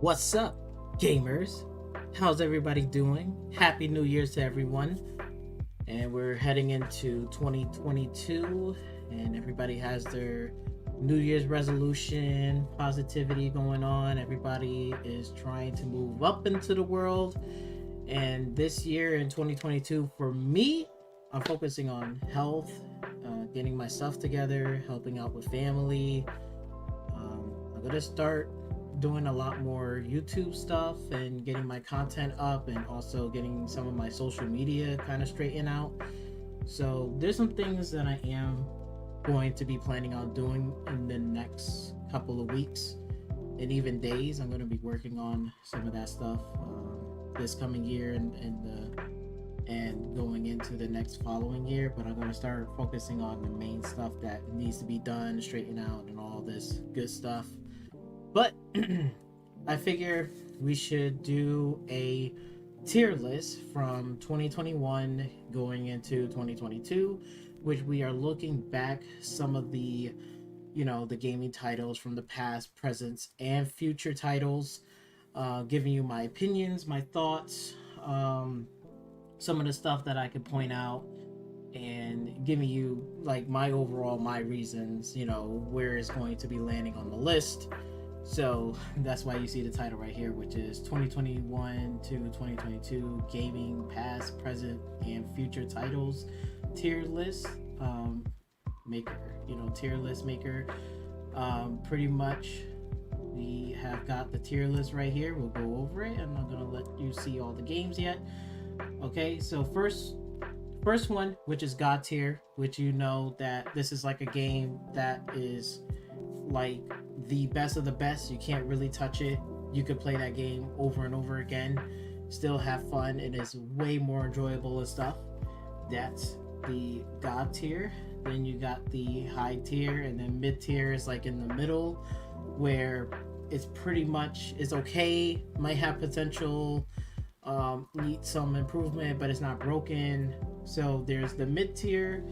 What's up, gamers? How's everybody doing? Happy New Year's to everyone. And we're heading into 2022, and everybody has their New Year's resolution, positivity going on. Everybody is trying to move up into the world. And this year in 2022, for me, I'm focusing on health, getting my stuff together, helping out with family. I'm going to start doing a lot more YouTube stuff and getting my content up, and also getting some of my social media kind of straightened out. So there's some things that I am going to be planning on doing in the next couple of weeks and even days. I'm going to be working on some of that stuff this coming year and going into the next following year. But I'm going to start focusing on the main stuff that needs to be done, straighten out, and all this good stuff. But I figure we should do a tier list from 2021 going into 2022, which we are looking back some of the the gaming titles from the past, present, and future titles, giving you my opinions, my thoughts, some of the stuff that I could point out, and giving you like my reasons, where it's going to be landing on the list. So that's why you see the title right here, which is 2021 to 2022 gaming past, present, and future titles tier list maker. Tier list maker. Pretty much we have got the tier list right here. We'll go over it. I'm not gonna let you see all the games yet. Okay, so first one, which is God tier, which that this is like a game that is like the best of the best. You can't really touch it. You could play that game over and over again, still have fun. It is way more enjoyable and stuff. That's the God tier. Then you got the high tier, and then mid tier is like in the middle, where it's pretty much is okay, might have potential, need some improvement, but it's not broken. So there's the mid tier,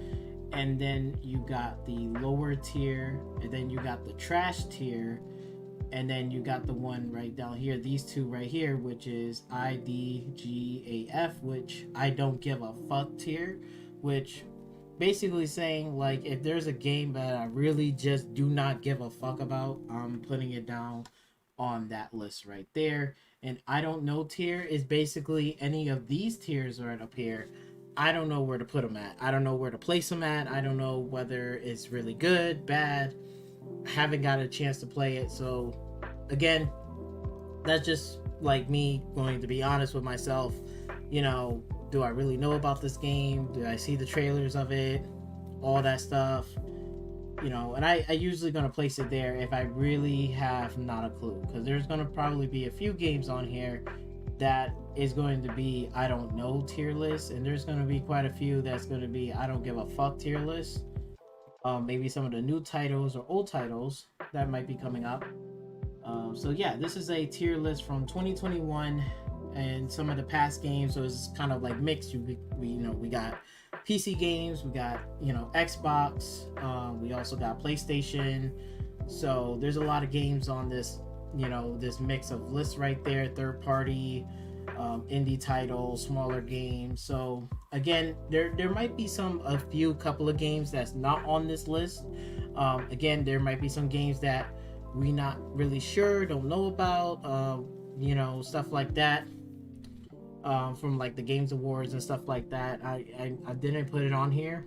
and then you got the lower tier, and then you got the trash tier, and then you got the one right down here, these two right here, which is IDGAF, which I don't give a fuck tier, which basically saying like if there's a game that I really just do not give a fuck about, I'm putting it down on that list right there. And I don't know tier is basically any of these tiers right up here. I don't know where to put them at. I don't know where to place them at. I don't know whether it's really good, bad. I haven't got a chance to play it. So again, that's just like me going to be honest with myself. Do I really know about this game? Do I see the trailers of it? All that stuff. And I usually going to place it there if I really have not a clue. Because there's going to probably be a few games on here that is going to be I don't know tier list, and there's going to be quite a few that's going to be I don't give a fuck tier list. Maybe some of the new titles or old titles that might be coming up. So yeah, this is a tier list from 2021 and some of the past games. So it's kind of like mixed. We got PC games, we got Xbox, we also got PlayStation. So there's a lot of games on this this mix of lists right there, third party, indie titles, smaller games. So again, there might be a few couple of games that's not on this list. Again, there might be some games that we not really sure, don't know about, stuff like that, from like the Games Awards and stuff like that. I didn't put it on here,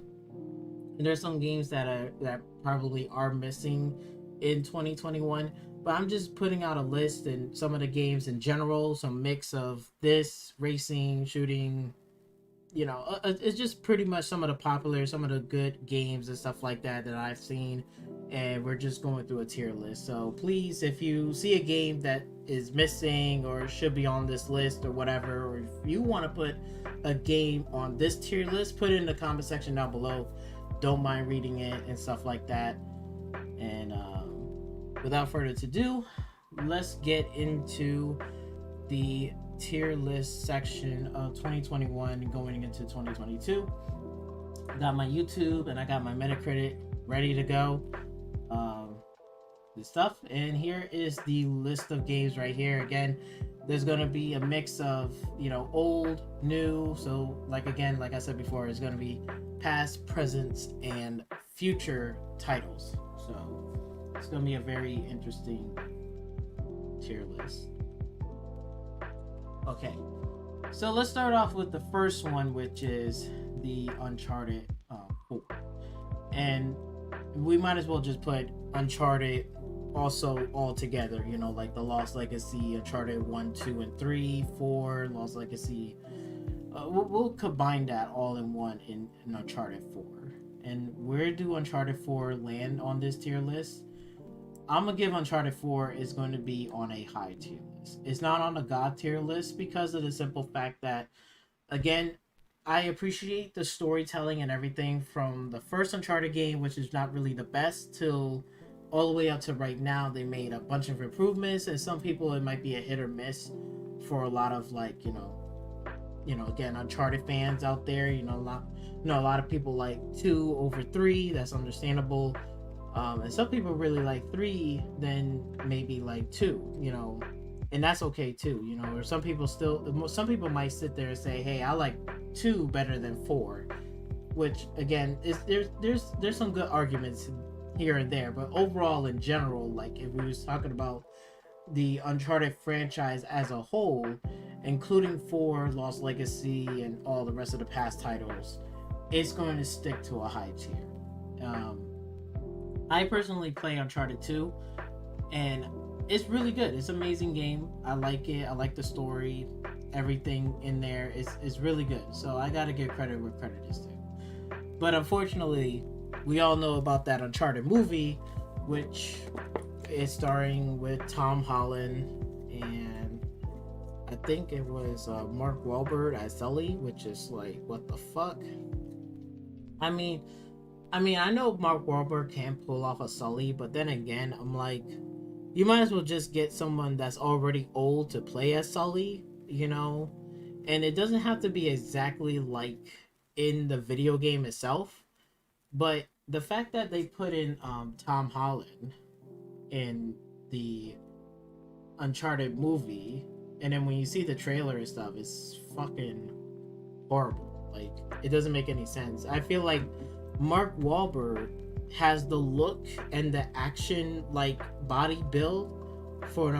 and there's some games that probably are missing in 2021. But I'm just putting out a list, and some of the games in general, some mix of this, racing, shooting, it's just pretty much some of the popular, some of the good games and stuff like that I've seen. And we're just going through a tier list. So please, if you see a game that is missing or should be on this list or whatever, or if you want to put a game on this tier list, put it in the comment section down below. Don't mind reading it and stuff like that. And without further ado, let's get into the tier list section of 2021 going into 2022. I got my YouTube and I got my Metacritic ready to go. this stuff. And here is the list of games right here. Again, there's gonna be a mix of, you know, old, new. So like again, like I said before, it's gonna be past, present, and future titles. So it's gonna be a very interesting tier list. Okay, so let's start off with the first one, which is the Uncharted 4. And we might as well just put Uncharted also all together, you know, like the Lost Legacy, Uncharted 1, 2, and 3, 4, Lost Legacy. We'll combine that all in one in Uncharted 4. And where do Uncharted 4 land on this tier list? I'm gonna give Uncharted 4 is going to be on a high tier list. It's not on the God tier list because of the simple fact that, again, I appreciate the storytelling and everything from the first Uncharted game, which is not really the best, till all the way up to right now. They made a bunch of improvements, and some people it might be a hit or miss for a lot of, like, you know, again, Uncharted fans out there. A lot of people like 2 over 3. That's understandable. And some people really like 3, then maybe like 2, you know, and that's okay too, you know. Or some people might sit there and say, hey, I like 2 better than 4, which again is there's some good arguments here and there, but overall in general, like if we was talking about the Uncharted franchise as a whole, including 4, Lost Legacy, and all the rest of the past titles, it's going to stick to a high tier. I personally play Uncharted 2, and it's really good. It's an amazing game. I like it. I like the story. Everything in there is really good. So I gotta give credit where credit is due. But unfortunately, we all know about that Uncharted movie, which is starring with Tom Holland, and I think it was Mark Wahlberg as Sully, which is like, what the fuck? I mean, I know Mark Wahlberg can pull off a Sully, but then again, I'm like, you might as well just get someone that's already old to play as Sully, you know? And it doesn't have to be exactly like in the video game itself, but the fact that they put in Tom Holland in the Uncharted movie, and then when you see the trailer and stuff, it's fucking horrible. Like, it doesn't make any sense. I feel like Mark Wahlberg has the look and the action, like, body build for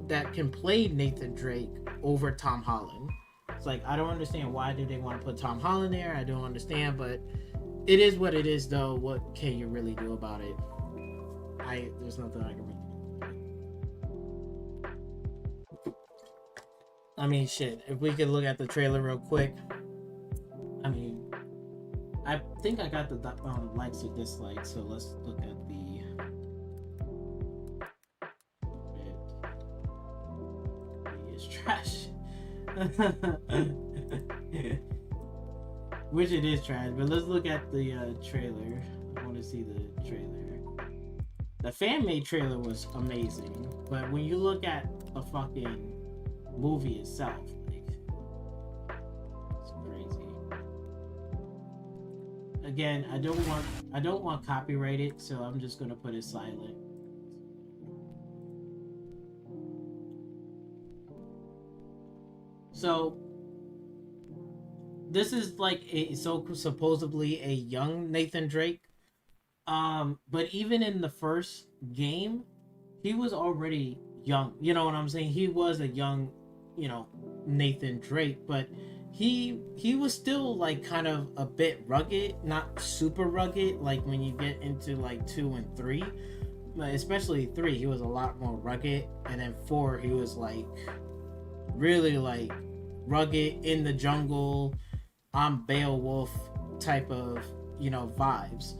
that can play Nathan Drake over Tom Holland. It's like, I don't understand, why do they want to put Tom Holland there? I don't understand, but it is what it is, though. What can you really do about it? There's nothing I can really do. I mean, shit, if we could look at the trailer real quick. I mean, I think I got the likes or dislikes, so let's look at the... It's trash. Which it is trash, but let's look at the trailer. I want to see the trailer. The fan-made trailer was amazing, but when you look at the fucking movie itself, like, it's crazy. Again, I don't want copyrighted, so I'm just gonna put it silent. So this is like supposedly a young Nathan Drake. But even in the first game, he was already young. You know what I'm saying? He was a young, Nathan Drake, but he was still like kind of a bit rugged, not super rugged, like when you get into like 2 and 3. But especially 3, he was a lot more rugged, and then 4, he was like really like rugged in the jungle. I'm Beowulf type of, vibes.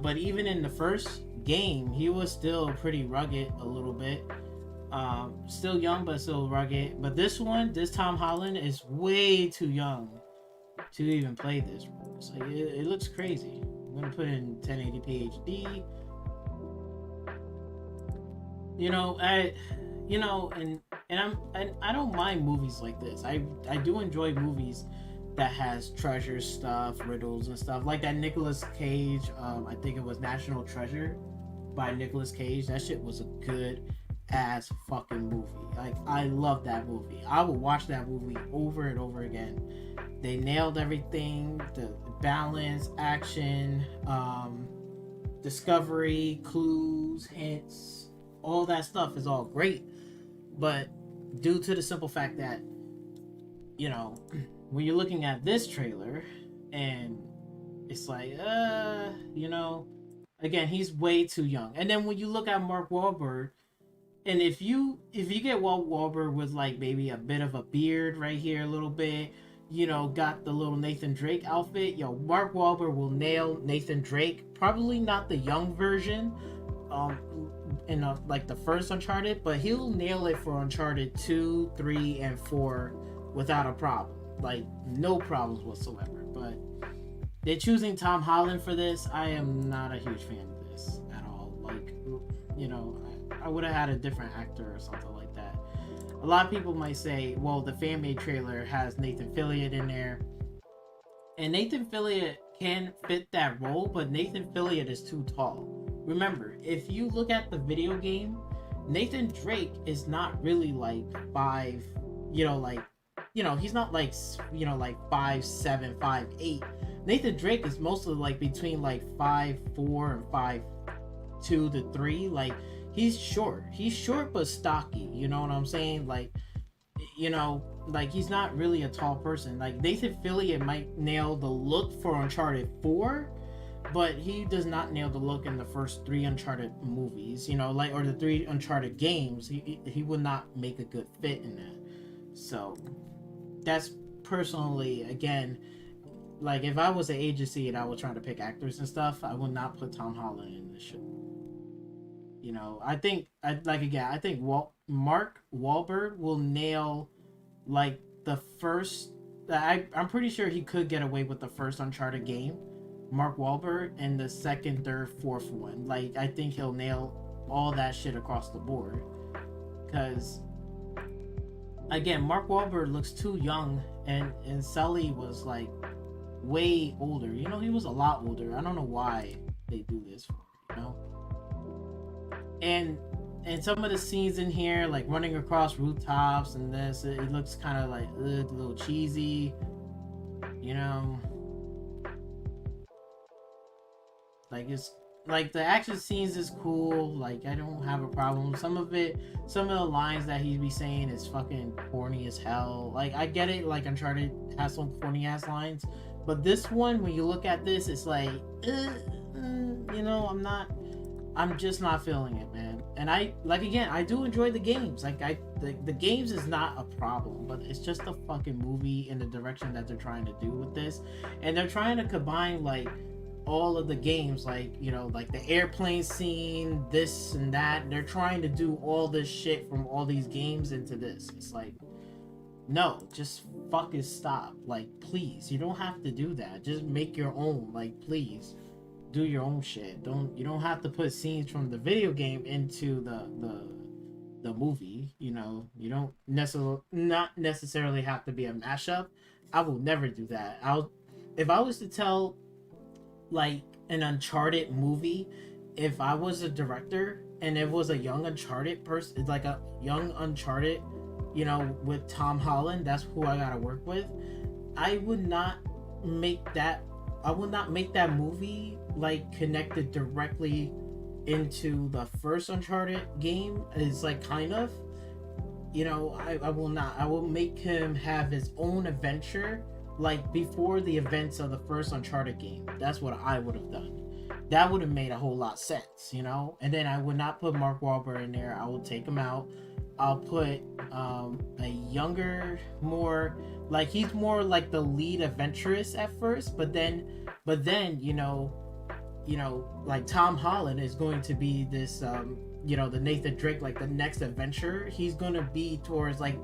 But even in the first game, he was still pretty rugged a little bit. Still young, but still rugged. But this Tom Holland is way too young to even play this role. So it looks crazy. I'm gonna put in 1080p HD. I don't mind movies like this. I do enjoy movies that has treasure stuff, riddles and stuff, like that Nicolas Cage, I think it was National Treasure, by Nicolas Cage. That shit was a good ass fucking movie. Like, I love that movie. I will watch that movie over and over again. They nailed everything, the balance, action, discovery, clues, hints, all that stuff is all great. But due to the simple fact that, you know, when you're looking at this trailer and it's like, you know, again, he's way too young. And then when you look at Mark Wahlberg, and if you get Walt Wahlberg with like maybe a bit of a beard right here, a little bit, you know, got the little Nathan Drake outfit, yo, Mark Wahlberg will nail Nathan Drake. Probably not the young version, in like the first Uncharted, but he'll nail it for Uncharted 2, 3, and 4 without a problem. Like, no problems whatsoever. But they're choosing Tom Holland for this. I am not a huge fan of this at all. Like, you know, I would have had a different actor or something like that. A lot of people might say, well, the fan-made trailer has Nathan Fillion in there. And Nathan Fillion can fit that role, but Nathan Fillion is too tall. Remember, if you look at the video game, Nathan Drake is not really like 5, you know, like, you know, he's not like, you know, like 5'7", 5'8". Nathan Drake is mostly like between like 5'4" and 5'2" to 3. Like, he's short but stocky, you know what I'm saying? Like, you know, like, he's not really a tall person. Like, Nathan Fillion might nail the look for Uncharted 4, but he does not nail the look in the first 3 Uncharted movies, you know, like, or the 3 Uncharted games. He would not make a good fit in that. So that's personally, again, like, if I was an agency and I was trying to pick actors and stuff, I would not put Tom Holland in the show. You know, I think Mark Wahlberg will nail, like, the first. I'm pretty sure he could get away with the first Uncharted game, Mark Wahlberg, and the second, third, fourth one. Like, I think he'll nail all that shit across the board. Because, again, Mark Wahlberg looks too young, and Sully was, like, way older. You know, he was a lot older. I don't know why they do this for him, you know? And some of the scenes in here, like running across rooftops and this, it looks kind of like a little cheesy, you know. Like, it's like the action scenes is cool. Like, I don't have a problem. Some of the lines that he'd be saying is fucking corny as hell. Like, I get it. Like, Uncharted has some corny ass lines, but this one, when you look at this, it's like, you know, I'm just not feeling it, man. And I do enjoy the games. Like, the games is not a problem, but it's just the fucking movie and the direction that they're trying to do with this. And they're trying to combine, like, all of the games, like, you know, like the airplane scene, this and that. And they're trying to do all this shit from all these games into this. It's like, no, just fucking stop. Like, please, you don't have to do that. Just make your own. Like, please. Do your own shit. You don't have to put scenes from the video game into the movie. You know, you don't necessarily have to be a mashup. I will never do that. If I was to tell, like, an Uncharted movie, if I was a director and it was a young Uncharted person, like a young Uncharted, you know, with Tom Holland, that's who I gotta work with. I would not make that movie like connected directly into the first Uncharted game. It's like, kind of, you know, I will not. I will make him have his own adventure, like, before the events of the first Uncharted game. That's what I would have done. That would have made a whole lot of sense, you know. And then I would not put Mark Wahlberg in there. I will take him out. I'll put a younger, more like, he's more like the lead adventurous at first, but then you know, like, Tom Holland is going to be this you know, the Nathan Drake, like, the next adventure. He's gonna be towards like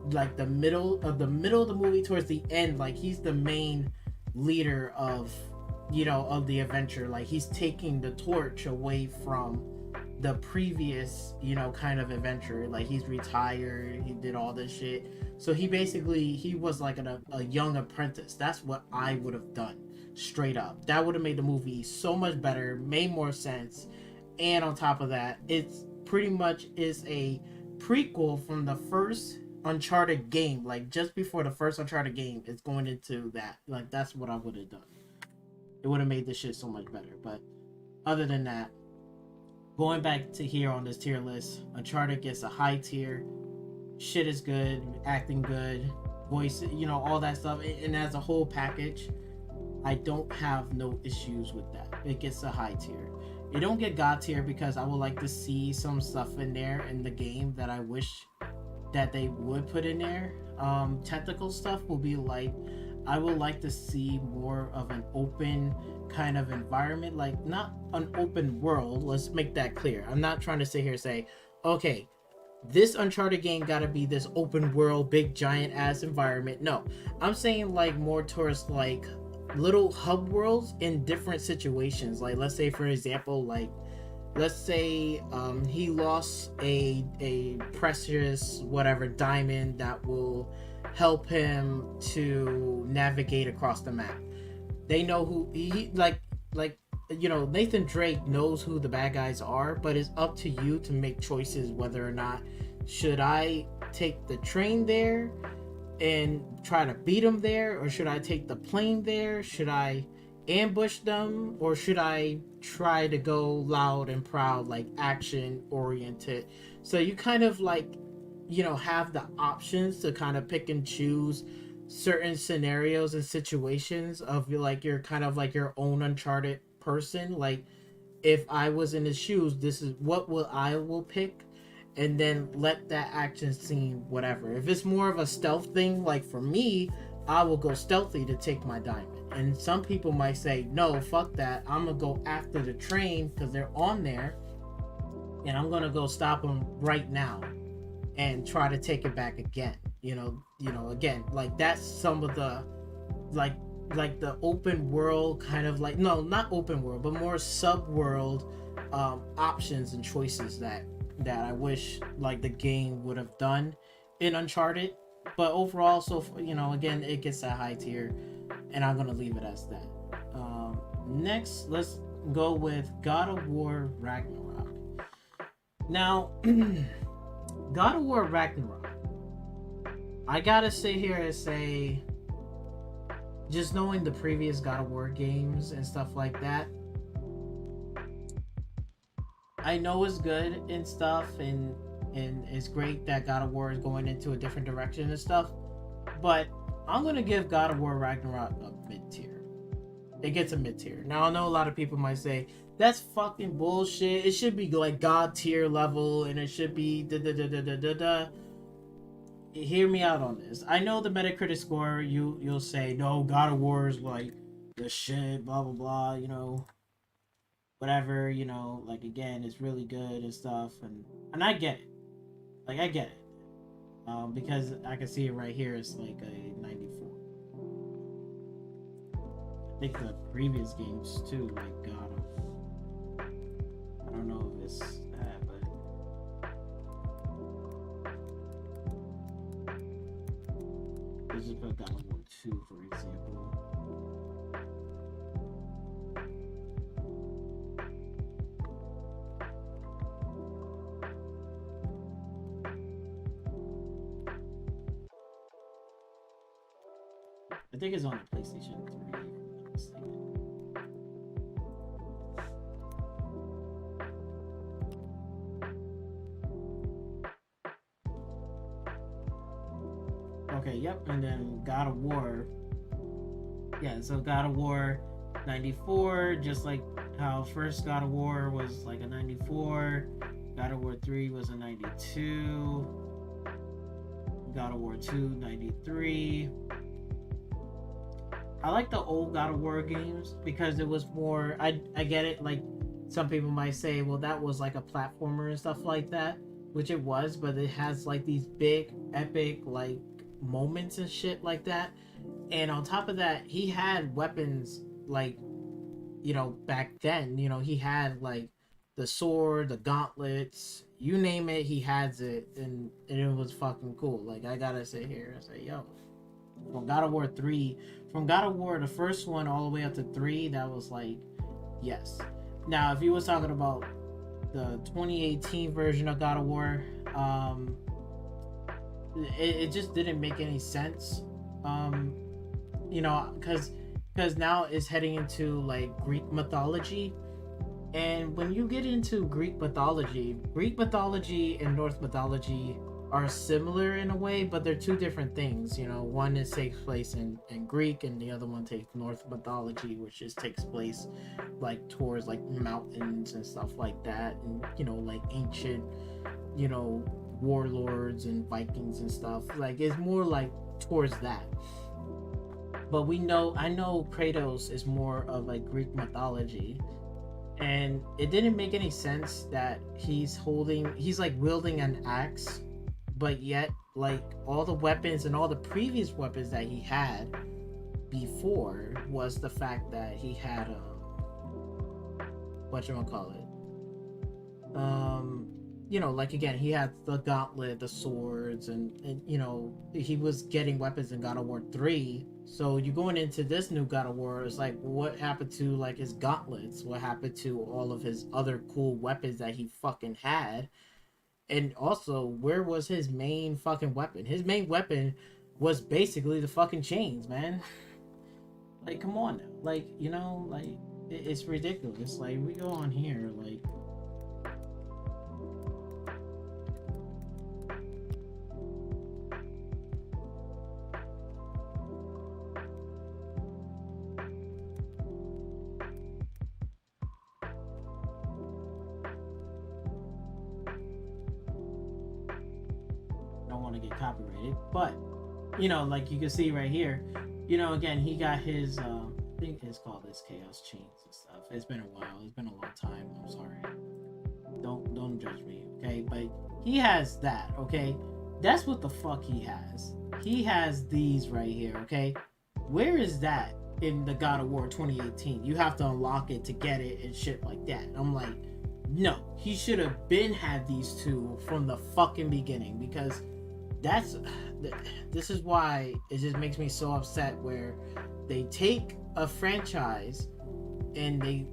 the middle of the movie, towards the end. Like, he's the main leader of, you know, of the adventure. Like, he's taking the torch away from the previous, you know, kind of adventure. Like, he's retired, he did all this shit, so he was like a young apprentice. That's what I would have done, straight up. That would have made the movie so much better, made more sense, And on top of that, it's pretty much is a prequel from the first Uncharted game. Like just before the first Uncharted game, it's going into that. Like that's what I would have done. It would have made this shit so much better. But other than that, going back to here on this tier list, Uncharted gets a high tier. Shit is good, acting good, voice, all that stuff. And as a whole package, I don't have no issues with that. It gets a high tier. It don't get God tier because I would like to see some stuff in there in the game that I wish that they would put in there. Technical stuff will be like, I would like to see more of an open kind of environment, like not an open world. Let's make that clear. I'm not trying to sit here and say, okay, this Uncharted game gotta be this open world, big giant ass environment. No, I'm saying like more towards like little hub worlds in different situations. Like let's say for example, like let's say he lost a precious whatever diamond that will help him to navigate across the map. They know who he like Nathan Drake knows who the bad guys are, but it's up to you to make choices whether or not should I take the train there and try to beat them there, or should I take the plane there? Should I ambush them, or should I try to go loud and proud, like action oriented? So you kind of like have the options to kind of pick and choose certain scenarios and situations of like you're kind of like your own Uncharted person. Like if I was in his shoes, this is what I will pick, and then let that action scene whatever. If it's more of a stealth thing, like for me, I will go stealthy to take my diamond. And some people might say, no, fuck that, I'm gonna go after the train because they're on there, and I'm gonna go stop them right now and try to take it back again. Again, like that's some of the like the open world kind of like, no, not open world, but more sub world options and choices that I wish like the game would have done in Uncharted. But overall, so again, it gets a high tier, and I'm gonna leave it as that. Next, let's go with God of War Ragnarok. Now, God of War Ragnarok, I gotta sit here and say, just knowing the previous God of War games and stuff like that, I know it's good and stuff, and it's great that God of War is going into a different direction and stuff, but I'm gonna give God of War Ragnarok a mid-tier. It gets a mid-tier. Now I know a lot of people might say that's fucking bullshit. It should be like God tier level, and it should be da da da da da da da. Hear me out on this. I know the Metacritic score. You'll say no, God of War is like the shit, blah blah blah. Whatever, like again, it's really good and stuff, and I get it. Like I get it, because I can see it right here. It's like a 94. I think the previous games too, like God of, I don't know if it's that, but let's just put God of War 2 for example. I think it's on the PlayStation 3, if I'm not mistaken. Okay, yep, and then God of War. Yeah, so God of War 94, just like how first God of War was like a 94. God of War 3 was a 92. God of War 2, 93. I like the old God of War games because it was more, I get it, like some people might say, well, that was like a platformer and stuff like that, which it was, but it has like these big epic like moments and shit like that. And on top of that, he had weapons like, back then, he had like the sword, the gauntlets, you name it, he has it, and it was fucking cool. Like I gotta sit here and say, yo, from God of War 3, from God of War the first one all the way up to 3, that was like, yes. Now if you was talking about the 2018 version of God of War, it just didn't make any sense. Um, because now it's heading into like Greek mythology, and when you get into Greek mythology and Norse mythology are similar in a way, but they're two different things. One is takes place in Greek, and the other one takes Norse mythology, which just takes place like towards like mountains and stuff like that, and like ancient, warlords and Vikings and stuff. Like it's more like towards that. But I know Kratos is more of like Greek mythology, and it didn't make any sense that he's like wielding an axe, but yet like all the weapons and all the previous weapons that he had before was the fact that he had whatchamacallit, like again, he had the gauntlet, the swords, and he was getting weapons in God of War 3. So you going into this new God of War, it's like, what happened to like his gauntlets? What happened to all of his other cool weapons that he fucking had? And also, where was his main fucking weapon? His main weapon was basically the fucking chains, man. Like, come on now. Like, like, it's ridiculous. Like, we go on here, like... want to get copyrighted, but like you can see right here, again, he got his I think it's called this chaos chains and stuff. It's been a while, it's been a long time, I'm sorry, don't judge me, okay? But he has that, okay? That's what the fuck he has these right here, okay? Where is that in the God of War 2018? You have to unlock it to get it and shit like that. I'm like, no, he should have been had these two from the fucking beginning, because this is why it just makes me so upset, where they take a franchise and they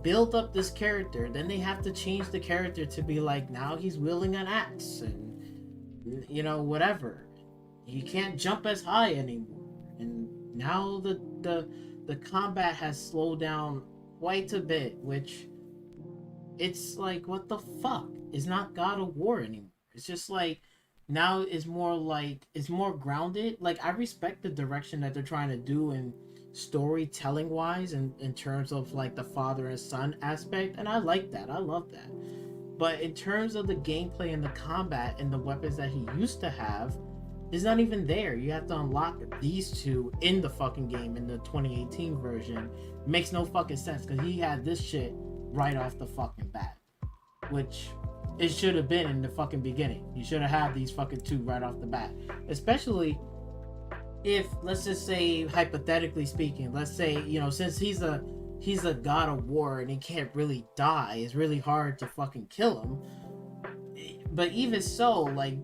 build up this character, then they have to change the character to be like, now he's wielding an axe and whatever, he can't jump as high anymore, and now the combat has slowed down quite a bit, which it's like, what the fuck? It's not God of War anymore. It's just like, now it's more grounded. Like, I respect the direction that they're trying to do in storytelling wise, and in terms of like the father and son aspect, and I like that, I love that. But in terms of the gameplay and the combat and the weapons that he used to have, is not even there. You have to unlock these two in the fucking game in the 2018 version. It makes no fucking sense, because he had this shit right off the fucking bat, which it should have been in the fucking beginning. You should have had these fucking two right off the bat. Especially if, let's just say, hypothetically speaking, let's say, since he's a God of War and he can't really die, it's really hard to fucking kill him. But even so, like,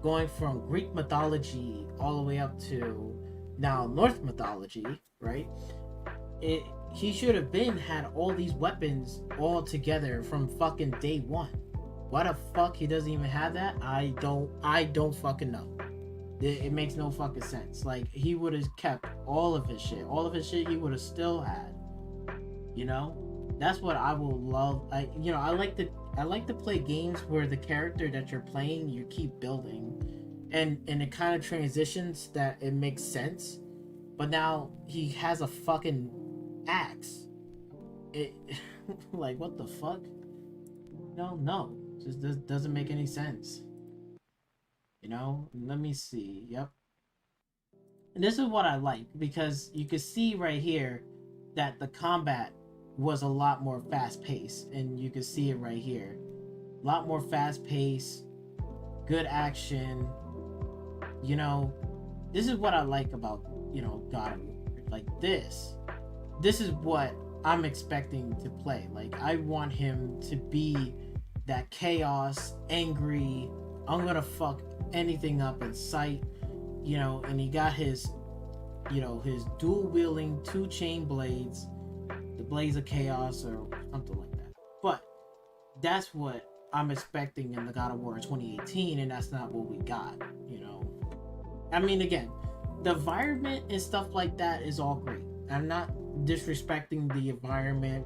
going from Greek mythology all the way up to now Norse mythology, right? He should have had all these weapons all together from fucking day one. Why the fuck he doesn't even have that? I don't fucking know. It makes no fucking sense. Like, he would have kept all of his shit he would have still had. That's what I will love. I like to play games where the character that you're playing, you keep building, and it kind of transitions that it makes sense. But now he has a fucking axe. It like, what the fuck? No, just doesn't make any sense. Let me see. Yep. And this is what I like, because you can see right here that the combat was a lot more fast paced, and you can see it right here. A lot more fast paced, good action. This is what I like about, God of War. Like, this is what I'm expecting to play. Like, I want him to be that chaos, angry, I'm gonna fuck anything up in sight, and he got his dual wielding 2 chain blades, the blades of chaos or something like that. But that's what I'm expecting in the God of War 2018, and that's not what we got, you know. I mean, again, the environment and stuff like that is all great. I'm not disrespecting the environment,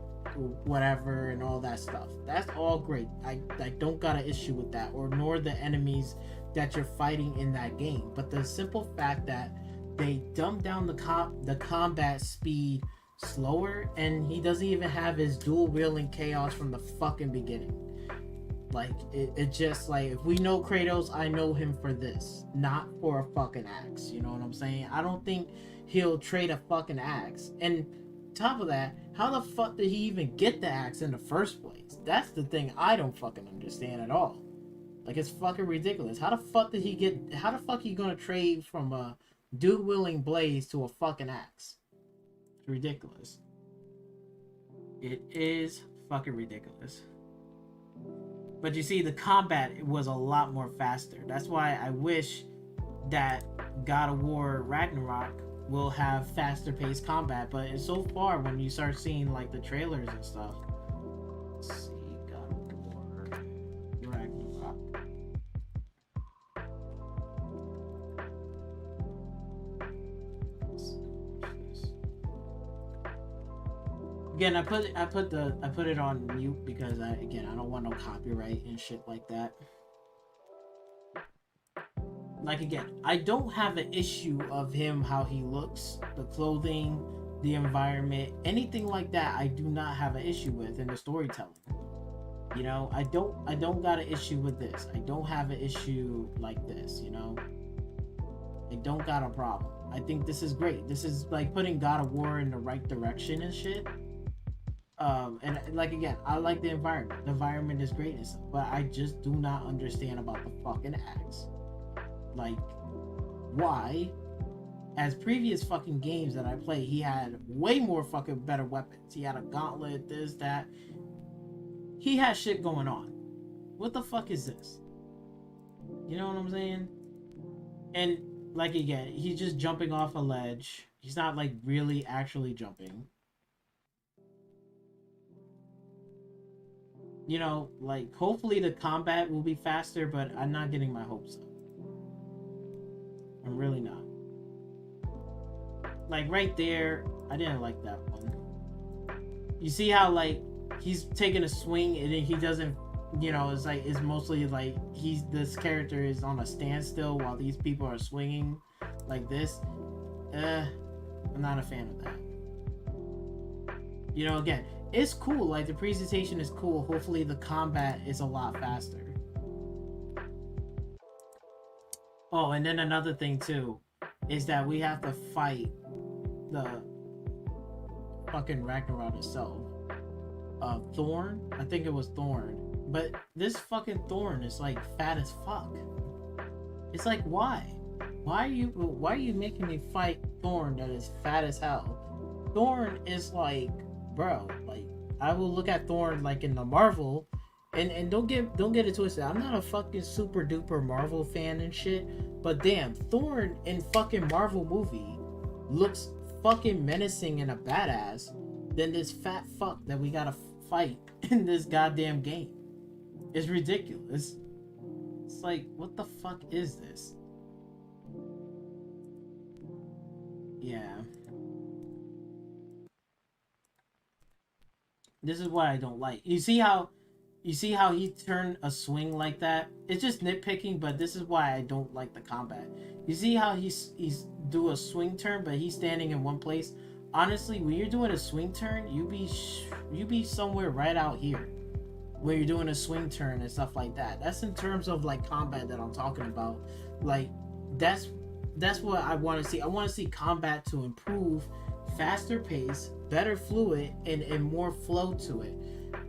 whatever, and all that stuff. That's all great. I don't got an issue with that, or nor the enemies that you're fighting in that game. But the simple fact that they dumb down the combat speed slower, and he doesn't even have his dual wielding chaos from the fucking beginning. Like, it just, like, if we know Kratos, I know him for this, not for a fucking axe. You know what I'm saying? I don't think he'll trade a fucking axe. And top of that, how the fuck did he even get the axe in the first place? That's the thing I don't fucking understand at all. Like, it's fucking ridiculous. How the fuck he gonna trade from a dual wielding blades to a fucking axe? It's ridiculous. It is fucking ridiculous. But you see, the combat was a lot more faster. That's why I wish that God of War Ragnarok will have faster paced combat. But so far, when you start seeing like the trailers and stuff, let's see, God of War Ragnarok. Again, I put it on mute because I don't want no copyright and shit like that. Like, again, I don't have an issue of him, how he looks, the clothing, the environment, anything like that. I do not have an issue with in the storytelling. You know, I don't got an issue with this. I don't have an issue like this. You know, I don't got a problem. I think this is great. This is like putting God of War in the right direction and shit. And like, again, I like the environment. The environment is great and stuff, but I just do not understand about the fucking axe. Like, why? As previous fucking games that I played, he had way more fucking better weapons. He had a gauntlet, this, that. He had shit going on. What the fuck is this? You know what I'm saying? And like, again, he's just jumping off a ledge. He's not like really actually jumping. You know, like, hopefully the combat will be faster, but I'm not getting my hopes up. I'm really not. Like, right there, I didn't like that one. You see how, like, he's taking a swing and he doesn't, you know, it's like, it's mostly like this character is on a standstill while these people are swinging like this. I'm not a fan of that. You know, again, it's cool, like the presentation is cool. Hopefully the combat is a lot faster. Oh, and then another thing too is that we have to fight the fucking Ragnarok itself. Thorn? I think it was Thorn. But this fucking Thorn is like fat as fuck. It's like, why? Why are you making me fight Thorn that is fat as hell? Thorn is like, bro, like, I will look at Thorn like in the Marvel, and don't get it twisted. I'm not a fucking super duper Marvel fan and shit, but damn, Thorn in fucking Marvel movie looks fucking menacing and a badass than this fat fuck that we gotta fight in this goddamn game. It's ridiculous. It's like, what the fuck is this? Yeah. This is what I don't like. You see how he turned a swing like that? It's just nitpicking, but this is why I don't like the combat. You see how he's do a swing turn, but he's standing in one place? Honestly, when you're doing a swing turn, you be somewhere right out here when you're doing a swing turn and stuff like that. That's in terms of like combat that I'm talking about. Like, that's what I want to see. I want to see combat to improve, faster pace, better fluid, and more flow to it.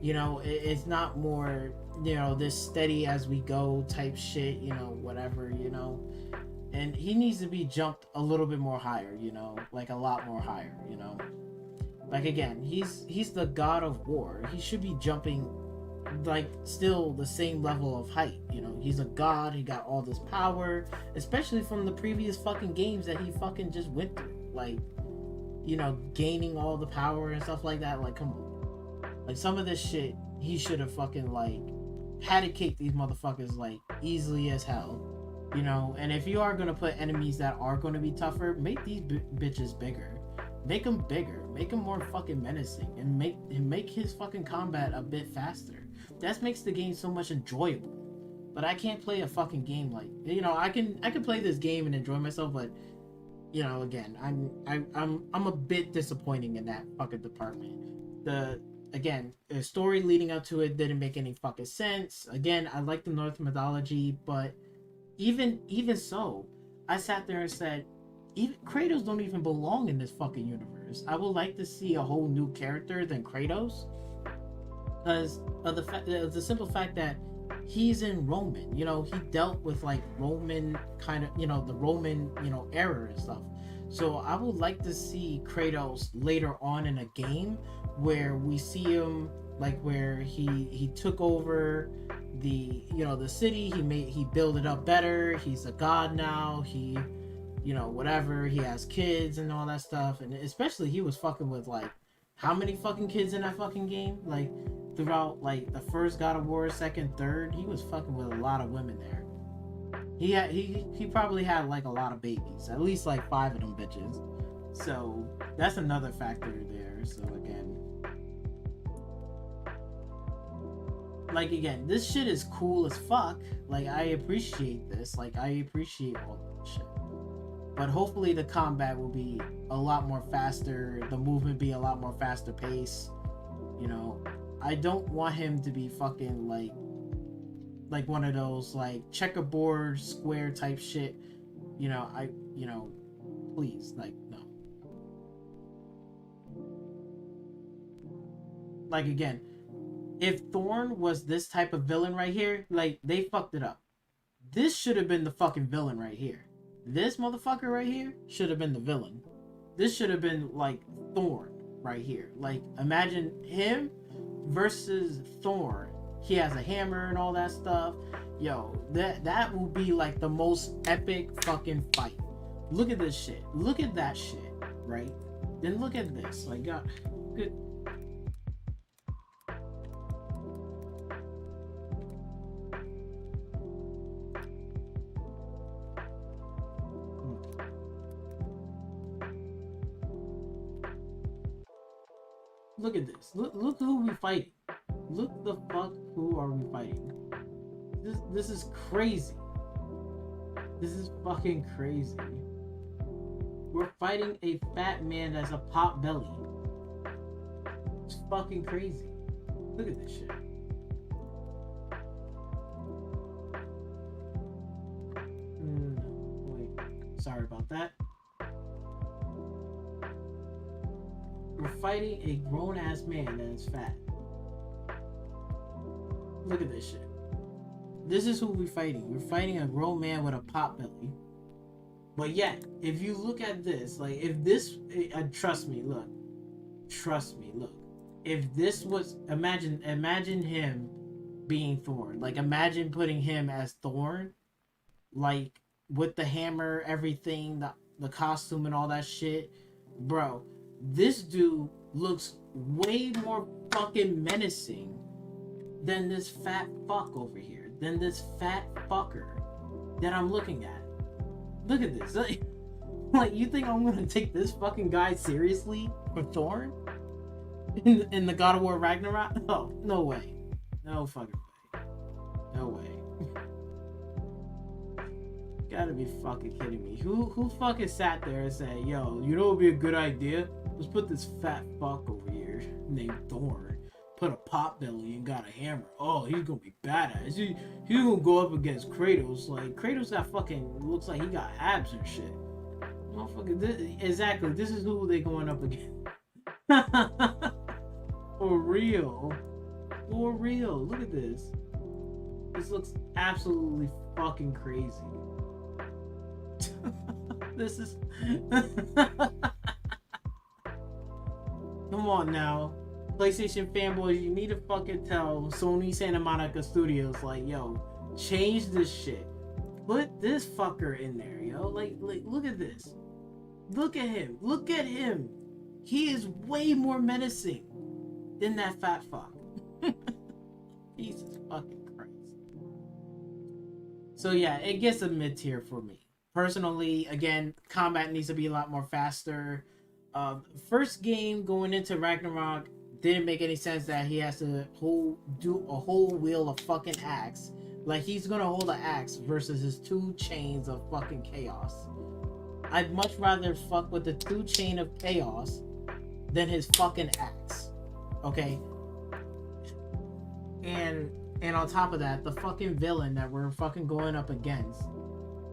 You know, it's not more, you know, this steady as we go type shit, you know, whatever, you know. And he needs to be jumped a little bit more higher, you know, like a lot more higher, you know. Like, again, he's the God of War. He should be jumping like still the same level of height, you know. He's a god. He got all this power, especially from the previous fucking games that he fucking just went through, like, you know, gaining all the power and stuff like that. Like, come on. Like, some of this shit he should have fucking like patty cake these motherfuckers like easily as hell, you know. And if you are gonna put enemies that are gonna be tougher, make these bitches bigger, make them bigger, make them more fucking menacing, and make his fucking combat a bit faster. That makes the game so much enjoyable. But I can't play a fucking game like, you know, I can play this game and enjoy myself, but you know, again, I'm a bit disappointing in that fucking department. The story leading up to it didn't make any fucking sense. Again, I like the Norse mythology, but even so, I sat there and said, even Kratos don't even belong in this fucking universe. I would like to see a whole new character than Kratos, because of the simple fact that he's in Roman, you know, he dealt with like Roman kind of, you know, the Roman, you know, era and stuff. So I would like to see Kratos later on in a game where we see him like where he took over the, you know, the city, he built it up better, he's a god now, he, you know, whatever, he has kids and all that stuff. And especially he was fucking with like how many fucking kids in that fucking game, like throughout like the first God of War, second, third, he was fucking with a lot of women there. He probably had like a lot of babies, at least like 5 of them bitches. So that's another factor there. So again, this shit is cool as fuck. Like, I appreciate this. Like, I appreciate all this shit. But hopefully the combat will be a lot more faster, the movement be a lot more faster pace. You know, I don't want him to be fucking like one of those like checkerboard square type shit. You know, please, like, no. Like, again, if Thorn was this type of villain right here, like, they fucked it up. This should have been the fucking villain right here. This motherfucker right here should have been the villain. This should have been like Thorn right here. Like, imagine him versus Thorn. He has a hammer and all that stuff. Yo, that will be like the most epic fucking fight. Look at this shit. Look at that shit, right? Then look at this. Like, God, good. Look at this. Look who we fighting. Look the fuck who are we fighting. This is crazy. This is fucking crazy. We're fighting a fat man that's a pot belly. It's fucking crazy. Look at this shit. Wait. Sorry about that. We're fighting a grown-ass man that is fat. Look at this shit. This is who we're fighting. We're fighting a grown man with a pot belly. But yet, if you look at this, like, if this, trust me, look. If this was, imagine him being Thorn. Like, imagine putting him as Thorn. Like, with the hammer, everything, the costume and all that shit. Bro, this dude looks way more fucking menacing than this fat fuck over here, than this fat fucker that I'm looking at. Look at this. Like, you think I'm gonna take this fucking guy seriously for Thorn in the God of War Ragnarok? Oh, no way. No fucking way. No way. Gotta be fucking kidding me. Who fucking sat there and said, yo, you know what would be a good idea? Let's put this fat fuck over here named Thorn. Put a pot belly and got a hammer. Oh, he's gonna be badass. He's gonna go up against Kratos. Like, Kratos got fucking, looks like he got abs and shit. Motherfucker, exactly. This is who they going up against. For real. For real. Look at this. This looks absolutely fucking crazy. This is... Come on now. PlayStation fanboys, you need to fucking tell Sony Santa Monica Studios, like, yo, change this shit. Put this fucker in there, yo. Like, look at this. Look at him. Look at him. He is way more menacing than that fat fuck. Jesus fucking Christ. So yeah, it gets a mid tier for me. Personally, again, combat needs to be a lot more faster. First game going into Ragnarok didn't make any sense that he has to do a whole wheel of fucking axe. Like he's gonna hold an axe versus his 2 chains of fucking chaos. I'd much rather fuck with the 2 chain of chaos than his fucking axe. Okay? And on top of that, the fucking villain that we're fucking going up against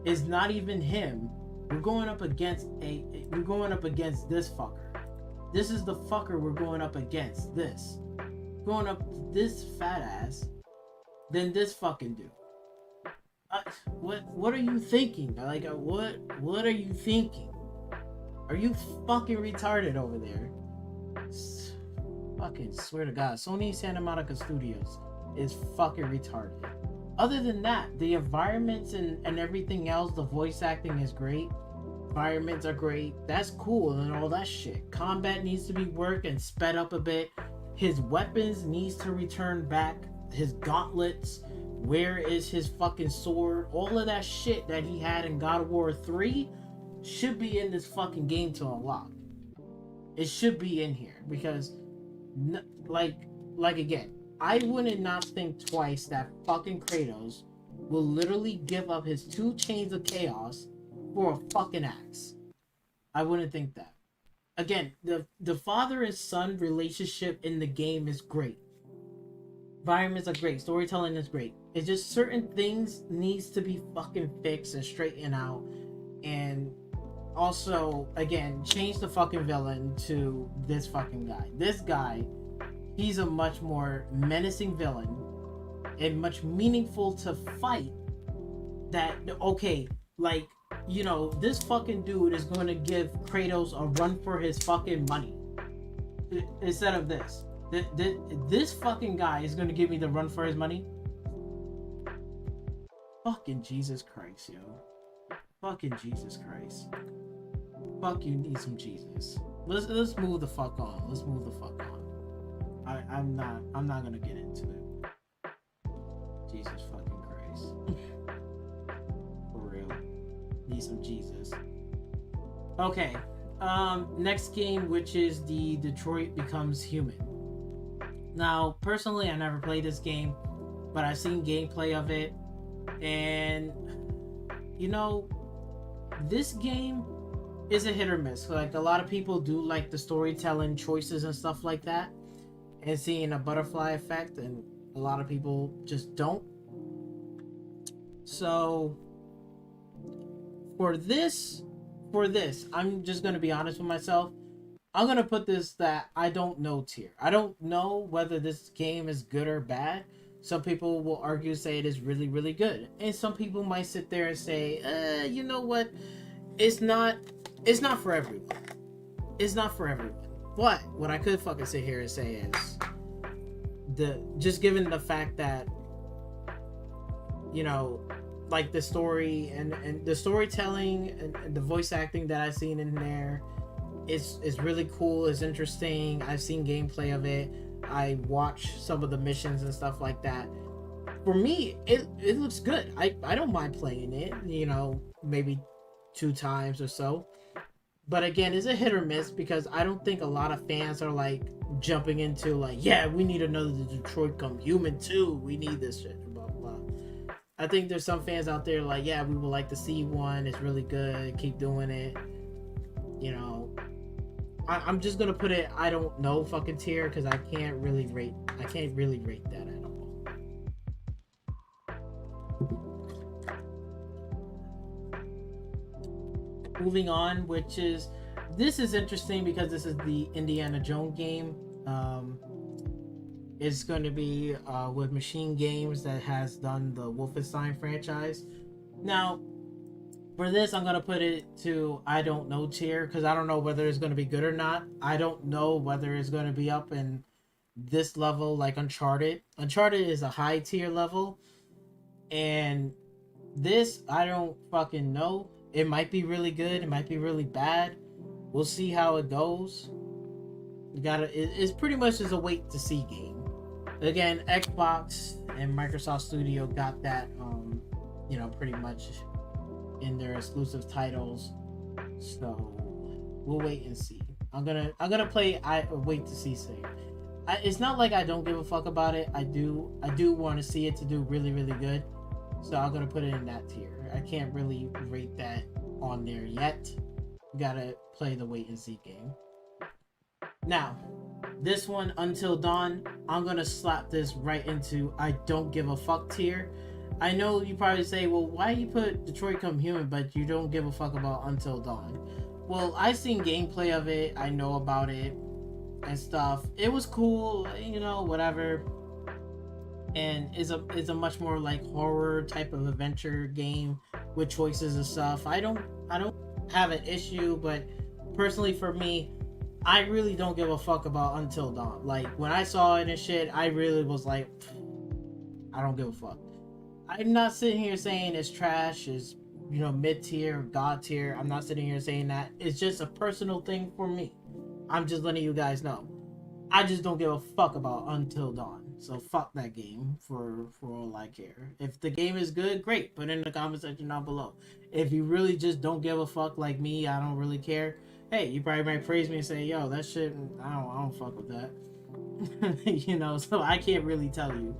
is not even him. We're going up against this fucker. This is the fucker we're going up against. This. Going up this fat ass than this fucking dude. What are you thinking? Like what are you thinking? Are you fucking retarded over there? Fucking swear to God, Sony Santa Monica Studios is fucking retarded. Other than that, the environments and everything else, the voice acting is great. Environments are great. That's cool and all that shit. Combat needs to be worked and sped up a bit. His weapons needs to return back. His gauntlets. Where is his fucking sword? All of that shit that he had in God of War 3 should be in this fucking game to unlock. It should be in here because, like again, I wouldn't not think twice that fucking Kratos will literally give up his 2 chains of chaos for a fucking axe. I wouldn't think that. Again, the father and son relationship in the game is great. Environments are great. Storytelling is great. It's just certain things needs to be fucking fixed and straightened out. And also, again, change the fucking villain to this fucking guy. This guy, he's a much more menacing villain and much meaningful to fight. That, okay, like, you know, this fucking dude is going to give Kratos a run for his fucking money instead of this. This fucking guy is going to give me the run for his money. Fucking Jesus Christ, yo. Fucking Jesus Christ. Fuck, you need some Jesus. Let's move the fuck on. Let's move the fuck on. I'm not gonna get into it. Jesus fucking Christ. For real. Need some Jesus. Okay. Next game, which is the Detroit Becomes Human. Now, personally, I never played this game, but I've seen gameplay of it, and you know, this game is a hit or miss. Like, a lot of people do like the storytelling choices and stuff like that, and seeing a butterfly effect, and a lot of people just don't. So, for this, I'm just gonna be honest with myself. I'm gonna put this that I don't know tier. I don't know whether this game is good or bad. Some people will argue, say it is really, really good, and some people might sit there and say, you know what? It's not for everyone. It's not for everyone. But what I could fucking sit here and say is, just given the fact that, you know, like the story and the storytelling and the voice acting that I've seen in there. It's really cool. It's interesting. I've seen gameplay of it. I watch some of the missions and stuff like that. For me, it looks good. I don't mind playing it, you know, maybe 2 times or so. But again, it's a hit or miss because I don't think a lot of fans are like jumping into like, yeah, we need another Detroit Become Human too. We need this shit. Blah, blah. I think there's some fans out there like, yeah, we would like to see one. It's really good. Keep doing it. You know, I'm just gonna put it, I don't know fucking tier because I can't really rate that at all. Moving on, this is interesting because this is the Indiana Jones game. It's going to be with Machine Games that has done the Wolfenstein franchise. Now, for this, I'm going to put it to I don't know tier because I don't know whether it's going to be good or not. I don't know whether it's going to be up in this level like Uncharted. Uncharted is a high tier level, and this, I don't fucking know. It might be really good. It might be really bad. We'll see how it goes. It's pretty much just a wait to see game. Again, Xbox and Microsoft Studio got that, pretty much in their exclusive titles. So we'll wait and see. I'm gonna play. I wait to see thing. It's not like I don't give a fuck about it. I do want to see it to do really, really good. So I'm gonna put it in that tier. I can't really rate that on there yet. Gotta play the wait and see game. Now, this one, Until Dawn, I'm gonna slap this right into I don't give a fuck tier. I know you probably say, well, why you put Detroit Become Human, but you don't give a fuck about Until Dawn? Well, I've seen gameplay of it. I know about it and stuff. It was cool, whatever. And is a much more like horror type of adventure game with choices and stuff. I don't have an issue, but personally for me, I really don't give a fuck about Until Dawn. Like when I saw it and shit, I really was like, I don't give a fuck. I'm not sitting here saying it's trash, it's mid tier, god tier. I'm not sitting here saying that. It's just a personal thing for me. I'm just letting you guys know. I just don't give a fuck about Until Dawn. So fuck that game for all I care. If the game is good, great. Put it in the comment section down below. If you really just don't give a fuck like me, I don't really care. Hey, you probably might praise me and say, yo, that shit, I don't fuck with that. So I can't really tell you.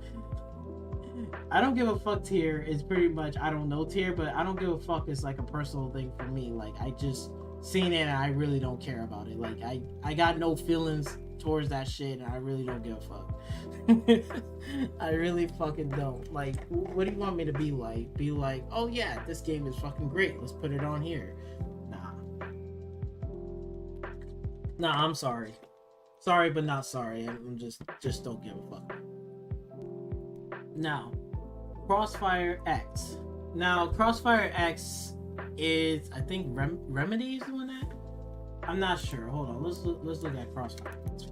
I don't give a fuck tier is pretty much I don't know tier, but I don't give a fuck is like a personal thing for me. Like I just seen it and I really don't care about it. Like I got no feelings towards that shit and I really don't give a fuck. I really fucking don't. Like, what do you want me to be like? Be like, oh yeah, this game is fucking great. Let's put it on here. Nah, I'm sorry. Sorry, but not sorry. I'm just don't give a fuck. Now, Crossfire X. Now, Crossfire X is, I think, Remedy is doing that? I'm not sure. Hold on. Let's look at Crossfire X.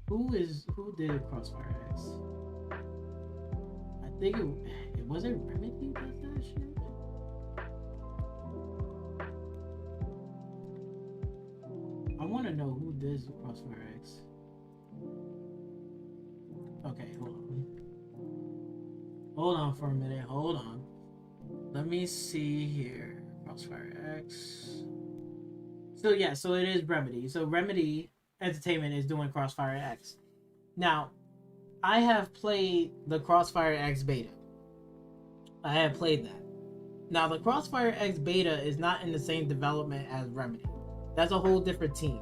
Who did Crossfire X? I think it was it Remedy that does that shit? I want to know who does Crossfire X. Okay, hold on for a minute. Hold on. Let me see here. Crossfire X. So yeah, so it is Remedy. So Remedy Entertainment is doing Crossfire X. Now, I have played the Crossfire X beta. I have played that. Now, the Crossfire X beta is not in the same development as Remedy. That's a whole different team.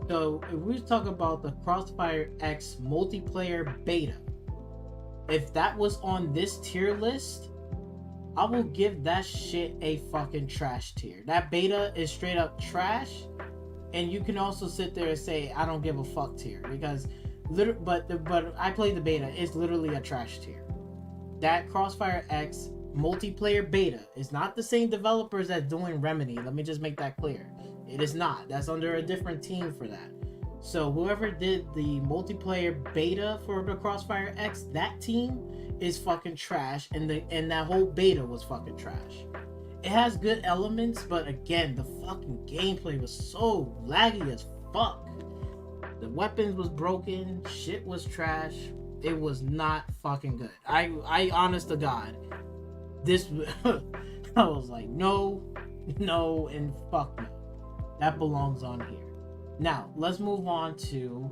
So, if we talk about the Crossfire X multiplayer beta, if that was on this tier list, I will give that shit a fucking trash tier. That beta is straight up trash, and you can also sit there and say, I don't give a fuck tier, because but I played the beta. It's literally a trash tier. That Crossfire X multiplayer beta is not the same developers that's doing Remedy. Let me just make that clear. It is not. That's under a different team for that. So whoever did the multiplayer beta for the Crossfire X, that team is fucking trash, and that whole beta was fucking trash. It has good elements, but again, the fucking gameplay was so laggy as fuck. The weapons was broken, shit was trash. It was not fucking good. I honest to God, this I was like, no, and fuck no. That belongs on here. Now, let's move on to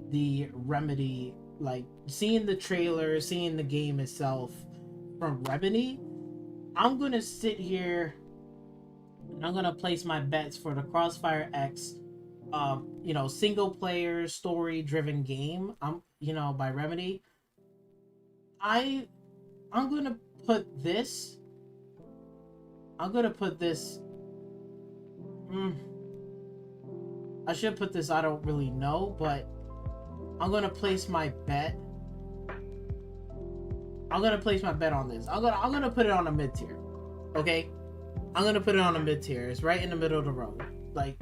the Remedy, like seeing the trailer, seeing the game itself from Remedy. I'm gonna sit here and I'm gonna place my bets for the Crossfire X single player story driven game by Remedy. I'm gonna put this I should put this I don't really know, but I'm gonna place my bet on this. I'm gonna put it on a mid tier. Okay? I'm gonna put it on a mid tier. It's right in the middle of the road. Like,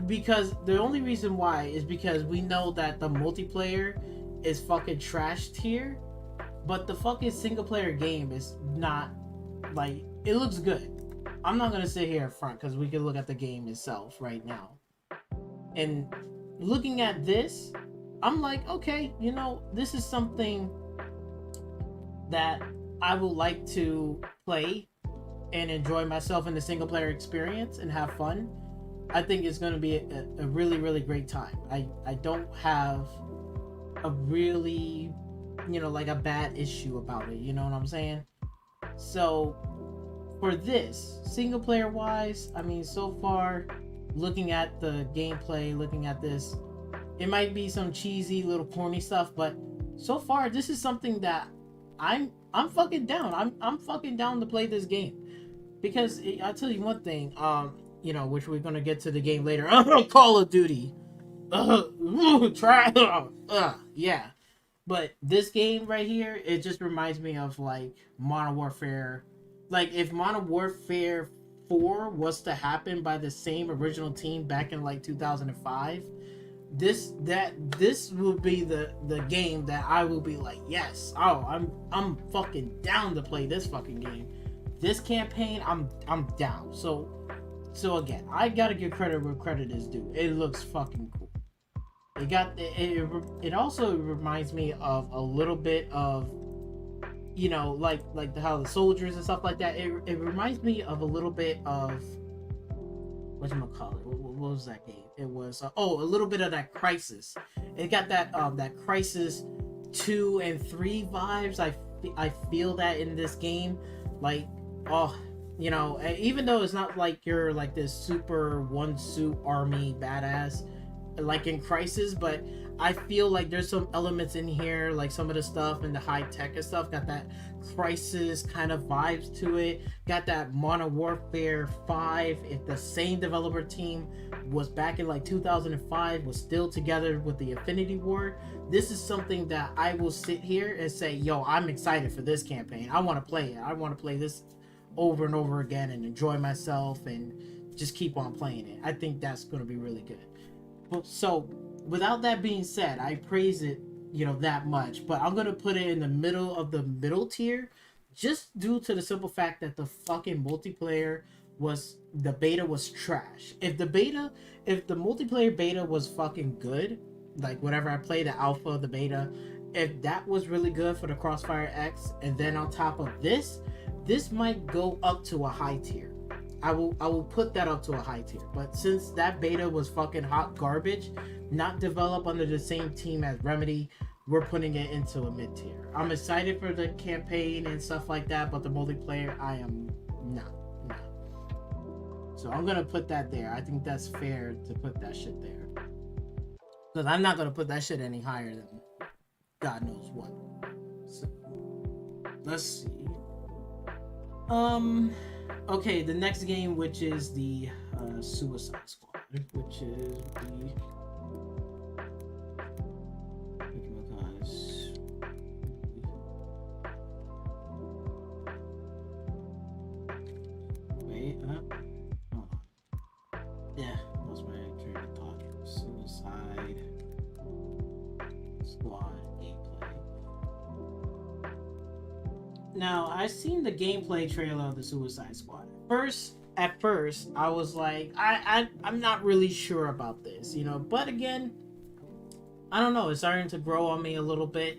because the only reason why is because we know that the multiplayer is fucking trash tier, but the fucking single player game is not, like, it looks good. I'm not gonna sit here in front because we can look at the game itself right now. And looking at this, I'm like, okay, you know, this is something that I would like to play and enjoy myself in the single player experience and have fun. I think it's going to be a really, really great time. I don't have a really, you know, like a bad issue about it. You know what I'm saying? So for this, single player wise, I mean, so far, looking at the gameplay, looking at this, it might be some cheesy little corny stuff, but so far, this is something that I'm fucking down. I'm fucking down to play this game. Because I'll tell you one thing, you know, which we're gonna get to the game later. Call of Duty, try, yeah. But this game right here, it just reminds me of like Modern Warfare. Like if Modern Warfare 4 was to happen by the same original team back in like 2005, this will be the game that I will be like, yes, oh, I'm fucking down to play this fucking game. This campaign, I'm down. So again, I gotta give credit where credit is due. It looks fucking cool. It also reminds me of a little bit of, you know, like how the soldiers and stuff like that. It reminds me of a little bit of whatchamacallit. What was that game? It was a little bit of that Crisis. It got that Crisis 2 and 3 vibes. I feel that in this game, like, oh, you know, even though it's not like you're like this super one suit army badass like in Crisis, but I feel like there's some elements in here, like some of the stuff and the high tech and stuff got that Crisis kind of vibes to it. Got that Modern Warfare 5. If the same developer team was back in like 2005, was still together with the Infinity War, this is something that I will sit here and say, yo, I'm excited for this campaign. I want to play it. I want to play this over and over again and enjoy myself and just keep on playing it. I think that's going to be really good. So without that being said, I praise it, you know, that much, but I'm gonna put it in the middle of the middle tier, just due to the simple fact that the fucking multiplayer the beta was trash. If the multiplayer beta was fucking good, like whatever I played, the alpha, the beta, if that was really good for the Crossfire X, and then on top of this might go up to a high tier. I will put that up to a high tier. But since that beta was fucking hot garbage, not developed under the same team as Remedy, we're putting it into a mid tier. I'm excited for the campaign and stuff like that, but the multiplayer, I am not. So I'm gonna put that there. I think that's fair to put that shit there. Because I'm not gonna put that shit any higher than God knows what. So let's see. Okay, the next game, which is the Suicide Squad, which is the... Wait, hold on. Yeah, lost my train of thought. Suicide Squad gameplay. Now, I've seen the gameplay trailer of the Suicide Squad. At first, I was like, I'm not really sure about this, you know. But again, I don't know. It's starting to grow on me a little bit.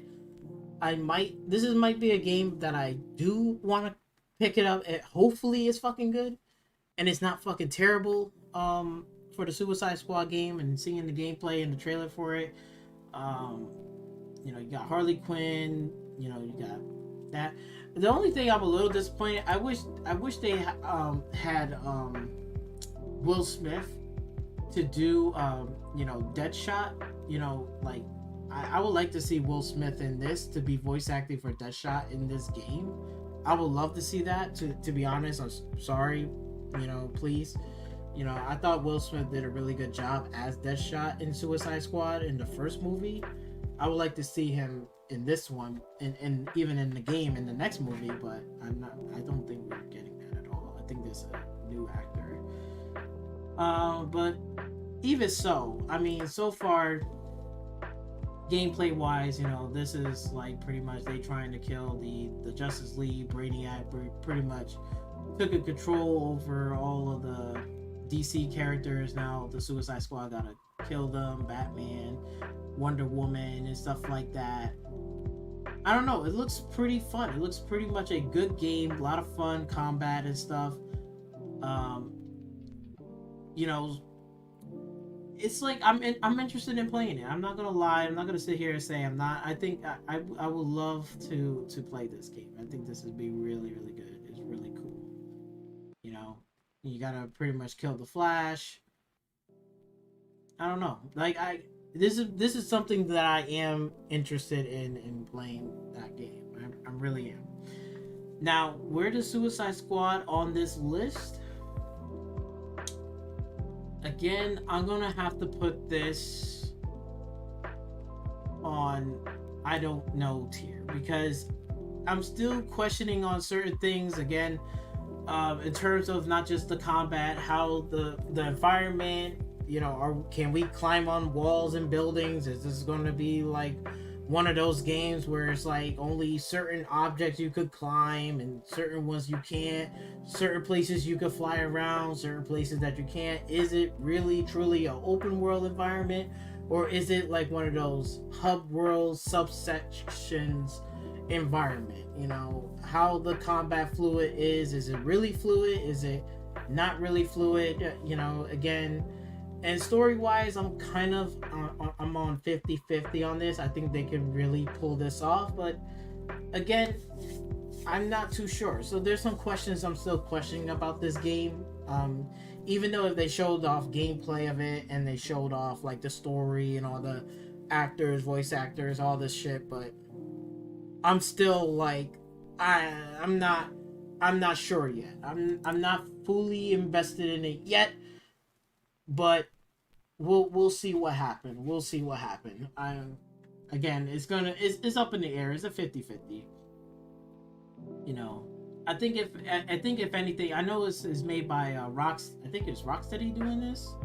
This might be a game that I do want to pick it up. Hopefully, it's fucking good, and it's not fucking terrible. For the Suicide Squad game, and seeing the gameplay and the trailer for it, you know, you got Harley Quinn. You know, you got that. The only thing I'm a little disappointed, I wish they had Will Smith to do you know, Deadshot. You know, like I would like to see Will Smith in this to be voice acting for Deadshot in this game. I would love to see that. To be honest, I'm sorry, you know, please. You know, I thought Will Smith did a really good job as Deadshot in Suicide Squad in the first movie. I would like to see him in this one, and even in the game in the next movie, but I don't think we're getting that at all. I think there's a new actor. But even so, I mean, so far, gameplay wise, you know, this is like pretty much they trying to kill the Justice League, Brainiac, pretty much took a control over all of the DC characters. Now the Suicide Squad gotta kill them, Batman, Wonder Woman, and stuff like that. I don't know. It looks pretty fun. It looks pretty much a good game. A lot of fun, combat and stuff. You know, it's like I'm interested in playing it. I'm not gonna lie. I'm not gonna sit here and say I'm not. I think I would love to play this game. I think this would be really really good. It's really cool. You know, you gotta pretty much kill the Flash. I don't know. Like this is something that I am interested in playing that game. I really am. Now, where does Suicide Squad on this list? Again, I'm gonna have to put this on I don't know tier because I'm still questioning on certain things. Again, in terms of not just the combat, how the environment. You know, can we climb on walls and buildings? Is this going to be like one of those games where it's like only certain objects you could climb and certain ones you can't? Certain places you could fly around, certain places that you can't. Is it really truly an open world environment, or is it like one of those hub world subsections environment? You know, how the combat fluid is it really fluid? Is it not really fluid? You know, again. And story-wise, I'm kind of I'm on 50-50 on this. I think they can really pull this off, but again, I'm not too sure. So there's some questions I'm still questioning about this game. Even though if they showed off gameplay of it and they showed off like the story and all the actors, voice actors, all this shit, but I'm still like I'm not sure yet. I'm not fully invested in it yet. But we'll see what happened. We'll see what happened. Again, it's up in the air. It's a 50-50. You know, I think if anything, I know it's made by Rocks. I think it's Rocksteady doing this.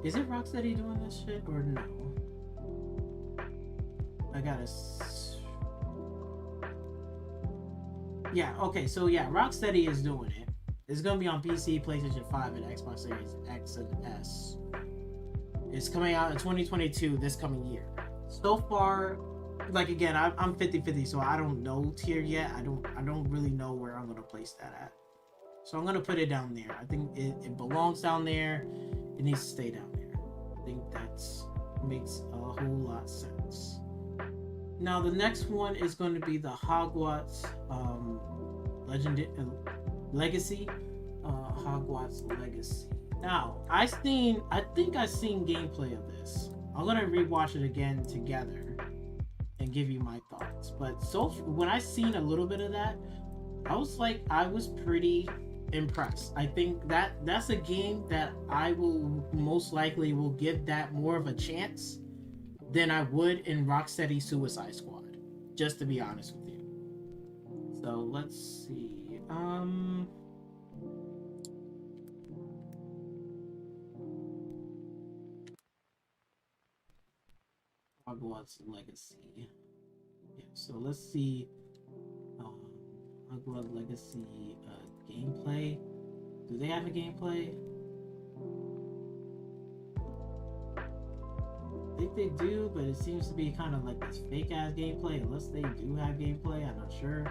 Is it Rocksteady doing this shit or no? I gotta. Yeah. Okay. So yeah, Rocksteady is doing it. It's going to be on PC, PlayStation 5, and Xbox Series X and S. It's coming out in 2022, this coming year. So far, like again, I'm 50-50, so I don't know tier yet. I don't really know where I'm going to place that at. So I'm going to put it down there. I think it belongs down there. It needs to stay down there. I think that makes a whole lot of sense. Now, the next one is going to be the Hogwarts Legacy. Hogwarts Legacy. Now, I think I've seen gameplay of this. I'm gonna rewatch it again together and give you my thoughts. But so when I seen a little bit of that, I was pretty impressed. I think that's a game that I will most likely will give that more of a chance than I would in Rocksteady Suicide Squad. Just to be honest with you. So let's see. Hogwarts Legacy. Yeah, so let's see. Hogwarts Legacy gameplay. Do they have a gameplay? I think they do, but it seems to be kind of like this fake ass gameplay. Unless they do have gameplay, I'm not sure.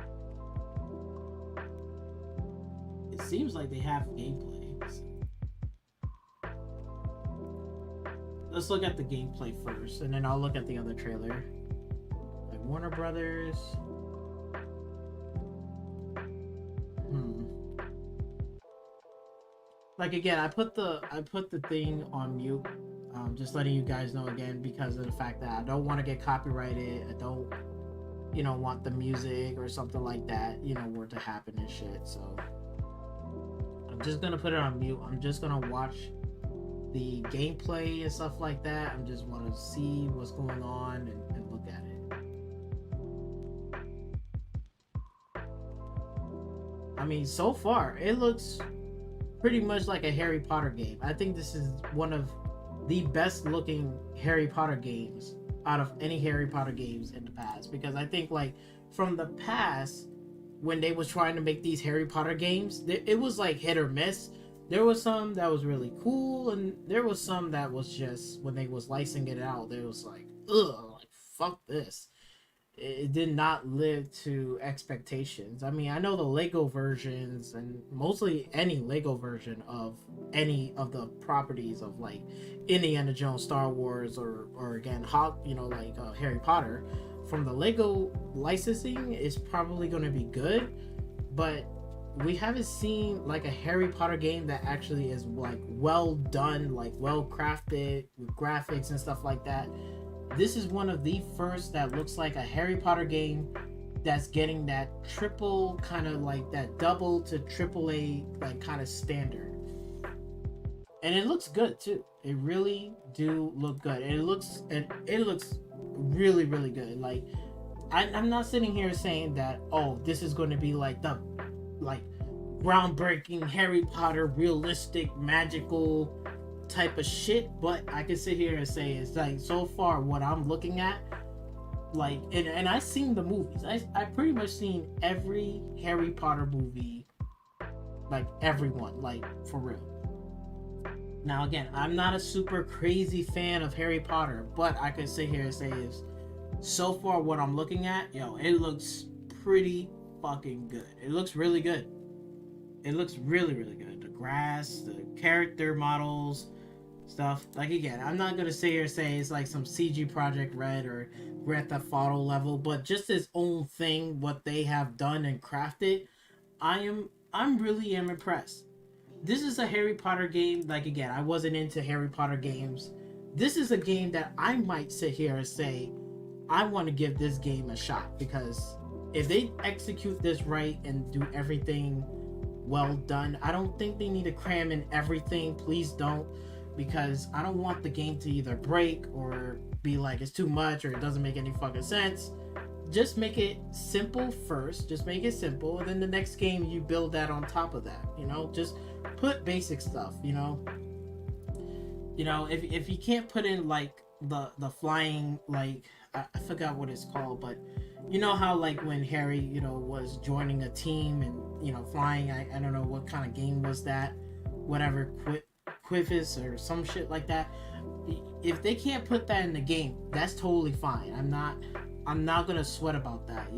It seems like they have gameplay. Let's look at the gameplay first, and then I'll look at the other trailer. Like Warner Brothers. Like again, I put the thing on mute. Just letting you guys know again because of the fact that I don't want to get copyrighted. I don't, want the music or something like that, were to happen and shit. So I'm just gonna put it on mute. I'm just gonna watch the gameplay and stuff like that. I just want to see what's going on and look at it. I mean, so far it looks pretty much like a Harry Potter game. I think this is one of the best looking Harry Potter games out of any Harry Potter games in the past, because I think like from the past when they was trying to make these Harry Potter games, it was like hit or miss. There was some that was really cool, and there was some that was just, when they was licensing it out, they was like, ugh, like fuck this. It did not live to expectations. I mean, I know the Lego versions, and mostly any Lego version of any of the properties of like Indiana Jones, Star Wars, or again, like Harry Potter, from the Lego licensing is probably going to be good, but we haven't seen like a Harry Potter game that actually is like well done, like well crafted with graphics and stuff like that. This is one of the first that looks like a Harry Potter game that's getting that triple, kind of like that double to triple A like kind of standard. And it looks good too. It really do look good. And it looks really, really good. Like I'm not sitting here saying that, oh, this is going to be like the like groundbreaking Harry Potter realistic magical type of shit, but I can sit here and say it's like, so far what I'm looking at, like, and I've seen the movies. I pretty much seen every Harry Potter movie, like everyone, like for real. Now again, I'm not a super crazy fan of Harry Potter, but I can sit here and say is, so far what I'm looking at, yo, it looks pretty fucking good. It looks really good. It looks really, really good. The grass, the character models, stuff. Like again, I'm not gonna sit here and say it's like some CG Project Red or Grand Theft Auto level, but just its own thing, what they have done and crafted, I'm really impressed. This is a Harry Potter game. Like again, I wasn't into Harry Potter games. This is a game that I might sit here and say I want to give this game a shot, because if they execute this right and do everything well done, I don't think they need to cram in everything. Please don't, because I don't want the game to either break or be like it's too much or it doesn't make any fucking sense. Just make it simple first. Just make it simple, and then the next game you build that on top of that. You know, just put basic stuff. You know, if you can't put in like the flying, like I forgot what it's called, but you know how like when Harry was joining a team and flying, I don't know what kind of game was that, whatever, Quivis or some shit like that. If they can't put that in the game, that's totally fine. I'm not gonna sweat about that.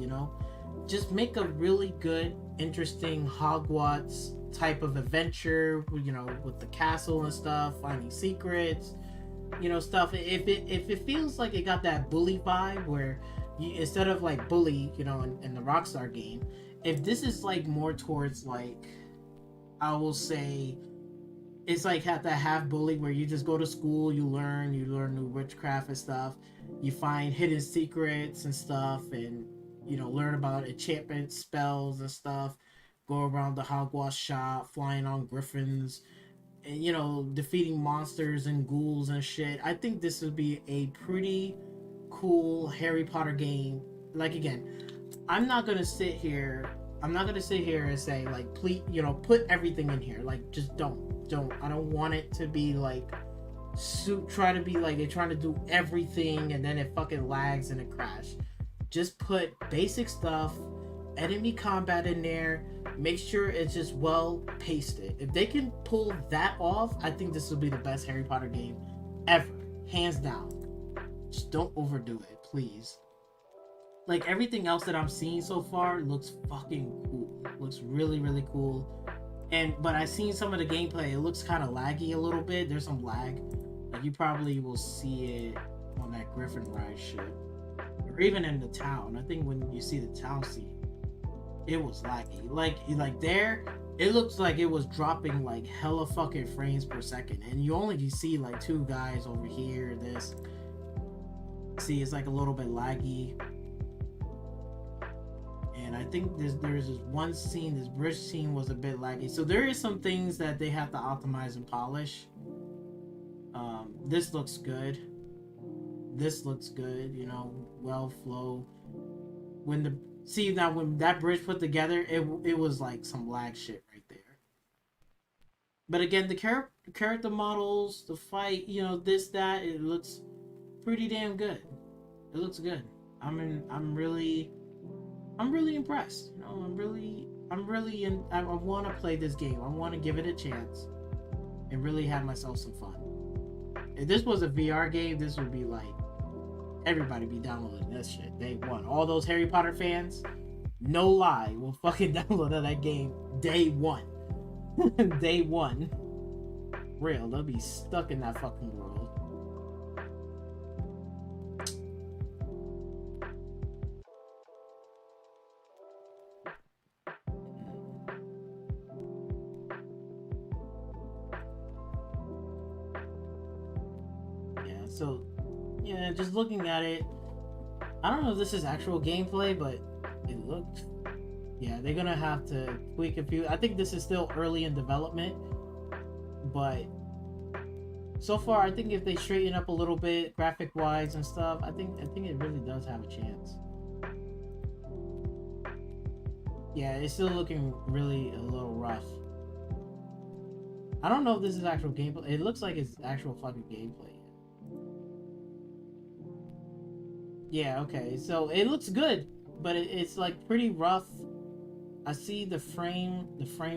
Just make a really good, interesting Hogwarts type of adventure, with the castle and stuff, finding secrets, stuff. If it feels like it got that bully vibe, where instead of like bully, in the Rockstar game, if this is like more towards like, I will say, it's like have that half bully where you just go to school, you learn new witchcraft and stuff, you find hidden secrets and stuff, and learn about enchantment spells and stuff, go around the Hogwarts shop, flying on griffins, and defeating monsters and ghouls and shit. I think this would be a pretty cool Harry Potter game. Like again, I'm not gonna sit here and say like, please, put everything in here. Like, just don't. I don't want it to be like try to be like they're trying to do everything and then it fucking lags and it crashes. Just put basic stuff, enemy combat in there. Make sure it's just well pasted. If they can pull that off, I think this will be the best Harry Potter game ever, hands down. Just don't overdo it, please. Like everything else that I'm seeing so far looks fucking cool. Looks really, really cool. But I've seen some of the gameplay. It looks kind of laggy a little bit. There's some lag. Like you probably will see it on that Griffin ride shit, or even in the town. I think when you see the town scene, it was laggy. Like there, it looks like it was dropping like hella fucking frames per second, and you only see like two guys over here. This, see, it's like a little bit laggy. And I think there's this one scene, this bridge scene was a bit laggy. So there is some things that they have to optimize and polish. This looks good. Well flow. When that bridge put together, it was like some lag shit right there. But again, the character models, the fight, this, that, it looks pretty damn good. It looks good. I'm really I'm really impressed. You know, I'm really in. I want to play this game. I want to give it a chance and really have myself some fun. If this was a VR game, this would be like everybody be downloading this shit day one. All those Harry Potter fans, no lie, will fucking download that game day one. Day one. Real, they'll be stuck in that fucking world. Yeah, so yeah, just looking at it, I don't know if this is actual gameplay, but it looked. Yeah, they're gonna have to tweak a few. I think this is still early in development, but so far, I think if they straighten up a little bit, graphic wise and stuff, I think it really does have a chance. Yeah, it's still looking really a little rough. I don't know if this is actual gameplay. It looks like it's actual fucking gameplay. Yeah, okay. So it looks good, but it's like pretty rough. I see the frame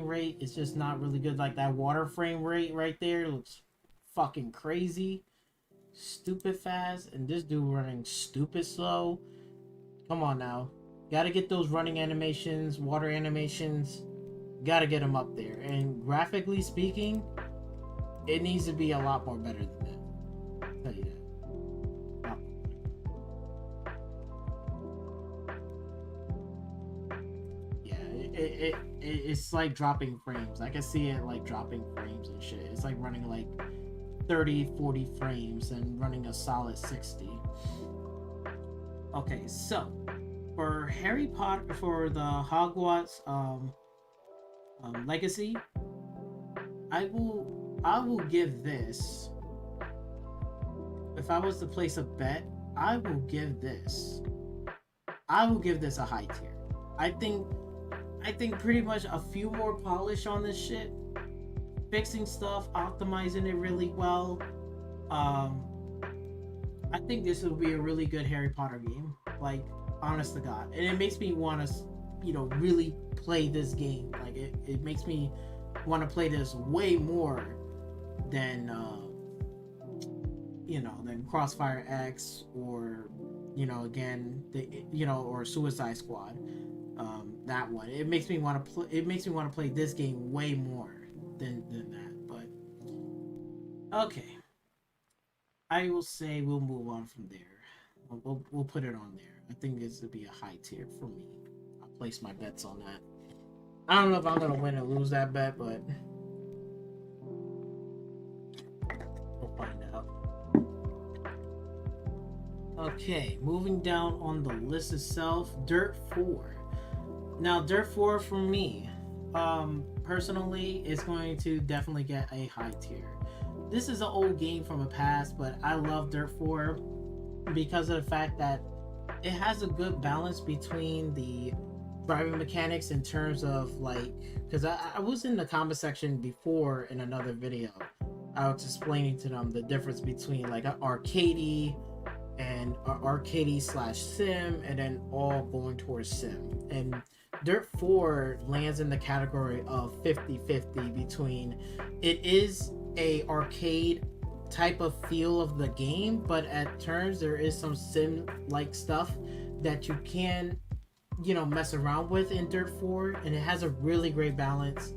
rate is just not really good. Like that water frame rate right there looks fucking crazy. Stupid fast. And this dude running stupid slow. Come on now. Gotta get those running animations, water animations. Gotta get them up there. And graphically speaking, it needs to be a lot more better than that. I'll tell you that. It's like dropping frames. I can see it like dropping frames and shit. It's like running like 30-40 frames and running a solid 60. Okay, so for Harry Potter, for the Hogwarts Legacy, I will give this, if I was to place a bet, I will give this a high tier. I think pretty much a few more polish on this shit, fixing stuff, optimizing it really well. I think this will be a really good Harry Potter game. Like, honest to God, and it makes me want to, really play this game. Like, it makes me want to play this way more than than Crossfire X or again or Suicide Squad. That one, it makes me want to play this game way more than that. But okay, I will say we'll move on from there. We'll put it on there. I think this would be a high tier for me. I'll place my bets on that. I don't know if I'm gonna win or lose that bet, but we'll find out. Okay, moving down on the list itself, Dirt 4. Now, Dirt 4 for me, personally, is going to definitely get a high tier. This is an old game from the past, but I love Dirt 4 because of the fact that it has a good balance between the driving mechanics in terms of because I was in the comment section before in another video. I was explaining to them the difference between like an arcadey and arcadey/sim, and then all going towards sim. And Dirt 4 lands in the category of 50-50 between it is a arcade type of feel of the game, but at turns there is some sim like stuff that you can mess around with in Dirt 4, and it has a really great balance.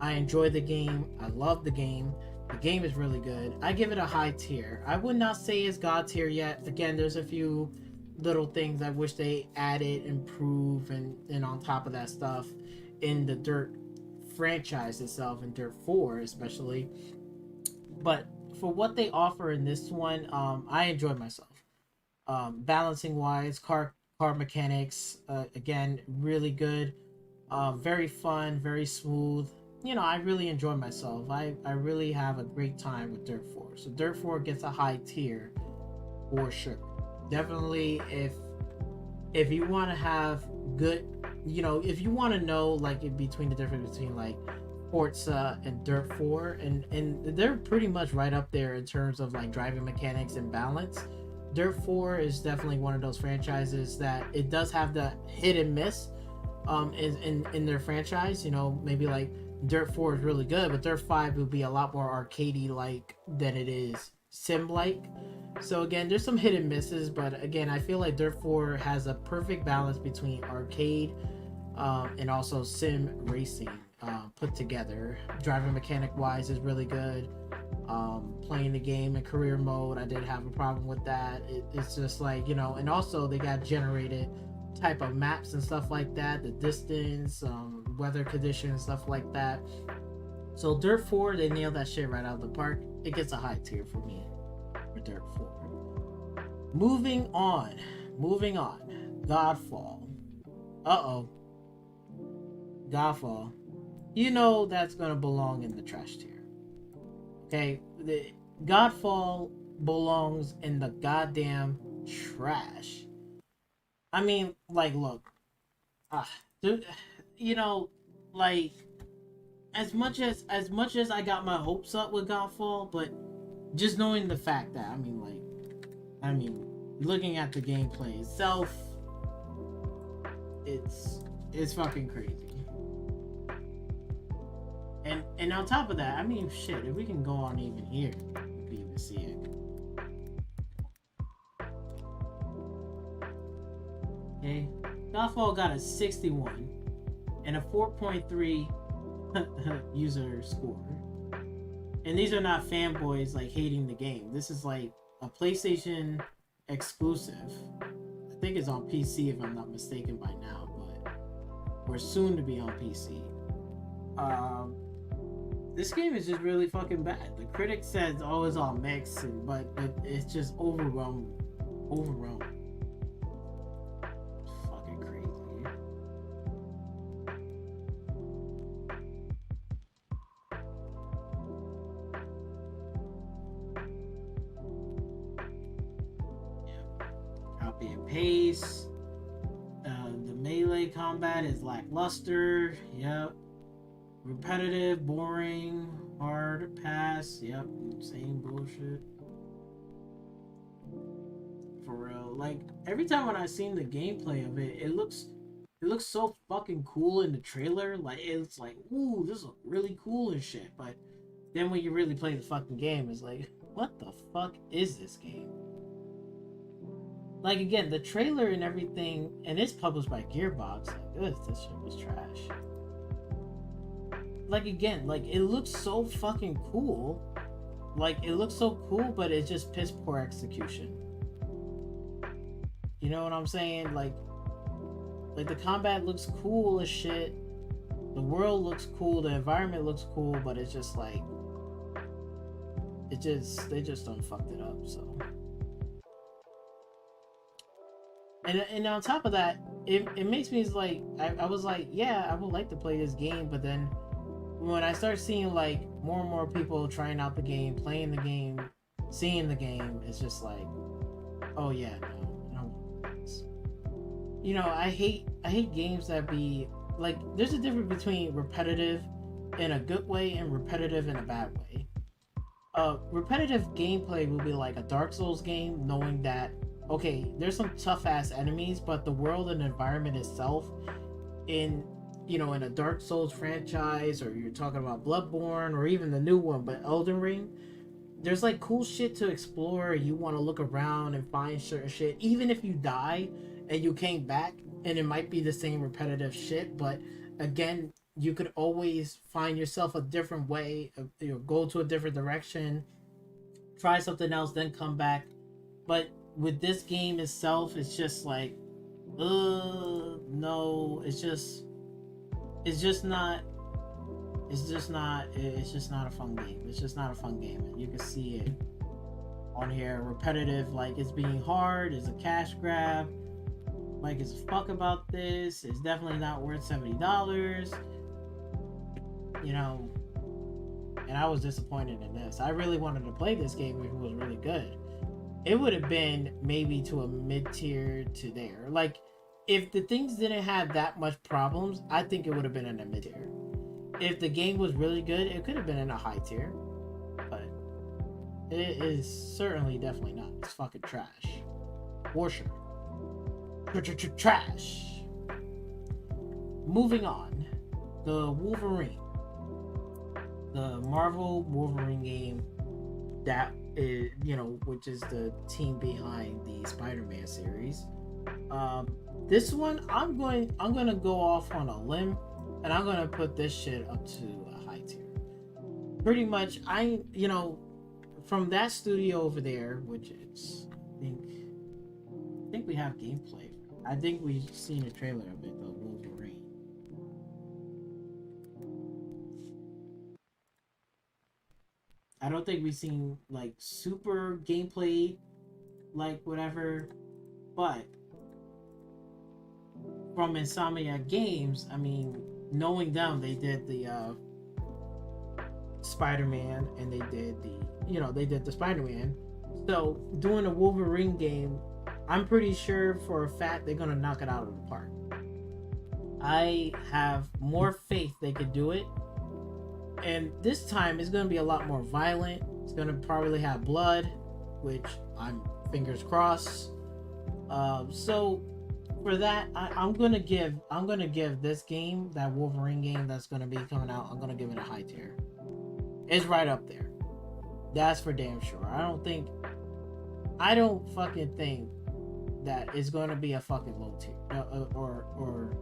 I enjoy the game. I love the game. The game is really good. I give it a high tier. I would not say it's God tier yet. Again, there's a few little things I wish they added, improve, and on top of that stuff in the Dirt franchise itself, in Dirt 4 especially. But for what they offer in this one, I enjoyed myself. Balancing wise, car mechanics, again, really good. Very fun, very smooth. I really enjoy myself. I really have a great time with Dirt 4. So Dirt 4 gets a high tier for sure. Definitely, if you want to have good, if you want to know between the difference between like Forza and Dirt 4, and they're pretty much right up there in terms of like driving mechanics and balance. Dirt 4 is definitely one of those franchises that it does have the hit and miss in their franchise. You know, maybe like Dirt 4 is really good, but Dirt 5 would be a lot more arcadey like than it is sim like. So again, there's some hit and misses, but again, I feel like Dirt 4 has a perfect balance between arcade and also sim racing put together. Driving mechanic wise is really good. Playing the game in career mode, I did have a problem with that. It's just like, you know, and also they got generated type of maps and stuff like that, the distance, weather conditions, stuff like that. So Dirt 4, they nailed that shit right out of the park. It gets a high tier for me for Dirt 4. Moving on. Godfall. Godfall. You know that's gonna belong in the trash tier. Okay, the Godfall belongs in the goddamn trash. I mean, like, look, you know, like, as much as I got my hopes up with Godfall, but just knowing the fact that, I mean, looking at the gameplay itself, it's fucking crazy. And on top of that, I mean, shit, if we can go on even here, we can even see it. Okay, Godfall got a 61 and a 4.3 user score. And these are not fanboys like hating the game. This is like a PlayStation exclusive. I think it's on PC if I'm not mistaken by now, but we're soon to be on PC. This game is just really fucking bad. The critic says, "Oh, it's all mixed," but it's just overwhelming. Fucking crazy. Yeah. Copy and paste. The melee combat is lackluster. Yep. Repetitive, boring, hard, pass. Yep, same bullshit. For real. Like, every time when I seen the gameplay of it, it looks so fucking cool in the trailer. Like, it's like, ooh, this looks really cool and shit. But then when you really play the fucking game, it's like, what the fuck is this game? Like, again, the trailer and everything, and it's published by Gearbox. Like, this shit was trash. Like, again, like, it looks so fucking cool. Like, it looks so cool, but it's just piss poor execution. You know what I'm saying? Like the combat looks cool as shit. The world looks cool. The environment looks cool, but it's just like, they just done fucked it up. So, and on top of that, it makes me like, I was like, yeah, I would like to play this game, but then when I start seeing like more and more people trying out the game, playing the game, seeing the game, it's just like, oh yeah, no, I don't want this. You know, I hate games that be like, there's a difference between repetitive in a good way and repetitive in a bad way. Repetitive gameplay will be like a Dark Souls game, knowing that, okay, there's some tough ass enemies, but the world and environment itself in, you know, in a Dark Souls franchise, or you're talking about Bloodborne, or even the new one, but Elden Ring, there's like cool shit to explore. You want to look around and find certain shit, even if you die and you came back, and it might be the same repetitive shit, but again, you could always find yourself a different way, you know, go to a different direction, try something else, then come back. But with this game itself, it's just like, no, it's just not a fun game. It's just not a fun game, and you can see it on here. Repetitive, like, it's being hard, it's a cash grab, like, it's fuck about this, it's definitely not worth $70, you know. And I was disappointed in this. I really wanted to play this game if it was really good. It would have been maybe to a mid-tier to there. Like, if the things didn't have that much problems, I think it would have been in a mid-tier. If the game was really good, it could have been in a high tier. But It is certainly definitely not. It's fucking trash. For sure. Trash. Moving on. The Wolverine. The Marvel Wolverine game that is, which is the team behind the Spider-Man series. This one, I'm gonna go off on a limb, and I'm gonna put this shit up to a high tier. Pretty much, from that studio over there, which is, I think we have gameplay. I think we've seen a trailer of it, the Wolverine. I don't think we've seen like super gameplay, like whatever, but from Insomniac Games, I mean, knowing them, they did the Spider-Man, and they did the Spider-Man. So doing a Wolverine game, I'm pretty sure for a fact they're gonna knock it out of the park. I have more faith they could do it, and this time it's gonna be a lot more violent. It's gonna probably have blood, which I'm fingers crossed. So for that, I'm gonna give this game, that Wolverine game that's gonna be coming out, I'm gonna give it a high tier. It's right up there. That's for damn sure. I don't fucking think that it's gonna be a fucking low tier, or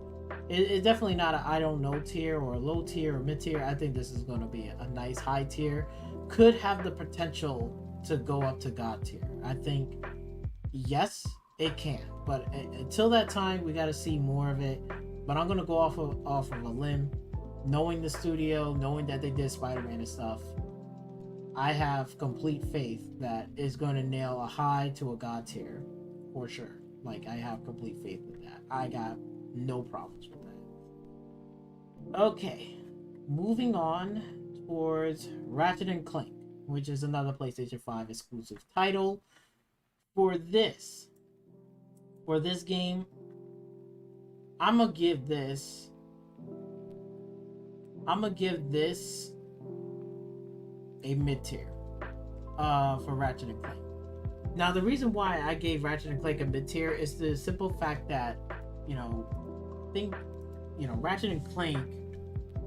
it's definitely not a I don't know tier, or a low tier, or mid tier. I think this is gonna be a nice high tier. Could have the potential to go up to God tier. I think yes, it can, but until that time, we got to see more of it. But I'm gonna go off of a limb, knowing the studio, knowing that they did Spider-Man and stuff. I have complete faith that it's going to nail a high to a God tier for sure. Like, I have complete faith with that. I got no problems with that. Okay, moving on towards Ratchet and Clank, which is another PlayStation 5 exclusive title. For this game, I'm gonna give this a mid tier for Ratchet and Clank. Now, the reason why I gave Ratchet and Clank a mid tier is the simple fact that Ratchet and Clank,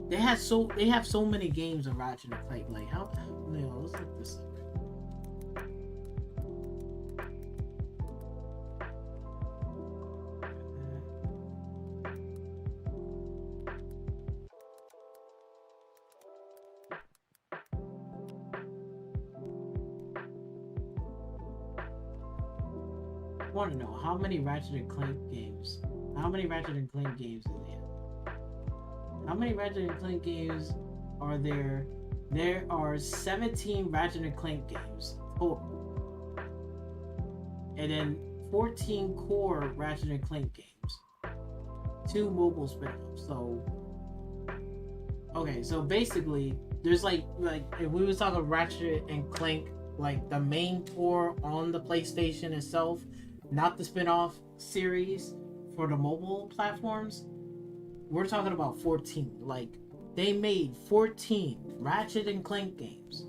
they have so many games of Ratchet and Clank. Like, let's look this up. I want to know how many Ratchet and Clank games. How many Ratchet and Clank games are there? How many Ratchet and Clank games are there? There are 17 Ratchet and Clank games total, and then 14 core Ratchet and Clank games, 2 mobile spin-offs. So basically, there's like if we was talking Ratchet and Clank, like the main core on the PlayStation itself, not the spin-off series for the mobile platforms, we're talking about 14. Like, they made 14 Ratchet and Clank games.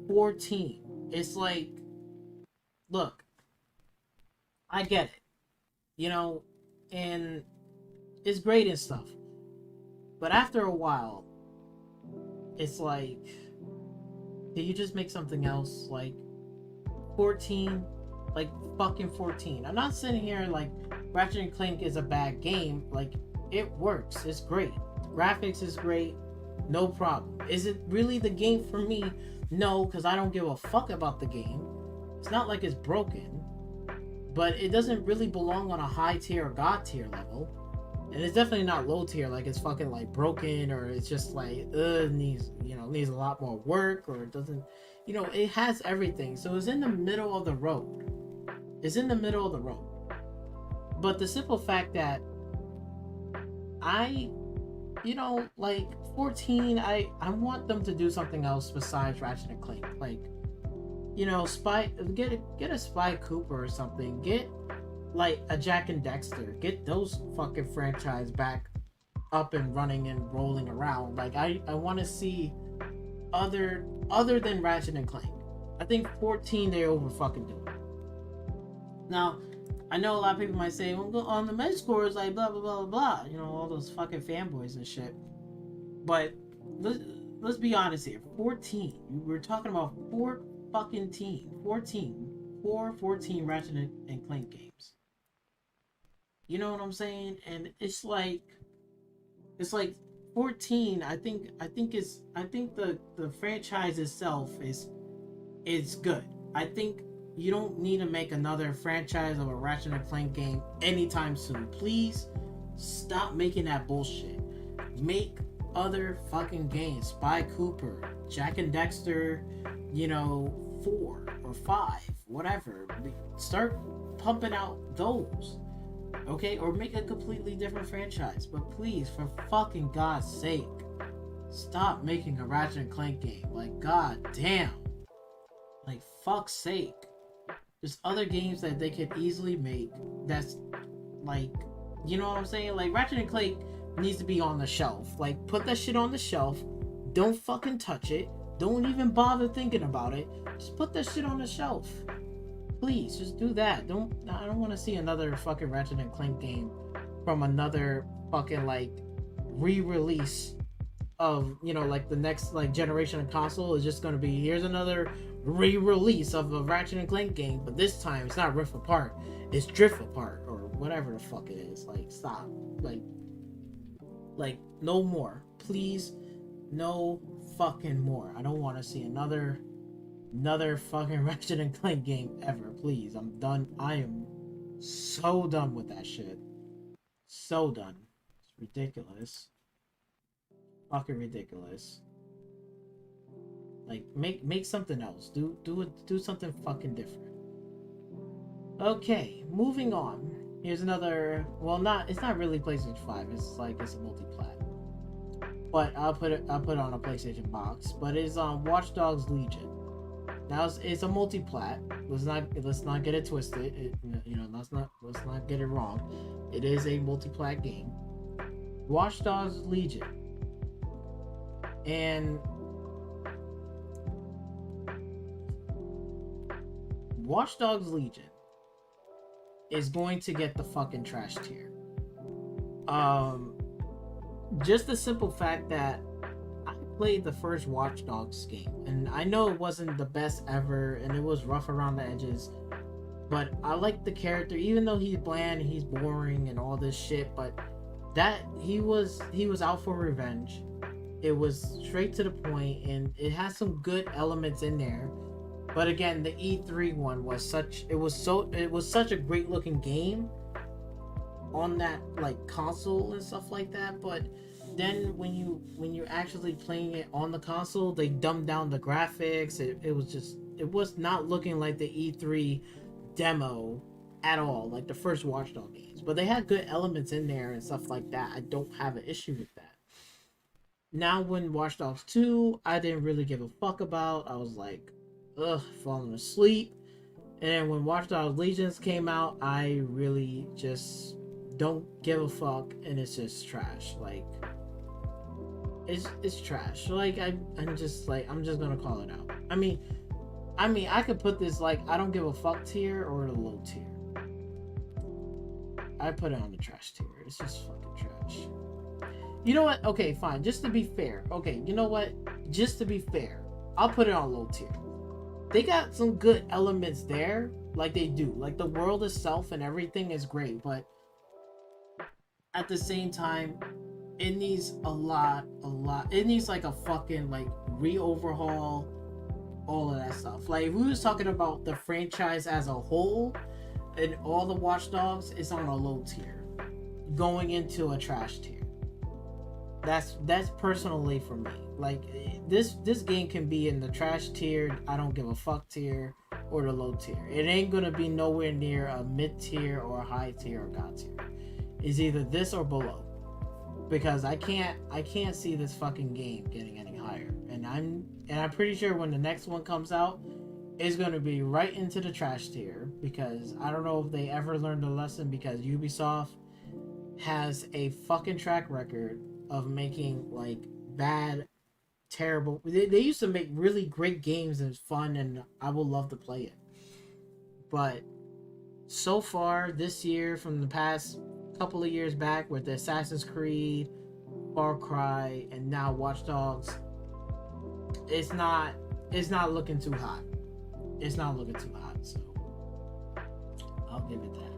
14. It's like, look, I get it, and it's great and stuff, but after a while, it's like, can you just make something else? Like, 14, like fucking 14. I'm not sitting here like Ratchet and Clank is a bad game. Like, it works. It's great. Graphics is great. No problem. Is it really the game for me? No, because I don't give a fuck about the game. It's not like it's broken, but it doesn't really belong on a high tier or God tier level. And it's definitely not low tier, like it's fucking like broken, or it's just like needs a lot more work, or it doesn't, it has everything. So it's in the middle of the road. But the simple fact that like 14, I want them to do something else besides Ratchet and Clank. Like, get a Spy Cooper or something. Get like a Jack and Dexter. Get those fucking franchise back up and running and rolling around. Like, I want to see other than Ratchet and Clank. I think 14 they over fucking do it. Now, I know a lot of people might say, well, on the Metascore is like blah blah blah blah, you know, all those fucking fanboys and shit. But let's be honest here. 14. We're talking about 4 14 Ratchet and Clank games. You know what I'm saying? And it's like 14. I think the franchise itself is good. I think you don't need to make another franchise of a Ratchet and Clank game anytime soon. Please stop making that bullshit. Make other fucking games. Spy Cooper, Jack and Dexter, 4 or 5, whatever. Start pumping out those. Okay? Or make a completely different franchise. But please, for fucking God's sake, stop making a Ratchet and Clank game. Like, god damn. Like, fuck's sake. There's other games that they could easily make that's like, you know what I'm saying? Like, Ratchet and Clank needs to be on the shelf. Like, put that shit on the shelf. Don't fucking touch it. Don't even bother thinking about it. Just put that shit on the shelf. Please, just do that. I don't want to see another fucking Ratchet and Clank game from another fucking, like, re-release of, like, the next, like, generation of console is just going to be, here's another re-release of a Ratchet and Clank game, but this time it's not Rift Apart, it's Drift Apart, or whatever the fuck it is. Like, stop. Like, no more. Please, no fucking more. I don't want to see another fucking Ratchet and Clank game ever. Please, I'm done. I am so done with that shit. So done. It's ridiculous. Fucking ridiculous. Like, make something else. Do something fucking different. Okay, moving on. Here's another. Well, it's not really PlayStation 5. It's a multi-plat. But I'll put it on a PlayStation box. But it's Watch Dogs Legion. Now it's a multi-plat. Let's not get it twisted. Let's not get it wrong. It is a multi-plat game. Watch Dogs Legion. And Watch Dogs Legion is going to get the fucking trash tier. Just the simple fact that I played the first Watch Dogs game, and I know it wasn't the best ever, and it was rough around the edges, but I like the character, even though he's bland, he's boring, and all this shit. But that he was out for revenge. It was straight to the point, and it has some good elements in there. But again, the E3 one was such a great looking game on that, like, console and stuff like that. But then when you're actually playing it on the console, they dumbed down the graphics. It was not looking like the E3 demo at all, like the first Watch Dogs games. But they had good elements in there and stuff like that. I don't have an issue with that. Now, when Watch Dogs 2, I didn't really give a fuck about. I was like, falling asleep. And then when Watch Dogs Legions came out, I really just don't give a fuck, and it's just trash. Like, it's trash. Like, I'm just gonna call it out. I mean, I could put this, like, I don't give a fuck tier or the low tier. I put it on the trash tier. It's just fucking trash. You know what? Okay, fine. Just to be fair. Okay, you know what? Just to be fair, I'll put it on low tier. They got some good elements there, like they do. Like, the world itself and everything is great, but at the same time, it needs a lot. It needs, like, a fucking, like, re-overhaul, all of that stuff. Like, if we was talking about the franchise as a whole, and all the Watch Dogs, it's on a low tier, going into a trash tier. That's personally for me. Like, this game can be in the trash tier, I don't give a fuck tier, or the low tier. It ain't gonna be nowhere near a mid tier or a high tier or god tier. It's either this or below, because I can't see this fucking game getting any higher. And I'm pretty sure when the next one comes out, it's gonna be right into the trash tier, because I don't know if they ever learned a lesson, because Ubisoft has a fucking track record of making, like, bad terrible. They used to make really great games and it's fun, and I would love to play it. But so far this year, from the past couple of years back, with the Assassin's Creed, Far Cry, and now Watch Dogs, it's not looking too hot. It's not looking too hot, so I'll give it that.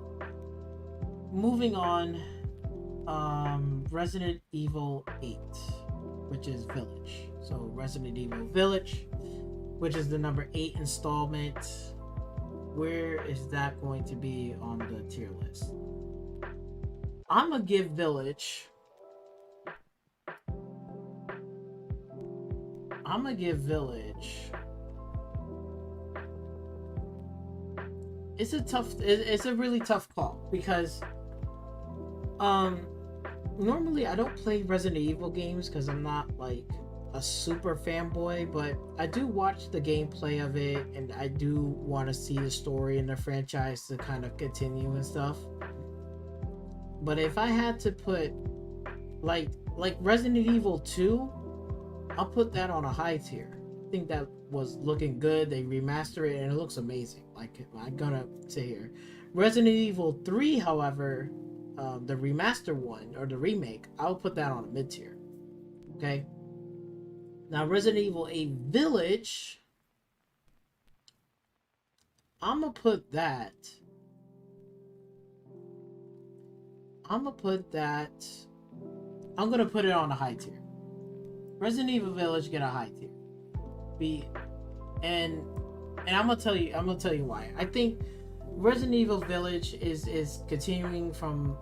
Moving on, Resident Evil 8, which is Village. So Resident Evil Village, which is the number 8 installment. Where is that going to be on the tier list? I'm gonna give Village. It's a really tough call because normally I don't play Resident Evil games because I'm not like a super fanboy, but I do watch the gameplay of it, and I do want to see the story and the franchise to kind of continue and stuff. But if I had to put like Resident Evil 2, I'll put that on a high tier. I think that was looking good. They remastered it and it looks amazing. Like, I'm gonna sit here. Resident Evil 3, however, the remaster one or the remake, I'll put that on a mid tier. Okay. Now, Resident Evil 8 Village, I'm gonna put that I'm gonna put it on a high tier. Resident Evil Village get a high tier. And I'm gonna tell you why. I think Resident Evil Village is continuing from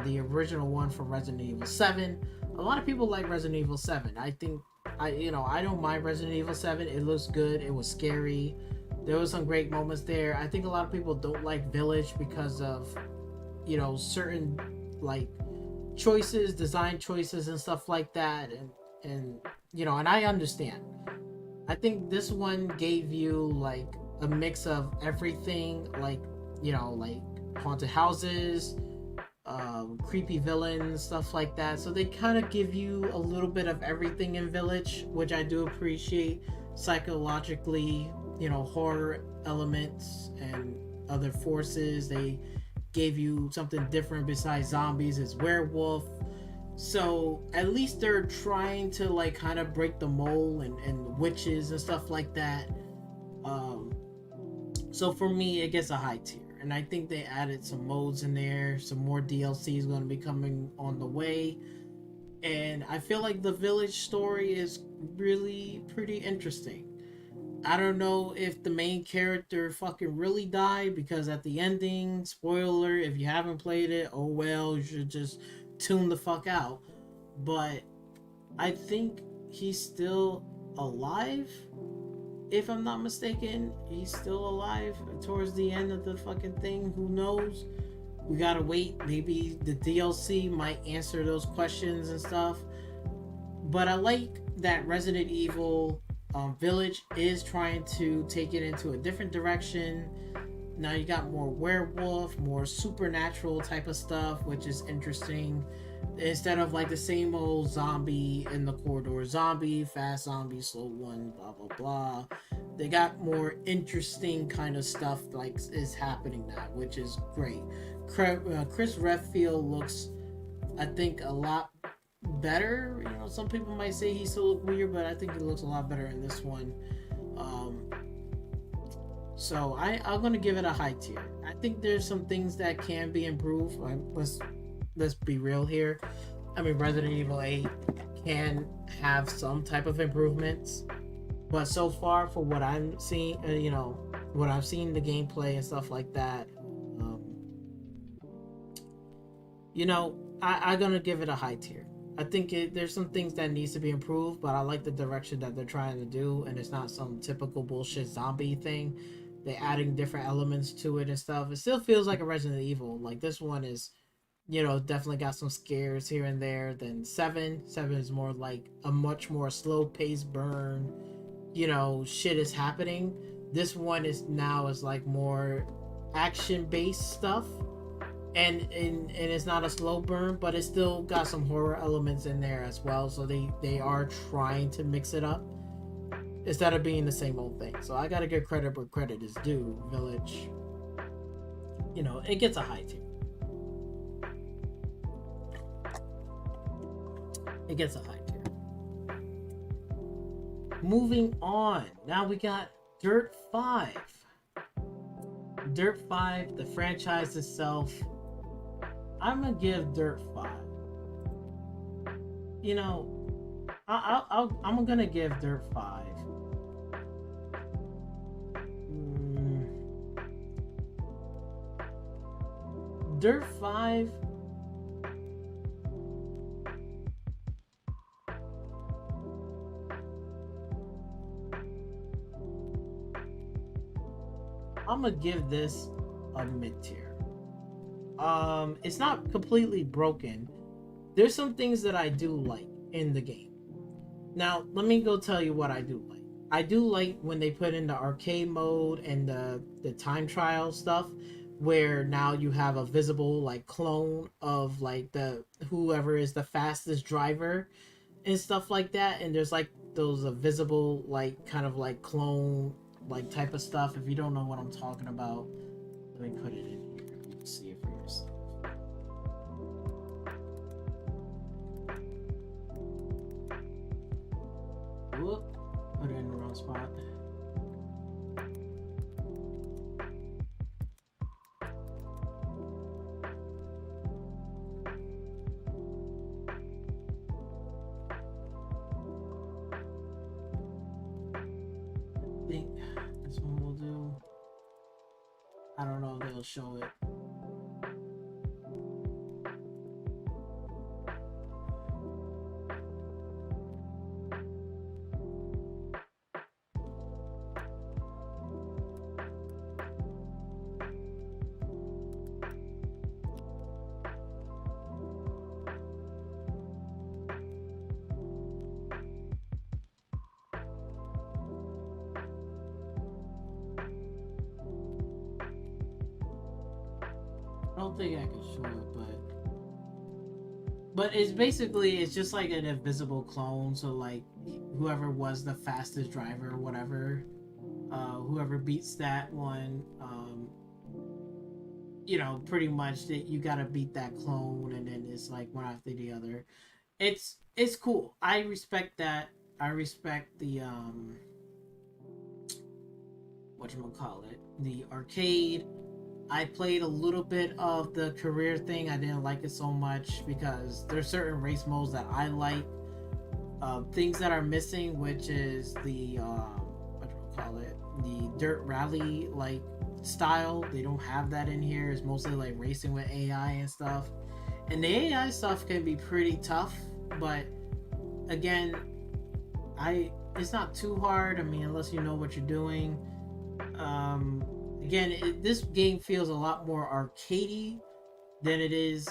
the original one from Resident Evil 7. A lot of people like Resident Evil 7. I don't mind Resident Evil 7. It looks good. It was scary. There was some great moments there. I think a lot of people don't like Village because of, certain like choices, design choices and stuff like that, and I understand. I think this one gave you like a mix of everything, like haunted houses, creepy villains, stuff like that. So they kind of give you a little bit of everything in Village, which I do appreciate. Psychologically, horror elements and other forces. They gave you something different besides zombies. It's werewolf. So at least they're trying to like kind of break the mold and witches and stuff like that. So for me, it gets a high tier. And I think they added some modes in there. Some more DLC is going to be coming on the way. And I feel like the Village story is really pretty interesting. I don't know if the main character fucking really died, because at the ending, spoiler, if you haven't played it, oh well, you should just tune the fuck out. But I think he's still alive. If I'm not mistaken, he's still alive towards the end of the fucking thing. Who knows? We gotta wait. Maybe the DLC might answer those questions and stuff. But I like that Resident Evil Village is trying to take it into a different direction. Now you got more werewolf, more supernatural type of stuff, which is interesting. Instead of like the same old zombie in the corridor zombie, fast zombie, slow one, blah blah blah. They got more interesting kind of stuff like is happening now, which is great. Chris Redfield looks, I think, a lot better. Some people might say he still looks weird, but I think he looks a lot better in this one. So I'm gonna give it a high tier. I think there's some things that can be improved. Let's be real here. I mean, Resident Evil 8 can have some type of improvements, but so far, for what I'm seeing, what I've seen, the gameplay and stuff like that, I'm gonna give it a high tier. I think there's some things that needs to be improved, but I like the direction that they're trying to do, and it's not some typical bullshit zombie thing. They're adding different elements to it and stuff. It still feels like a Resident Evil. Like, this one is, definitely got some scares here and there than 7. 7 is more like a much more slow-paced burn. Shit is happening. This one is like more action-based stuff. and it's not a slow burn, but it's still got some horror elements in there as well. So they are trying to mix it up instead of being the same old thing. So I gotta give credit where credit is due. Village, you know, it gets a high tier. It gets a high tier. Moving on. Now we got Dirt 5. Dirt 5, the franchise itself, I'm gonna give Dirt 5. You know, I'm gonna give Dirt 5. Dirt 5. I'm gonna give this a mid tier. It's not completely broken. There's some things that I do like in the game. Now, let me go tell you what I do like. I do like when they put in the arcade mode and the time trial stuff, where now you have a visible like clone of like the whoever is the fastest driver and stuff like that, and there's like those visible like kind of like clone like type of stuff. If you don't know what I'm talking about, let me put it in here. You can see it for yourself. Whoop, put it in the wrong spot. I think this one will do. I don't know if they'll show it. I don't think I can show it, but it's basically, it's just like an invisible clone. So like whoever was the fastest driver or whatever, whoever beats that one, you know, pretty much that you gotta beat that clone, and then it's like one after the other. It's cool. I respect that. I respect the whatchamacallit, the arcade. I played a little bit of the career thing. I didn't like it so much because there's certain race modes that I like. Things that are missing, which is the the dirt rally like style. They don't have that in here. It's mostly like racing with AI and stuff. And the AI stuff can be pretty tough, but again, it's not too hard. I mean, unless you know what you're doing. Again, this game feels a lot more arcadey than it is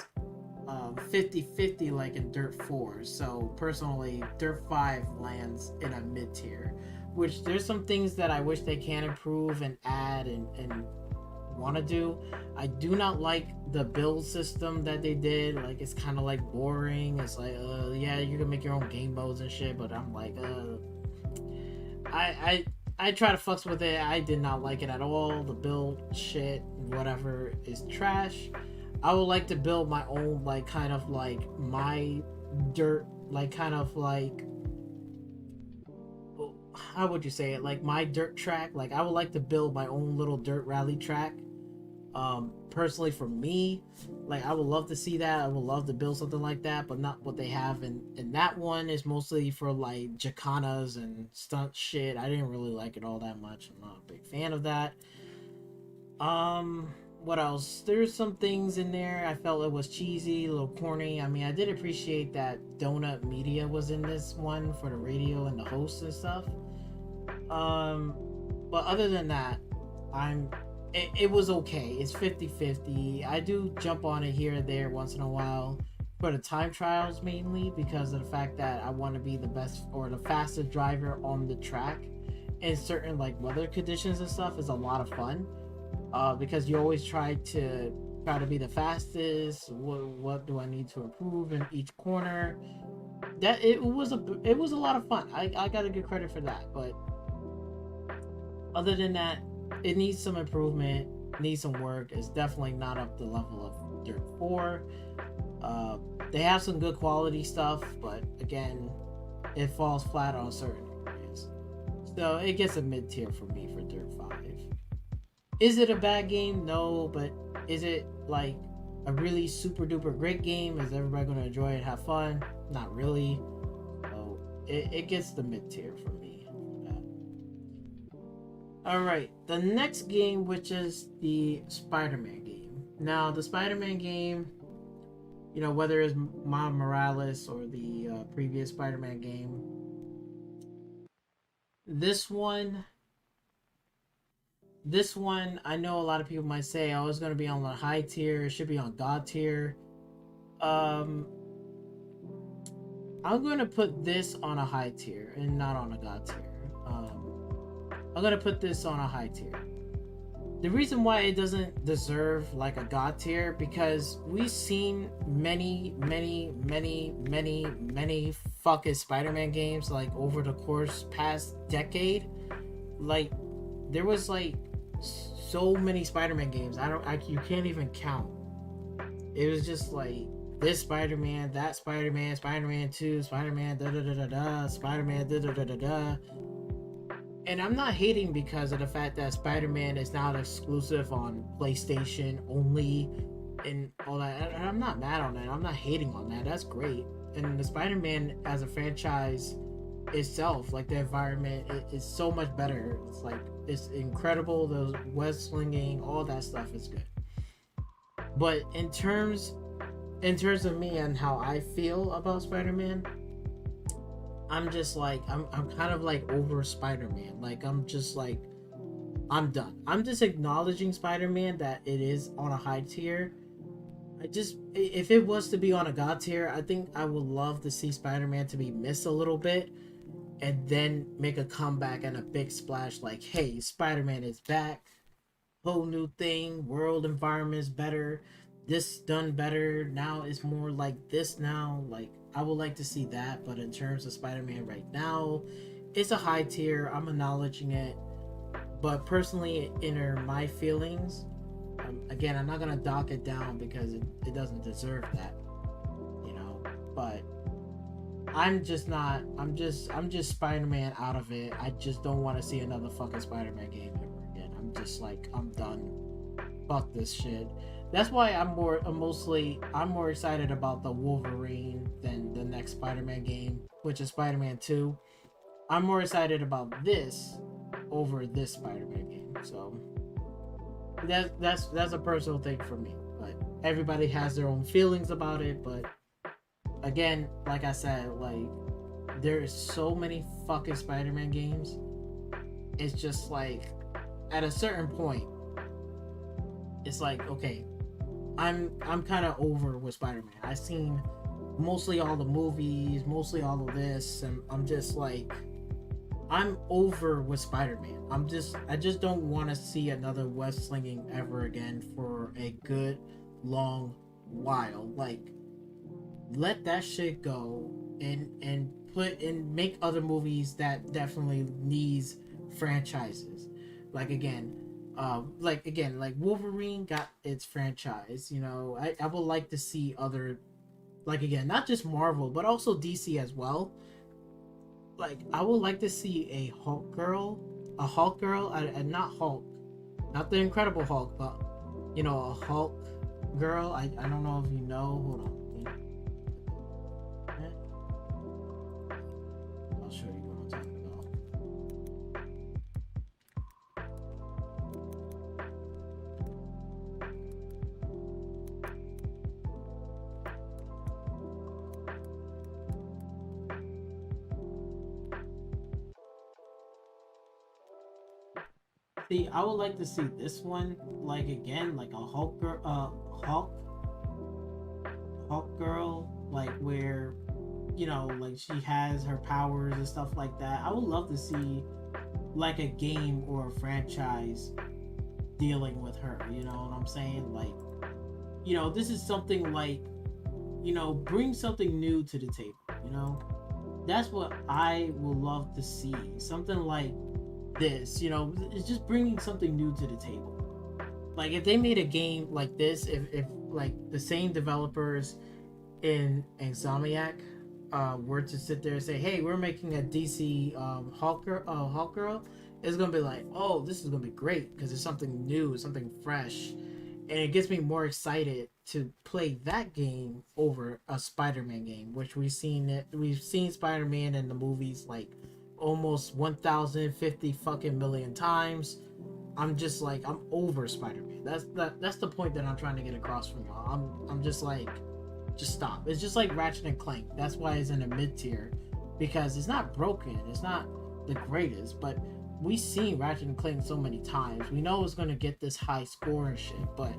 50-50 like in Dirt 4. So personally, Dirt 5 lands in a mid tier, which there's some things that I wish they can improve and add and want to do. I do not like the build system that they did. Like, it's kind of like boring. It's like, yeah, you can make your own game modes and shit, but I'm like, I try to fucks with it. I did not like it at all. The build shit, whatever, is trash. I would like to build my own, like, kind of like my dirt, like, kind of like, how would you say it? Like my dirt track. Like, I would like to build my own little dirt rally track. Personally, for me, like, I would love to see that. I would love to build something like that, but not what they have. And that one is mostly for like jacanas and stunt shit. I didn't really like it all that much. I'm not a big fan of that. What else? There's some things in there I felt it was cheesy, a little corny. I mean, I did appreciate that Donut Media was in this one for the radio and the hosts and stuff. But other than that, it was okay. It's 50-50. I do jump on it here and there once in a while for the time trials, mainly because of the fact that I want to be the best or the fastest driver on the track. And certain like weather conditions and stuff is a lot of fun, because you always try to try to be the fastest. What do I need to improve in each corner? That it was a lot of fun. I gotta give credit for that. But other than that, it needs some improvement, needs some work. It's definitely not up to the level of Dirt 4. They have some good quality stuff, but again, it falls flat on certain areas. So it gets a mid tier for me for Dirt 5. Is it a bad game? No, but is it like a really super duper great game? Is everybody going to enjoy it, have fun? Not really. So it gets the mid tier for me. Alright, the next game, which is the Spider-Man game. Now, the Spider-Man game, you know, whether it's Miles Morales or the previous Spider-Man game, this one, I know a lot of people might say, oh, it's going to be on the high tier, it should be on God tier. I'm going to put this on a high tier and not on a God tier. I'm going to put this on a high tier. The reason why it doesn't deserve like a God tier, because we've seen many fucking Spider-Man games like over the course past decade. Like there was like so many Spider-Man games. You can't even count. It was just like this Spider-Man, that Spider-Man, Spider-Man 2, Spider-Man da da da da da, Spider-Man da da da da da. And I'm not hating because of the fact that Spider-Man is now exclusive on PlayStation only and all that. And I'm not mad on that. I'm not hating on that. That's great. And the Spider-Man as a franchise itself, like the environment, is so much better. It's like, it's incredible. Those web slinging, all that stuff is good. But in terms of me and how I feel about Spider-Man, I'm just like, I'm kind of like over Spider-Man. Like, I'm just like, I'm done. I'm just acknowledging Spider-Man that it is on a high tier. If it was to be on a God tier, I think I would love to see Spider-Man to be missed a little bit and then make a comeback and a big splash like, hey, Spider-Man is back. Whole new thing. World environment's better. This done better. Now it's more like this now. Like, I would like to see that, but in terms of Spider-Man right now, it's a high tier. I'm acknowledging it, but personally, in my feelings, again, I'm not gonna dock it down because it doesn't deserve that, you know. But I'm just Spider-Man out of it. I just don't want to see another fucking Spider-Man game ever again. I'm just like, I'm done. Fuck this shit. That's why I'm more excited about the Wolverine than the next Spider-Man game, which is Spider-Man 2. I'm more excited about this over this Spider-Man game. So that's a personal thing for me. But everybody has their own feelings about it. But again, like I said, like there is so many fucking Spider-Man games. It's just like at a certain point, it's like, okay, I'm kind of over with Spider-Man. I've seen mostly all the movies, mostly all of this, and I'm just like, I'm over with Spider-Man. I just don't want to see another web slinging ever again for a good long while. Like, let that shit go and make other movies that definitely needs franchises. Like Wolverine got its franchise, you know. I would like to see other, like, again, not just Marvel, but also DC as well. Like, I would like to see a Hulk girl, and not Hulk, not the Incredible Hulk, but, you know, a Hulk girl. I don't know if you know. Hold on. I'll show you what I'm talking about. See, I would like to see this one, like, again, like a Hulk girl, like, where, you know, like, she has her powers and stuff like that. I would love to see, like, a game or a franchise dealing with her, you know what I'm saying? Like, you know, this is something like, you know, bring something new to the table. You know, that's what I would love to see. Something like this, you know, it's just bringing something new to the table. Like if they made a game like this, if like the same developers in Insomniac were to sit there and say, "Hey, we're making a DC Hawk Girl," it's gonna be like, "Oh, this is gonna be great because it's something new, something fresh," and it gets me more excited to play that game over a Spider-Man game, which we've seen Spider-Man in the movies like almost 1,050 fucking million times. I'm just like, I'm over Spider-Man. That's the point that I'm trying to get across from y'all. I'm just like, just stop. It's just like Ratchet and Clank. That's why it's in a mid tier, because it's not broken. It's not the greatest, but we've seen Ratchet and Clank so many times. We know it's gonna get this high score and shit, but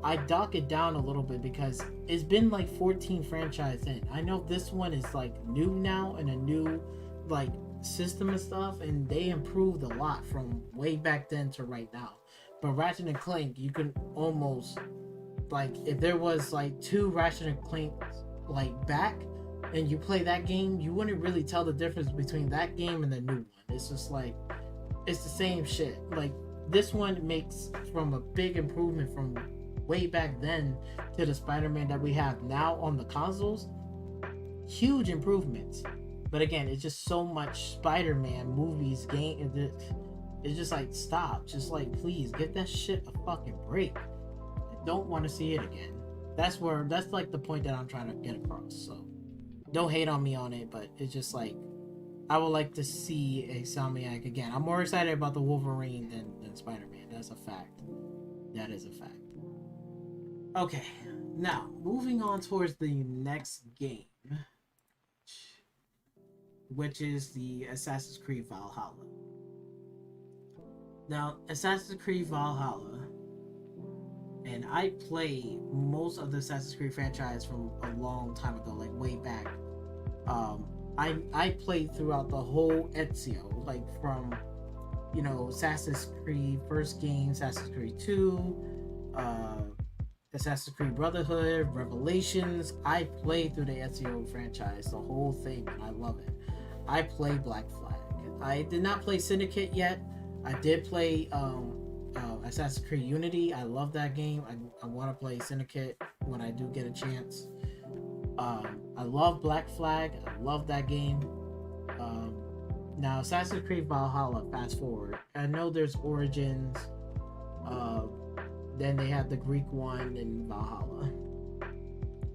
I dock it down a little bit because it's been like 14 franchise in. I know this one is like new now and a new like system and stuff, and they improved a lot from way back then to right now. But Ratchet and Clank, you can almost, like, if there was like two Ratchet and Clank like back and you play that game, you wouldn't really tell the difference between that game and the new one. It's just like, it's the same shit. Like this one makes from a big improvement from way back then to the Spider-Man that we have now on the consoles. Huge improvements. But again, it's just so much Spider-Man movies, game. It's just like, stop. Just like, please give that shit a fucking break. I don't want to see it again. That's like the point that I'm trying to get across. So don't hate on me on it, but it's just like, I would like to see Insomniac again. I'm more excited about the Wolverine than Spider-Man. That's a fact. That is a fact. Okay, now moving on towards the next game, which is the Assassin's Creed Valhalla. Now, Assassin's Creed Valhalla, and I played most of the Assassin's Creed franchise from a long time ago, like way back. I played throughout the whole Ezio, like from, you know, Assassin's Creed first game, Assassin's Creed 2, Assassin's Creed Brotherhood, Revelations. I played through the Ezio franchise, the whole thing, and I love it. I played Black Flag. I did not play Syndicate yet. I did play Assassin's Creed Unity. I love that game. I want to play Syndicate when I do get a chance. I love Black Flag. I love that game. Now, Assassin's Creed Valhalla, fast forward. I know there's Origins. Then they have the Greek one and Valhalla.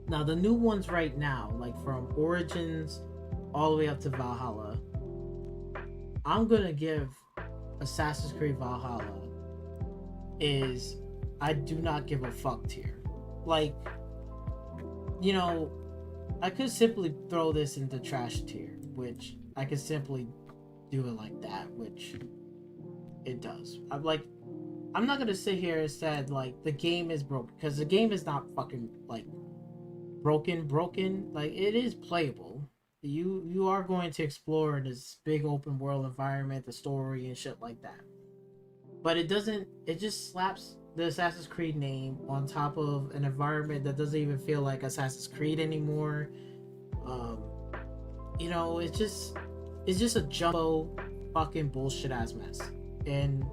Now, the new ones right now, like from Origins all the way up to Valhalla, I'm going to give Assassin's Creed Valhalla is I do not give a fuck tier. Like, you know, I could simply throw this into trash tier, which I could simply do it like that, which it does. I'm not gonna sit here and say like the game is broken, because the game is not fucking like broken. Like, it is playable. You are going to explore this big open world environment, the story and shit like that. But it just slaps the Assassin's Creed name on top of an environment that doesn't even feel like Assassin's Creed anymore. You know, it's just a jumbo fucking bullshit ass mess. And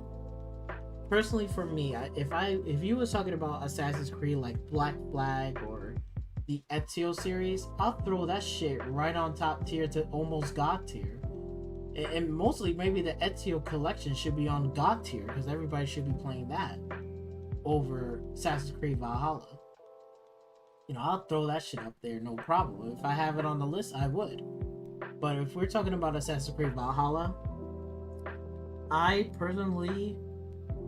personally for me, if you was talking about Assassin's Creed like Black Flag or the Ezio series, I'll throw that shit right on top tier to almost God tier. And mostly maybe the Ezio collection should be on God tier, because everybody should be playing that over Assassin's Creed Valhalla. You know, I'll throw that shit up there, no problem. If I have it on the list, I would. But if we're talking about Assassin's Creed Valhalla, I personally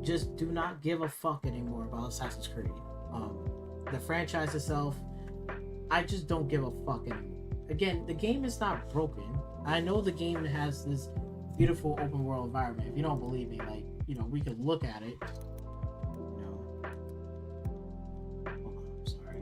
just do not give a fuck anymore about Assassin's Creed. The franchise itself, I just don't give a fuck anymore. Again, the game is not broken. I know the game has this beautiful open world environment. If you don't believe me, like, you know, we could look at it. You know, hold on, I'm sorry.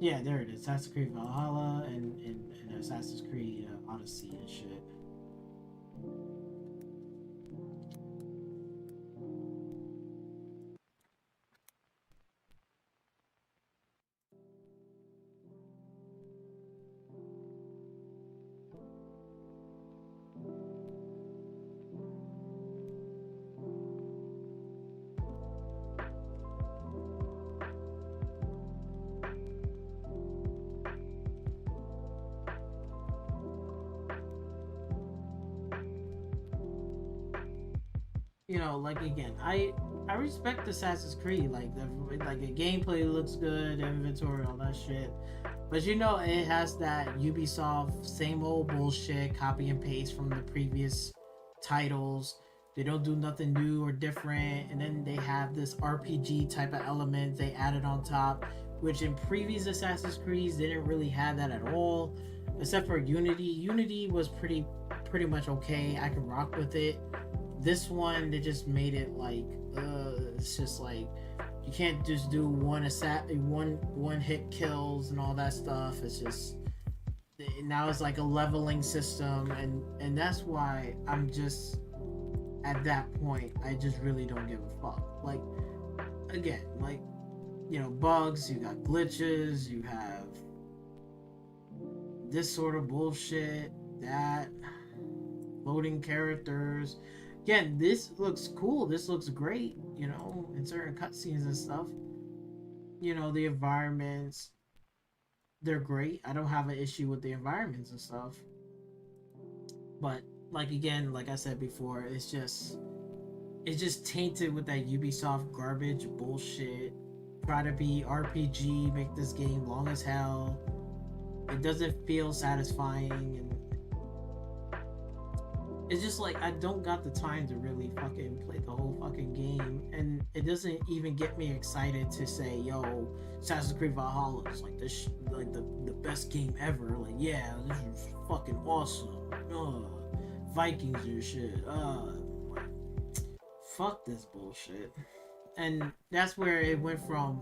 Yeah, there it is. Assassin's Creed Valhalla and Assassin's Creed Odyssey and shit. You know, like again, I respect Assassin's Creed. Like the gameplay looks good, inventory, all that shit. But you know, it has that Ubisoft same old bullshit, copy and paste from the previous titles. They don't do nothing new or different, and then they have this RPG type of element they added on top, which in previous Assassin's Creeds they didn't really have that at all, except for Unity. Unity was pretty much okay. I could rock with it. This one, they just made it like, it's just like you can't just do one hit kills and all that stuff. It's just now it's like a leveling system, and that's why I'm just at that point. I just really don't give a fuck. Like again, like you know, bugs. You got glitches. You have this sort of bullshit. That loading characters. Again, this looks cool. This looks great. You know, in certain cutscenes and stuff. You know, the environments, they're great. I don't have an issue with the environments and stuff. But like again, like I said before, it's just tainted with that Ubisoft garbage bullshit. Try to be RPG, make this game long as hell. It doesn't feel satisfying, and it's just like I don't got the time to really fucking play the whole fucking game, and it doesn't even get me excited to say, "Yo, Assassin's Creed Valhalla is like this, like the best game ever." Like, yeah, this is fucking awesome. Vikings and shit. Like, fuck this bullshit. And that's where it went from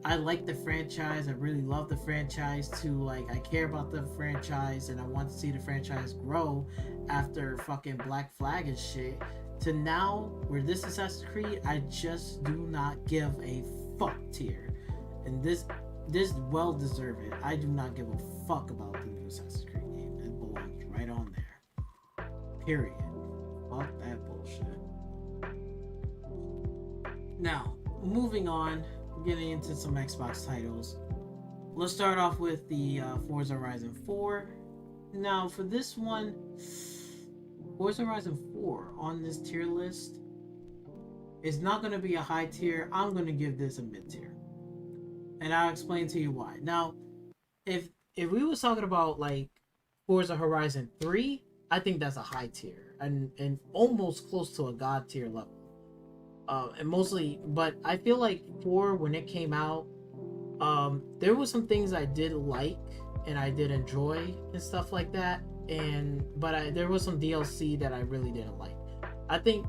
I like the franchise, I really love the franchise, to like I care about the franchise and I want to see the franchise grow after fucking Black Flag and shit, to now where this Assassin's Creed, I just do not give a fuck tier. And this well deserved it. I do not give a fuck about the new Assassin's Creed game. It belongs right on there. Period. Fuck that bullshit. Now, moving on, getting into some Xbox titles. Let's start off with the Forza Horizon 4. Now, for this one, Forza Horizon 4 on this tier list is not going to be a high tier. I'm going to give this a mid tier, and I'll explain to you why. Now, if we was talking about like Forza Horizon 3, I think that's a high tier and almost close to a god tier level. And mostly, but I feel like 4 when it came out, there was some things I did like and I did enjoy and stuff like that, but there was some DLC that I really didn't like. I think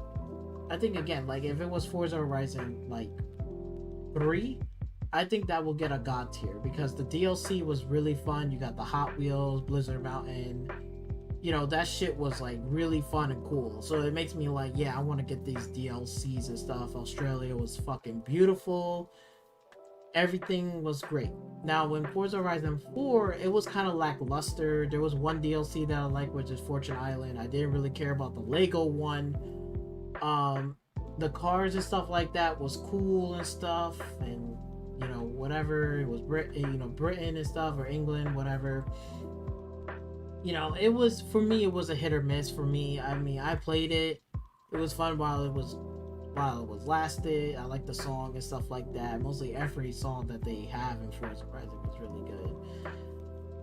again, like if it was Forza Horizon like 3, I think that will get a god tier because the DLC was really fun. You got the Hot Wheels, Blizzard Mountain, you know, that shit was like really fun and cool. So it makes me like, yeah, I want to get these DLCs and stuff. Australia was fucking beautiful. Everything was great. Now, when Forza Horizon 4, it was kind of lackluster. There was one DLC that I liked, which is Fortune Island. I didn't really care about the Lego one. The cars and stuff like that was cool and stuff, and you know, whatever. It was Britain and stuff, or England, whatever. You know, it was, for me, it was a hit or miss for me. I mean, I played it. It was fun while it was lasted. I like the song and stuff like that. Mostly every song that they have in Forza Horizon was really good.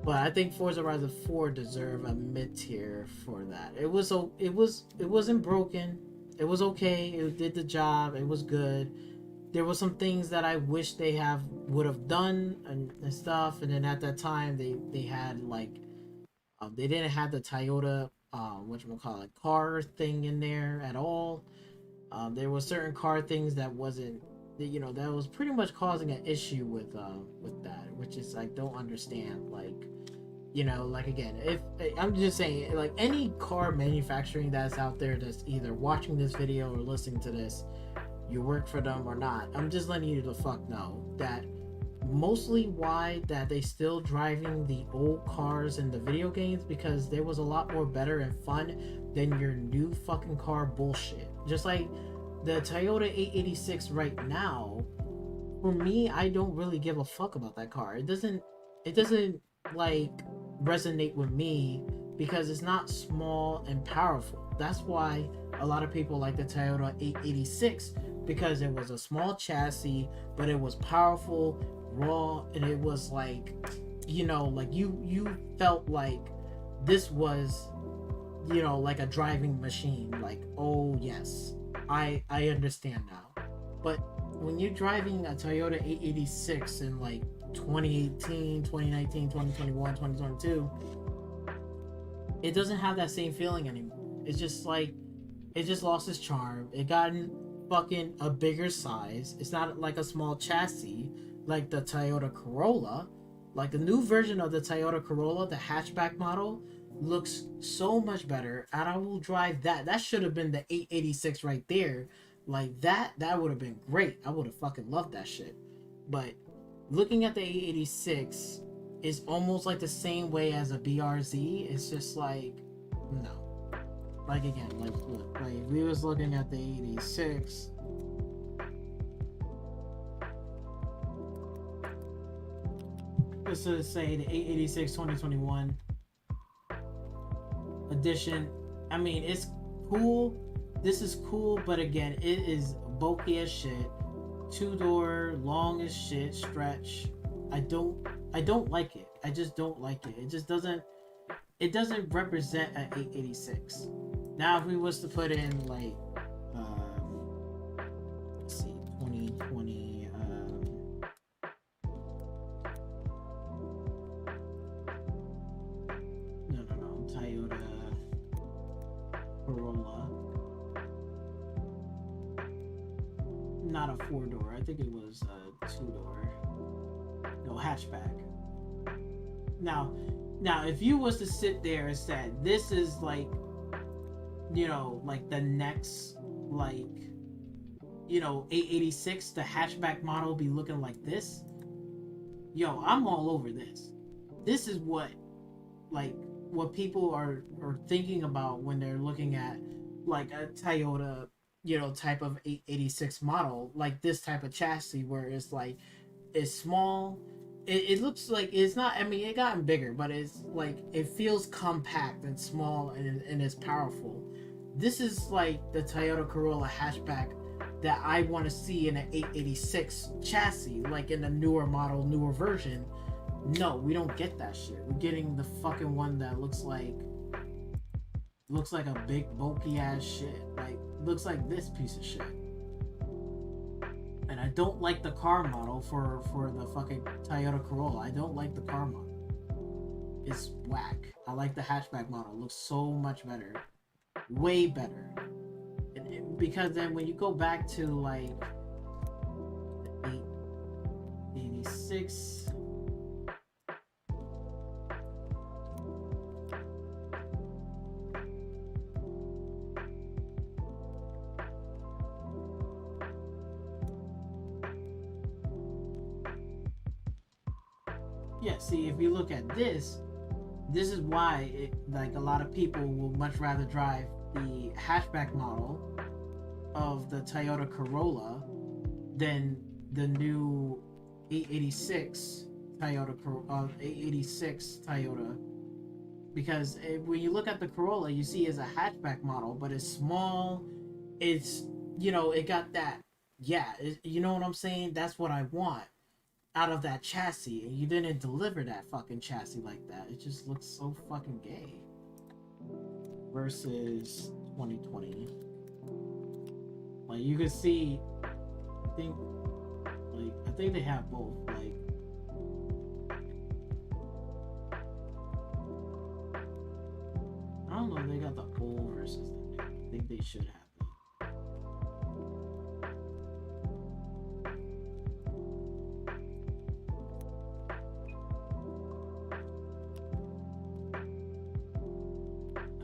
But I think Forza Horizon 4 deserve a mid tier for that. It wasn't broken. It was okay. It did the job. It was good. There were some things that I wish they would have done and stuff. And then at that time they had like they didn't have the Toyota car thing in there at all. There were certain car things that wasn't that was pretty much causing an issue with that, which is I don't understand. Like, like again, if I'm just saying, like any car manufacturing that's out there that's either watching this video or listening to this, you work for them or not, I'm just letting you the fuck know that mostly why that they still driving the old cars in the video games, because there was a lot more better and fun than your new fucking car bullshit. Just like the Toyota 886 right now, for me, I don't really give a fuck about that car. It doesn't like resonate with me because it's not small and powerful. That's why a lot of people like the Toyota 886, because it was a small chassis, but it was powerful, raw, and it was like, like you felt like this was, like a driving machine. Like, oh yes, I understand now. But when you're driving a Toyota 886 in like 2018, 2019, 2021, 2022, it doesn't have that same feeling anymore. It's just like it just lost its charm. It gotten fucking a bigger size. It's not like a small chassis like the Toyota Corolla. Like the new version of the Toyota Corolla, the hatchback model, looks so much better, and I will drive that. That should have been the 886 right there. Like that would have been great. I would have fucking loved that shit. But looking at the 886 is almost like the same way as a BRZ. It's just like, no. Like again, like look, like if we was looking at the 86, let's just say the 886 2021 edition. I mean, it's cool. This is cool, but again, it is bulky as shit. Two-door, long as shit, stretch. I don't like it. I just don't like it. It doesn't represent an 886. Now, if we was to put in like, let's see, 2020, no, Toyota Corolla, not a 4-door. I think it was a 2-door. No, hatchback. Now, if you was to sit there and said this is like, like the next, like, 886, the hatchback model be looking like this, yo, I'm all over this. This is what people are thinking about when they're looking at like a Toyota, type of 886 model, like this type of chassis where it's like, it's small. It looks like it's not, I mean, it gotten bigger, but it's like, it feels compact and small and it's powerful. This is like the Toyota Corolla hatchback that I want to see in an 886 chassis, like in a newer model, newer version. No, we don't get that shit. We're getting the fucking one that looks like a big bulky ass shit. Like, looks like this piece of shit. And I don't like the car model for the fucking Toyota Corolla. I don't like the car model. It's whack. I like the hatchback model. It looks so much better. Way better. Because then when you go back to like the 886, yeah, see, if you look at this is why like a lot of people will much rather drive the hatchback model of the Toyota Corolla than the new 886 Toyota, because when you look at the Corolla, you see it's a hatchback model, but it's small. It's, it got that, you know what I'm saying? That's what I want out of that chassis, and you didn't deliver that fucking chassis like that. It just looks so fucking gay. Versus 2020, like you can see, I think they have both. Like, I don't know if they got the old versus the new. I think they should have them.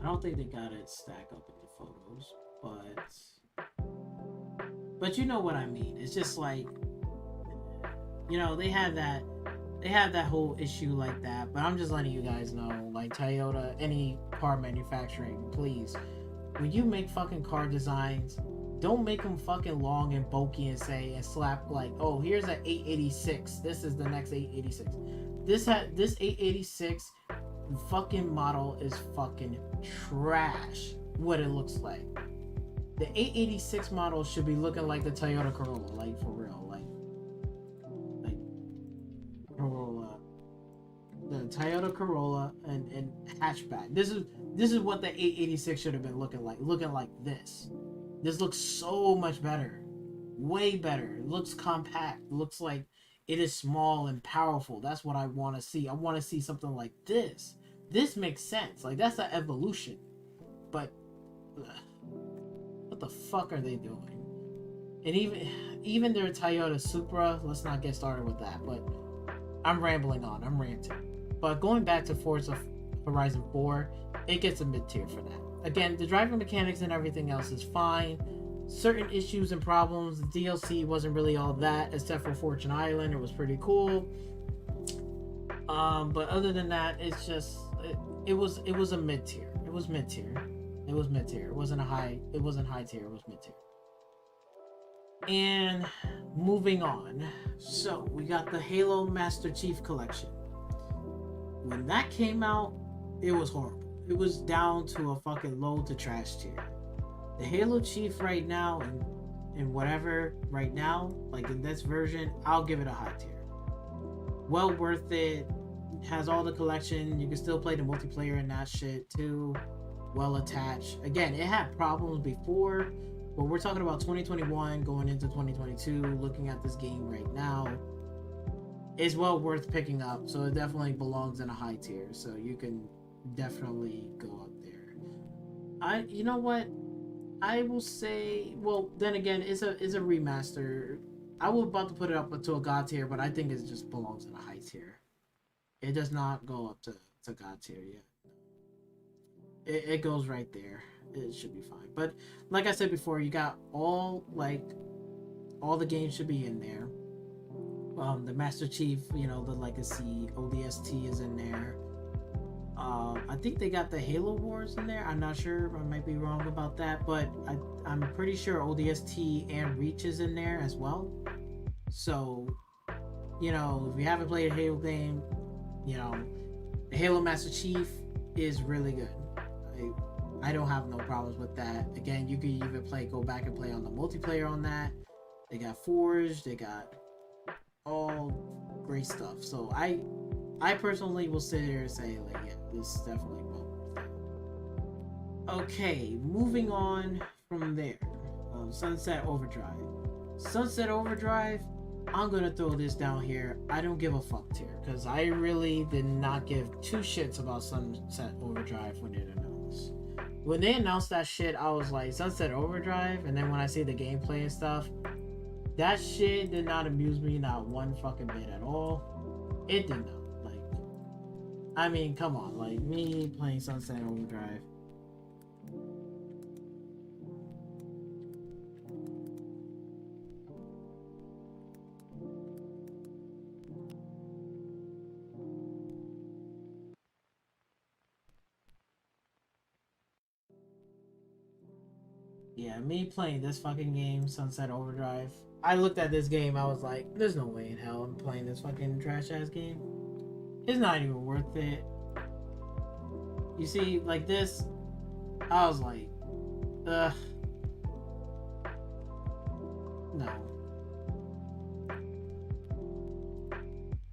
I don't think they got it stack up in the photos, but you know what I mean. It's just like, you know, they have that whole issue like that. But I'm just letting you guys know, like Toyota, any car manufacturing, please, when you make fucking car designs, don't make them fucking long and bulky and slap like, oh, here's an 886. This is the next 886. This 886 fucking model is fucking trash. What it looks like. The 886 model should be looking like the Toyota Corolla, like for real, like Corolla, the Toyota Corolla and hatchback. This is what the 886 should have been looking like this. This looks so much better, way better. It looks compact. It looks like it is small and powerful. That's what I want to see. I want to see something like this. This makes sense. Like, that's an evolution. But what the fuck are they doing? And even their Toyota Supra, let's not get started with that. But I'm rambling on. I'm ranting. But going back to Forza Horizon 4, it gets a mid-tier for that. Again, the driving mechanics and everything else is fine. Certain issues and problems. The DLC wasn't really all that, except for Fortune Island. It was pretty cool. But other than that, it's just it was a mid-tier. It was mid-tier. It was mid-tier. It wasn't high tier. It was mid-tier. And moving on. So we got the Halo Master Chief Collection. When that came out, it was horrible. It was down to a fucking low to trash tier. The Halo Chief right now, and whatever right now, like in this version, I'll give it a high tier. Well worth it. Has all the collection. You can still play the multiplayer and that shit too. Well attached. Again, it had problems before, but we're talking about 2021 going into 2022. Looking at this game right now, it's well worth picking up. So it definitely belongs in a high tier. So you can definitely go up there. You know what? I will say, well, then again, it's a remaster. I was about to put it up to a god tier, but I think it just belongs in a high tier. It does not go up to god tier yet. It goes right there. It should be fine. But like I said before, you got all the games should be in there. The Master Chief, you know, the Legacy, ODST is in there. I think they got the Halo Wars in there. I'm not sure. I might be wrong about that, but I'm pretty sure ODST and Reach is in there as well. So, you know, if you haven't played a Halo game, you know, the Halo Master Chief is really good. I don't have no problems with that. Again, you can even go back and play on the multiplayer on that. They got Forge, they got all great stuff. So I personally will sit here and say, like, yeah, this is definitely well worth it. Okay, moving on from there. Sunset Overdrive. Sunset Overdrive, I'm gonna throw this down here. I don't give a fuck tier, because I really did not give two shits about Sunset Overdrive when it announced. When they announced that shit, I was like, Sunset Overdrive, and then when I see the gameplay and stuff, that shit did not amuse me not one fucking bit at all. It did not. Like, I mean, come on, like, me playing Sunset Overdrive. Yeah, me playing this fucking game, Sunset Overdrive. I looked at this game, I was like, there's no way in hell I'm playing this fucking trash ass game. It's not even worth it. You see, like this, I was like, ugh. No.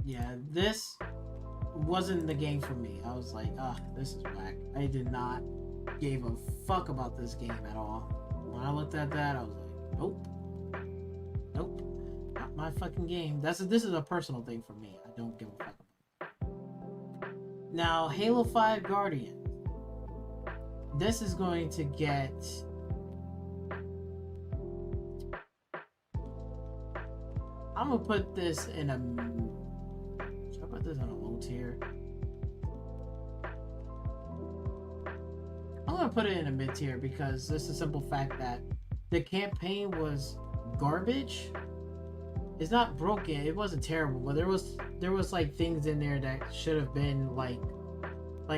Yeah, this wasn't the game for me. I was like, this is whack. I did not give a fuck about this game at all. When I looked at that, I was like, nope. Nope. Not my fucking game. This is a personal thing for me. I don't give a fuck about it. Now, Halo 5 Guardian. This is going to get... I'm gonna put this in a... Should I put this in a low tier? gonna put it in a mid tier because it's the simple fact that the campaign was garbage. It's not broken. It wasn't terrible, but there was like things in there that should have been like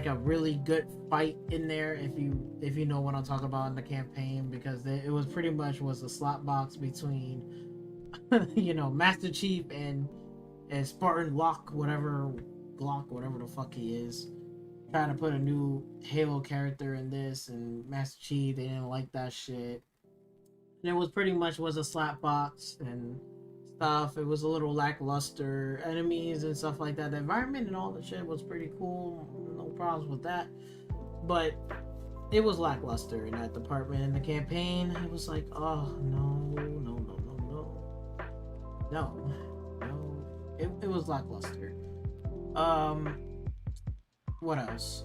a really good fight in there, if you know what I'm talking about in the campaign, because it was pretty much was a slot box between Master Chief and Spartan whatever the fuck he is, trying to put a new Halo character in this, and Master Chief, they didn't like that shit. And it was pretty much was a slap box and stuff. It was a little lackluster, enemies and stuff like that. The environment and all the shit was pretty cool, no problems with that, but it was lackluster in that department. In the campaign, it was like, oh no, it was lackluster. What else?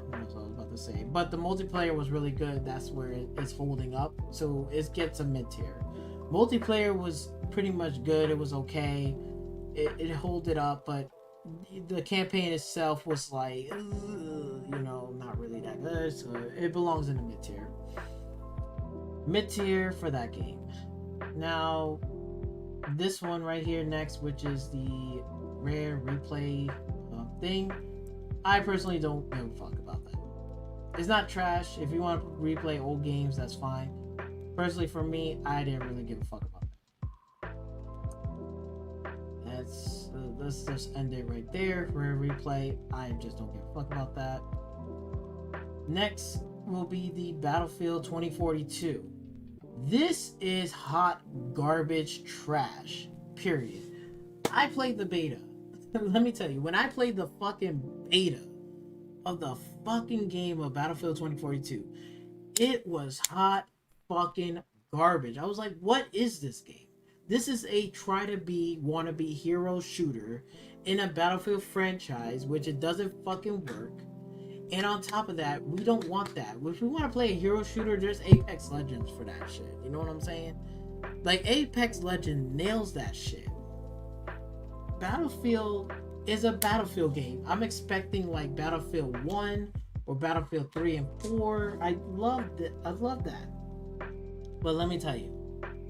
What else I was about to say? But the multiplayer was really good. That's where it's holding up. So it gets a mid tier. Multiplayer was pretty much good. It was okay. It held it up, but the campaign itself was like, not really that good. So it belongs in the mid tier. Mid tier for that game. Now, this one right here next, which is the rare replay thing. I personally don't give a fuck about that. It's not trash. If you want to replay old games, that's fine. Personally, for me, I didn't really give a fuck about that. Let's just end it right there. Rare replay, I just don't give a fuck about that. Next will be the Battlefield 2042. This is hot garbage trash, period. I played the beta. Let me tell you, when I played the fucking beta of the fucking game of Battlefield 2042, it was hot fucking garbage. I was like, what is this game? This is a wannabe hero shooter in a Battlefield franchise, which it doesn't fucking work. And on top of that, we don't want that. If we want to play a hero shooter, there's Apex Legends for that shit. You know what I'm saying? Like, Apex Legends nails that shit. Battlefield is a Battlefield game. I'm expecting like Battlefield 1 or Battlefield 3 and 4. I love that. But let me tell you,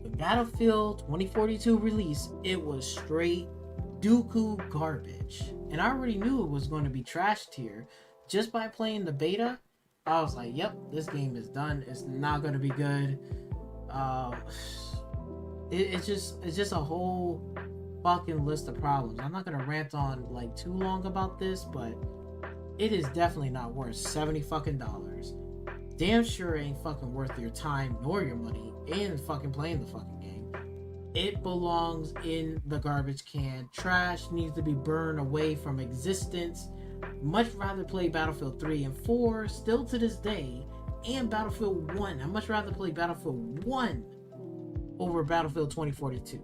the Battlefield 2042 release, it was straight dooku garbage. And I already knew it was going to be trash tier. Just by playing the beta, I was like, yep, this game is done. It's not going to be good. It's just a whole fucking list of problems. I'm not going to rant on like too long about this, but it is definitely not worth $70 fucking dollars. Damn sure ain't fucking worth your time nor your money in fucking playing the fucking game. It belongs in the garbage can. Trash needs to be burned away from existence. Much rather play Battlefield 3 and 4 still to this day, and Battlefield 1. I much rather play Battlefield 1 over Battlefield 2042.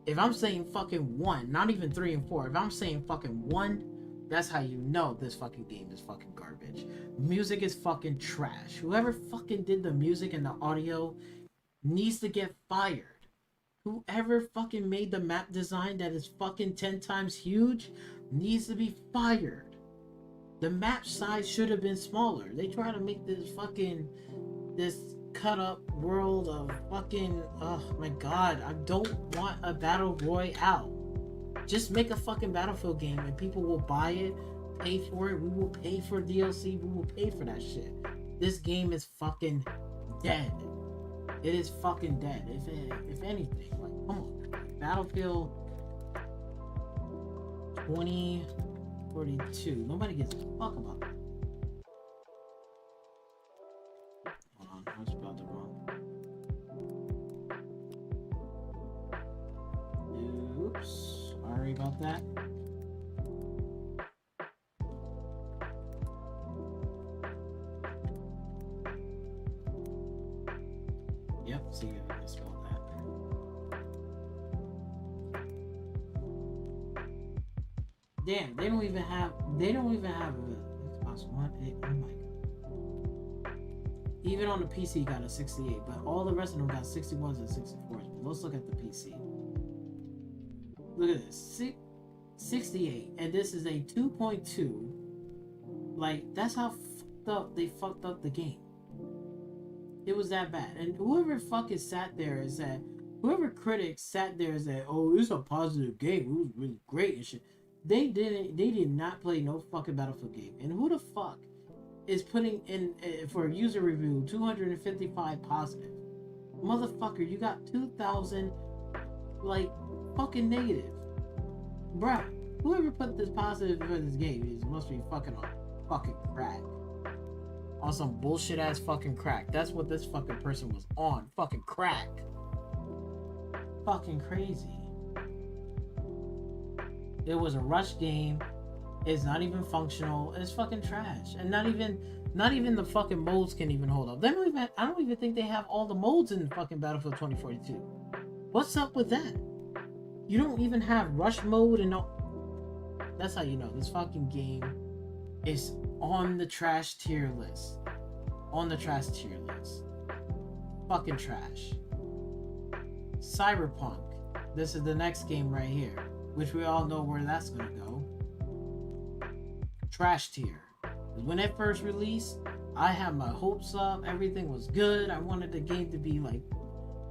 If I'm saying fucking 1, not even 3 and 4, if I'm saying fucking 1, that's how you know this fucking game is fucking garbage. Music is fucking trash. Whoever fucking did the music and the audio needs to get fired. Whoever fucking made the map design that is fucking 10 times huge needs to be fired. The map size should have been smaller. They try to make this cut up world of fucking, oh my god, I don't want a battle royale. Just make a fucking Battlefield game and people will buy it, pay for it. We will pay for DLC. We will pay for that shit. This game is fucking dead. It is fucking dead. If anything, like, come on, Battlefield 2042. Nobody gives a fuck about that. Hold on, I was about to wrong. Oops, sorry about that. Yep, see if I can spell that. Damn, they don't even have a Xbox One. Oh my god. Even on the PC, you got a 68, but all the rest of them got 61s and 64s. But let's look at the PC. Look at this, 68, and this is a 2.2. Like, that's how up the game. It was that bad. And whoever fucking sat there and said, whoever critics sat there and said, oh, it's a positive game, it was really great and shit. They did not play no fucking Battlefield game. And who the fuck is putting in, for a user review, 255 positive? Motherfucker, you got 2,000, like, fucking negative. Bruh, whoever put this positive for this game must be fucking on fucking crack. On some bullshit ass fucking crack. That's what this fucking person was on. Fucking crack. Fucking crazy. It was a rush game. It's not even functional. It's fucking trash. And not even the fucking modes can even hold up. I don't even think they have all the modes in fucking Battlefield 2042. What's up with that? You don't even have rush mode and all. That's how you know this fucking game is on the trash tier list. On the trash tier list. Fucking trash. Cyberpunk. This is the next game right here, which we all know where that's gonna go. Trash tier. When it first released, I had my hopes up. Everything was good. I wanted the game to be like,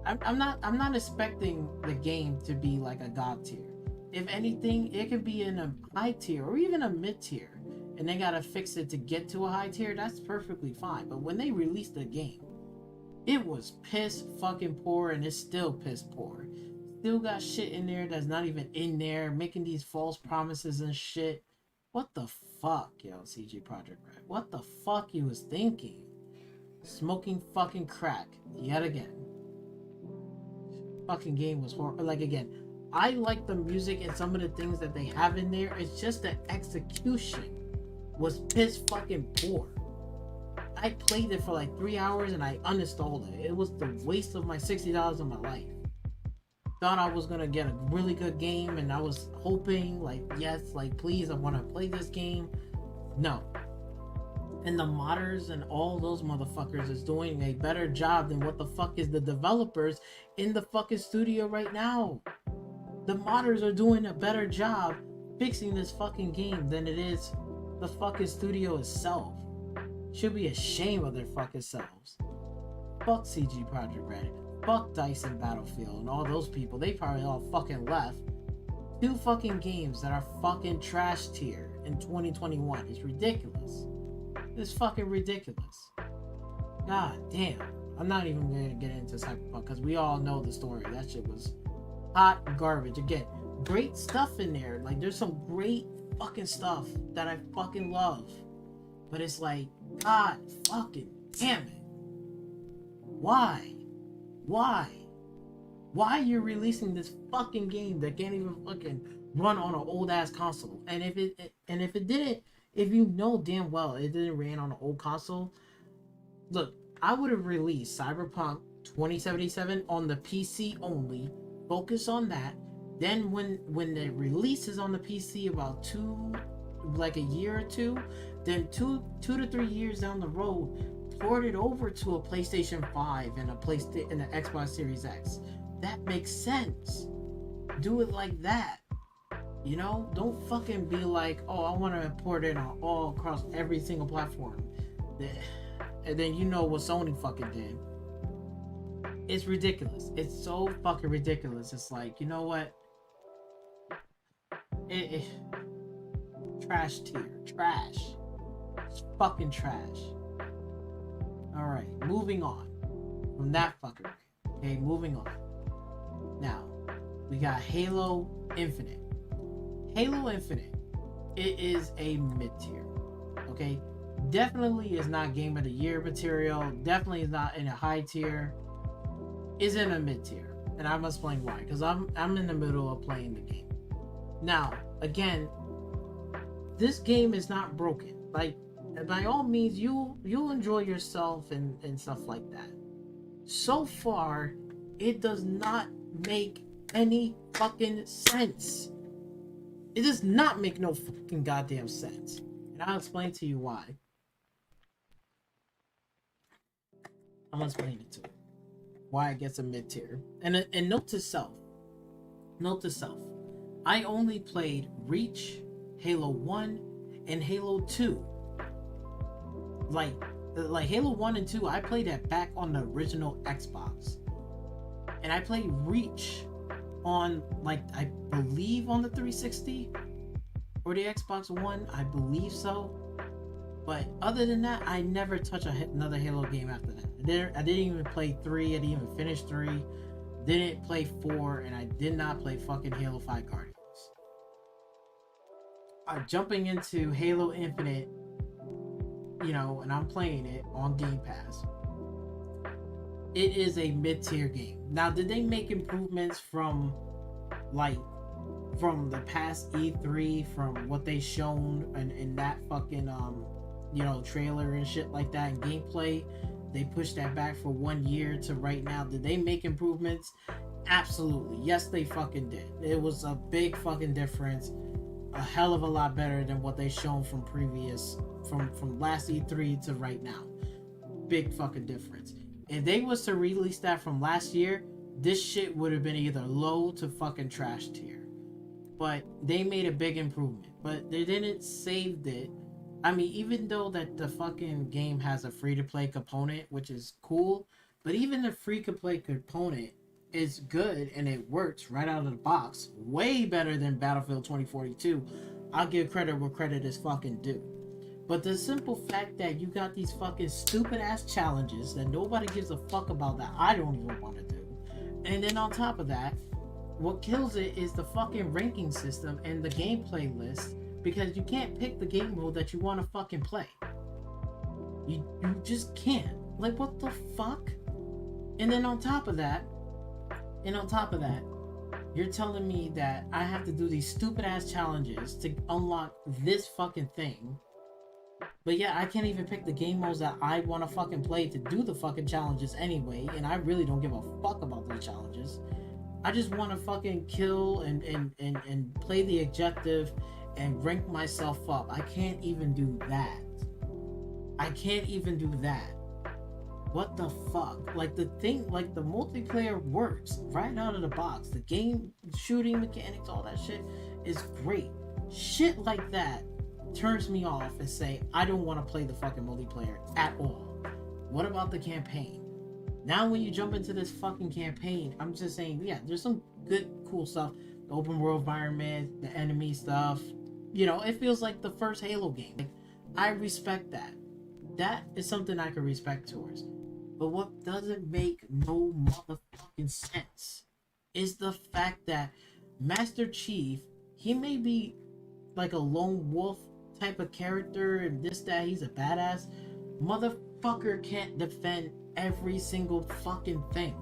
I'm not expecting the game to be like a god tier. If anything, it could be in a high tier or even a mid tier, and they gotta fix it to get to a high tier. That's perfectly fine. But when they released the game, it was piss fucking poor, and it's still piss poor. Still got shit in there that's not even in there, making these false promises and shit. What the fuck, yo, CG Project Red? What the fuck you was thinking? Smoking fucking crack yet again. Fucking game was horrible. Like, again, I like the music and some of the things that they have in there. It's just the execution was piss fucking poor. I played it for like 3 hours and I uninstalled it. It was the waste of my $60 of my life. Thought I was gonna get a really good game, and I was hoping, like, yes, like, please, I want to play this game. No. And the modders and all those motherfuckers is doing a better job than what the fuck is the developers in the fucking studio right now. The modders are doing a better job fixing this fucking game than it is the fucking studio itself. Should be ashamed of their fucking selves. Fuck CG Project Red. Fuck DICE and Battlefield and all those people. They probably all fucking left. 2 fucking games that are fucking trash tier in 2021. It's ridiculous. It's fucking ridiculous. God damn. I'm not even gonna get into Cyberpunk because we all know the story. That shit was hot garbage. Again, great stuff in there. Like, there's some great fucking stuff that I fucking love. But it's like, God fucking damn it. Why? Why you're releasing this fucking game that can't even fucking run on an old ass console? And if it didn't, if you know damn well it didn't run on an old console, look, I would have released Cyberpunk 2077 on the PC only. Focus on that. Then when the release is on the PC about a year or two, then two to 3 years down the road, port it over to a PlayStation 5 and an Xbox Series X. That makes sense. Do it like that. You know, don't fucking be like, oh, I want to port it on all across every single platform. And then you know what Sony fucking did. It's ridiculous. It's so fucking ridiculous. It's like, you know what? Trash tier. Trash. It's fucking trash. Alright, moving on from that fucker. Okay, moving on. Now, we got Halo Infinite. Halo Infinite, it is a mid-tier. Okay? Definitely is not Game of the Year material. Definitely is not in a high tier. Is in a mid-tier. And I'm gonna explain why. Because I'm in the middle of playing the game. Now, again, this game is not broken. Like, by all means, you'll enjoy yourself and stuff like that. So far, it does not make any fucking sense. It does not make no fucking goddamn sense. And I'll explain to you why. I'm gonna explain it to you. Why it gets a mid-tier. And note to self. I only played Reach, Halo 1, and Halo 2. like Halo 1 and 2, I played that back on the original Xbox. And I played Reach on, like, I believe on the 360 or the Xbox One. I believe so. But other than that, I never touched another Halo game after that. I didn't even play 3. I didn't even finish 3. Didn't play 4. And I did not play fucking Halo 5 Guardians. Jumping into Halo Infinite, you know, and I'm playing it on Game Pass. It is a mid-tier game. Now, did they make improvements from the past E3, from what they shown in that fucking you know, trailer and shit like that, and gameplay? They pushed that back for 1 year to right now. Did they make improvements? Absolutely. Yes, they fucking did. It was a big fucking difference. A hell of a lot better than what they shown from last E3 to right now. Big fucking difference. If they was to release that from last year, this shit would have been either low to fucking trash tier. But they made a big improvement. But they didn't save it. I mean, even though that the fucking game has a free-to-play component, which is cool, but even the free-to-play component is good and it works right out of the box. Way better than Battlefield 2042. I'll give credit where credit is fucking due. But the simple fact that you got these fucking stupid ass challenges that nobody gives a fuck about, that I don't even want to do. And then on top of that, what kills it is the fucking ranking system and the gameplay list, because you can't pick the game mode that you want to fucking play. You just can't. Like, what the fuck? And then on top of that, you're telling me that I have to do these stupid ass challenges to unlock this fucking thing. But yeah, I can't even pick the game modes that I want to fucking play to do the fucking challenges anyway, and I really don't give a fuck about those challenges. I just want to fucking kill and play the objective and rank myself up. I can't even do that. What the fuck? Like, the thing, like, the multiplayer works right out of the box. The game, shooting mechanics, all that shit is great. Shit like that turns me off and say, I don't want to play the fucking multiplayer at all. What about the campaign? Now when you jump into this fucking campaign, I'm just saying, yeah, there's some good, cool stuff. The open world environment, the enemy stuff. You know, it feels like the first Halo game. Like, I respect that. That is something I can respect towards. But what doesn't make no motherfucking sense is the fact that Master Chief, he may be like a lone wolf type of character and this, that, he's a badass. Motherfucker can't defend every single fucking thing.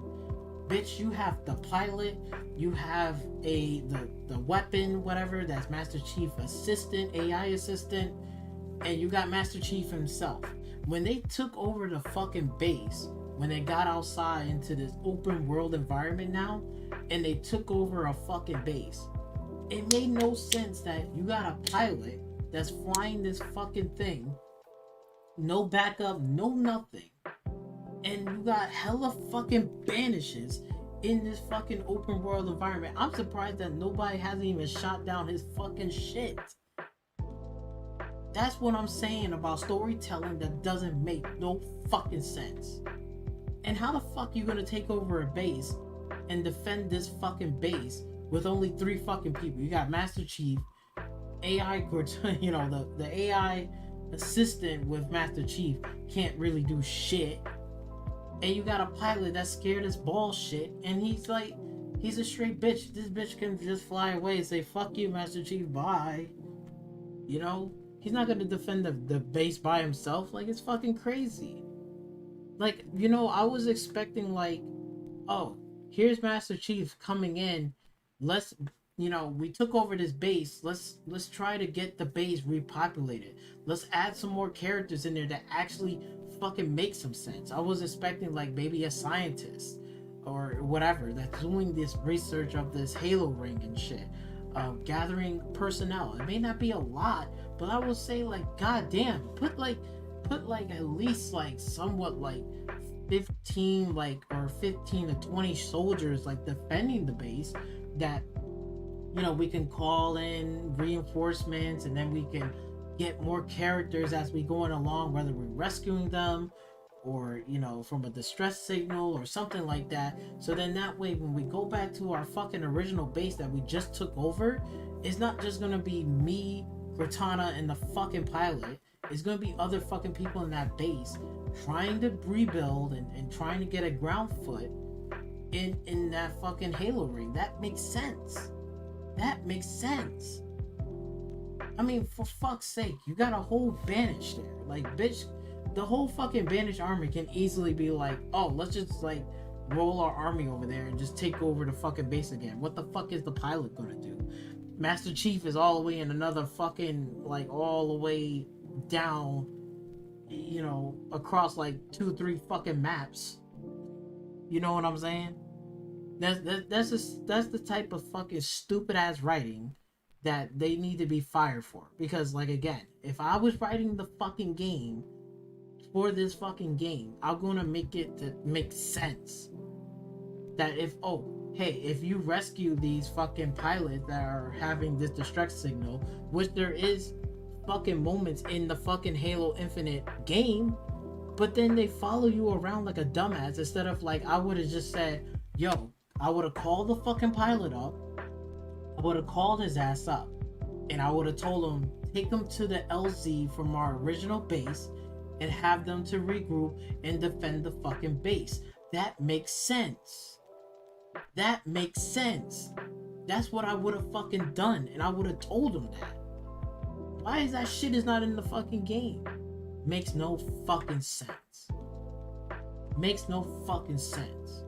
Bitch, you have the pilot, you have the weapon, whatever, that's Master Chief assistant, AI assistant, and you got Master Chief himself. When they took over the fucking base, when they got outside into this open world environment now, and they took over a fucking base, it made no sense that you got a pilot that's flying this fucking thing, no backup, no nothing, and you got hella fucking banishes in this fucking open world environment. I'm surprised that nobody hasn't even shot down his fucking shit. That's what I'm saying about storytelling that doesn't make no fucking sense. And how the fuck you gonna take over a base and defend this fucking base with only 3 fucking people? You got Master Chief, AI, you know, the AI assistant with Master Chief can't really do shit. And you got a pilot that's scared as bullshit, and he's like, he's a straight bitch. This bitch can just fly away and say, fuck you, Master Chief, bye. You know? He's not gonna defend the base by himself. Like, it's fucking crazy. Like, you know, I was expecting, like, oh, here's Master Chief coming in. Let's, you know, we took over this base. Let's try to get the base repopulated. Let's add some more characters in there that actually fucking make some sense. I was expecting, like, maybe a scientist or whatever that's doing this research of this Halo ring and shit. Gathering personnel. It may not be a lot, but I will say, like, goddamn, put like at least like somewhat like 15 like or 15 to 20 soldiers like defending the base, that, you know, we can call in reinforcements, and then we can get more characters as we going along, whether we're rescuing them or, you know, from a distress signal or something like that. So then that way, when we go back to our fucking original base that we just took over, it's not just gonna be me, Cortana, and the fucking pilot. It's gonna be other fucking people in that base trying to rebuild and trying to get a ground foot in that fucking Halo ring. That makes sense. That makes sense. I mean, for fuck's sake, you got a whole Banish there. Like, bitch, the whole fucking Banish army can easily be like, oh, let's just, like, roll our army over there and just take over the fucking base again. What the fuck is the pilot gonna do? Master Chief is all the way in another fucking, like, all the way down, you know, across, like, 2-3 fucking maps. You know what I'm saying? That's the type of fucking stupid ass writing that they need to be fired for. Because, like, again, if I was writing the fucking game for this fucking game, I'm gonna make it to make sense. That if, oh, hey, if you rescue these fucking pilots that are having this distress signal, which there is fucking moments in the fucking Halo Infinite game, but then they follow you around like a dumbass instead of, like, I would have just said, yo, I would have called the fucking pilot up, I would have called his ass up, and I would have told him, take him to the LZ from our original base and have them to regroup and defend the fucking base. That makes sense. That makes sense. That's what I would have fucking done, and I would have told him that. Why is that shit is not in the fucking game? Makes no fucking sense. Makes no fucking sense.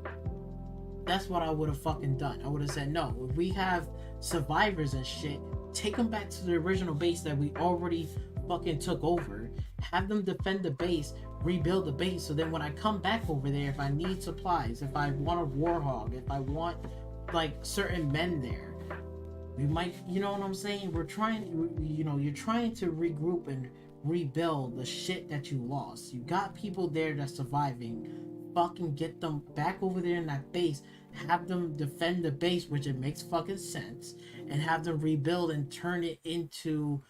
That's what I would have fucking done. I would have said, no, if we have survivors and shit, take them back to the original base that we already fucking took over, have them defend the base, rebuild the base, so then when I come back over there, if I need supplies, if I want a Warhog, if I want, like, certain men there, we might, you know what I'm saying? We're trying, you know, you're trying to regroup and rebuild the shit that you lost. You got people there that's surviving. Fucking get them back over there in that base, have them defend the base, which it makes fucking sense, and have them rebuild and turn it into,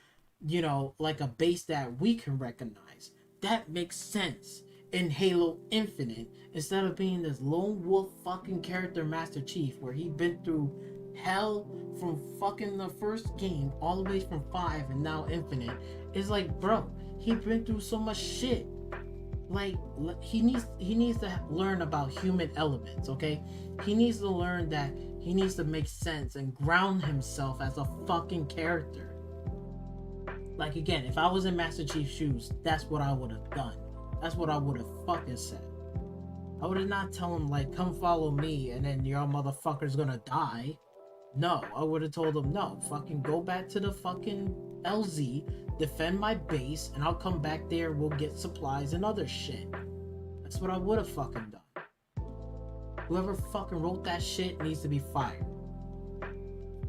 you know, like a base that we can recognize. That makes sense in Halo Infinite, instead of being this lone wolf fucking character Master Chief, where he been through hell from fucking the first game all the way from 5 and now Infinite. It's like, bro, he been through so much shit. Like, he needs to learn about human elements, okay? He needs to learn that he needs to make sense and ground himself as a fucking character. Like, again, if I was in Master Chief's shoes, that's what I would have done. That's what I would have fucking said. I would have not tell him, like, come follow me and then your motherfucker's gonna die. No, I would have told him, no, fucking go back to the fucking LZ, defend my base, and I'll come back there, we'll get supplies and other shit. That's what I would have fucking done. Whoever fucking wrote that shit needs to be fired.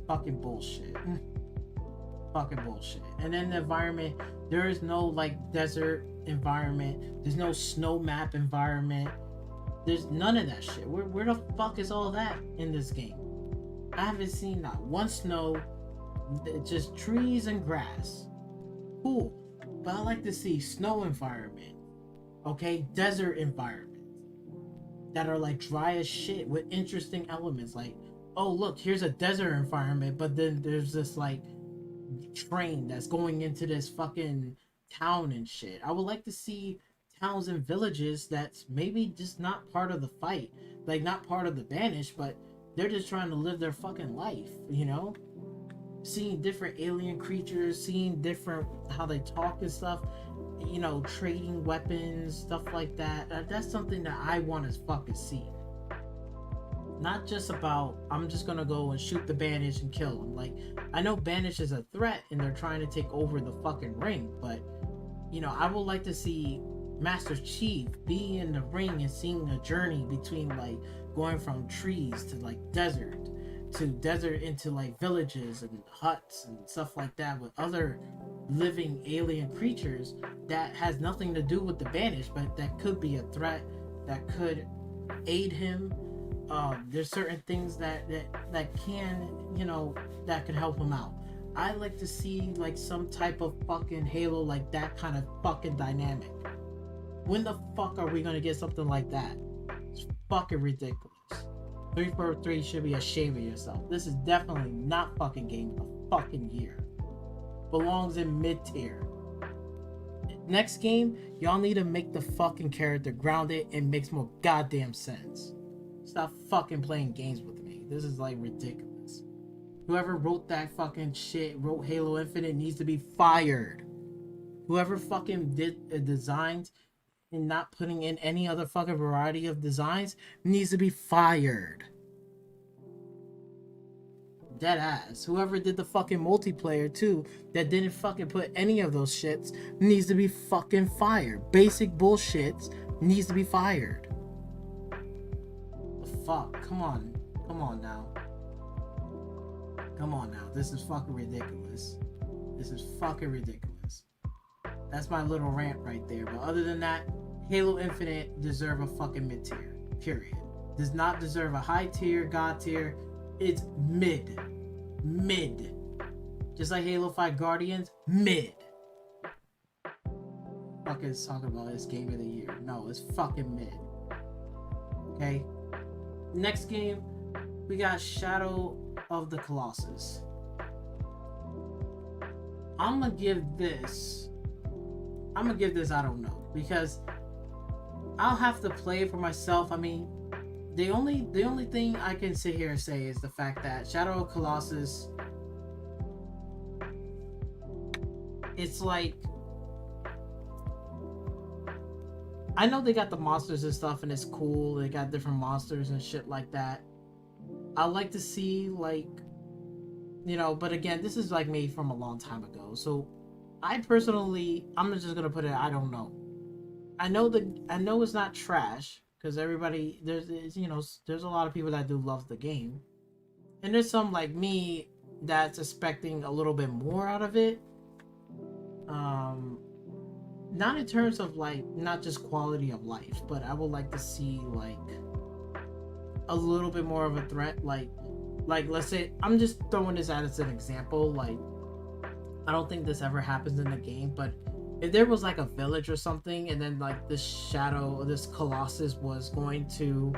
Fucking bullshit. Fucking bullshit. And then the environment, there is no, like, desert environment, there's no snow map environment, there's none of that shit. Where the fuck is all that in this game? I haven't seen not one snow, just trees and grass. Cool. But I like to see snow environment, okay? Desert environment that are like dry as shit with interesting elements. Like, oh look, here's a desert environment, but then there's this like train that's going into this fucking town and shit. I would like to see towns and villages that's maybe just not part of the fight, like not part of the Banish, but they're just trying to live their fucking life, you know? Seeing different alien creatures, seeing different how they talk and stuff, you know, trading weapons, stuff like that. That's something that I want to fucking see. Not just about, I'm just gonna go and shoot the Banish and kill him. Like, I know Banish is a threat and they're trying to take over the fucking ring, but, you know, I would like to see Master Chief be in the ring and seeing a journey between, like, going from trees to, like, desert into, like, villages and huts and stuff like that with other living alien creatures that has nothing to do with the Banish, but that could be a threat, that could aid him. There's certain things that can, you know, that could help him out. I like to see like some type of fucking Halo, like that kind of fucking dynamic. When the fuck are we gonna get something like that? It's fucking ridiculous. 343 should be ashamed of yourself. This is definitely not fucking game of the fucking year. Belongs in mid-tier. Next game, y'all need to make the fucking character grounded and makes more goddamn sense. Stop fucking playing games with me. This is like ridiculous. Whoever wrote that fucking shit, wrote Halo Infinite, needs to be fired. Whoever fucking did designs and not putting in any other fucking variety of designs needs to be fired. Dead ass. Whoever did the fucking multiplayer too, that didn't fucking put any of those shits, needs to be fucking fired. Basic bullshits needs to be fired. The fuck? Come on. Come on now. Come on now. This is fucking ridiculous. This is fucking ridiculous. That's my little rant right there. But other than that, Halo Infinite deserve a fucking mid-tier. Period. Does not deserve a high tier, god tier. It's mid. Mid. Just like Halo 5 Guardians, mid. Fuck is talking about this game of the year. No, it's fucking mid. Okay. Next game, we got Shadow of the Colossus. I'm gonna give this, I don't know, because I'll have to play it for myself. I mean, the only thing I can sit here and say is the fact that Shadow of Colossus, it's like, I know they got the monsters and stuff and it's cool, they got different monsters and shit like that. I like to see, like, you know, but again, this is like made from a long time ago, so I personally, I'm just gonna put it, I don't know. I know it's not trash, because everybody, there's you know, there's a lot of people that do love the game, and there's some like me that's expecting a little bit more out of it. Not in terms of like, not just quality of life, but I would like to see like a little bit more of a threat. Like let's say, I'm just throwing this out as an example. Like, I don't think this ever happens in the game, but if there was like a village or something, and then like this shadow, this Colossus was going to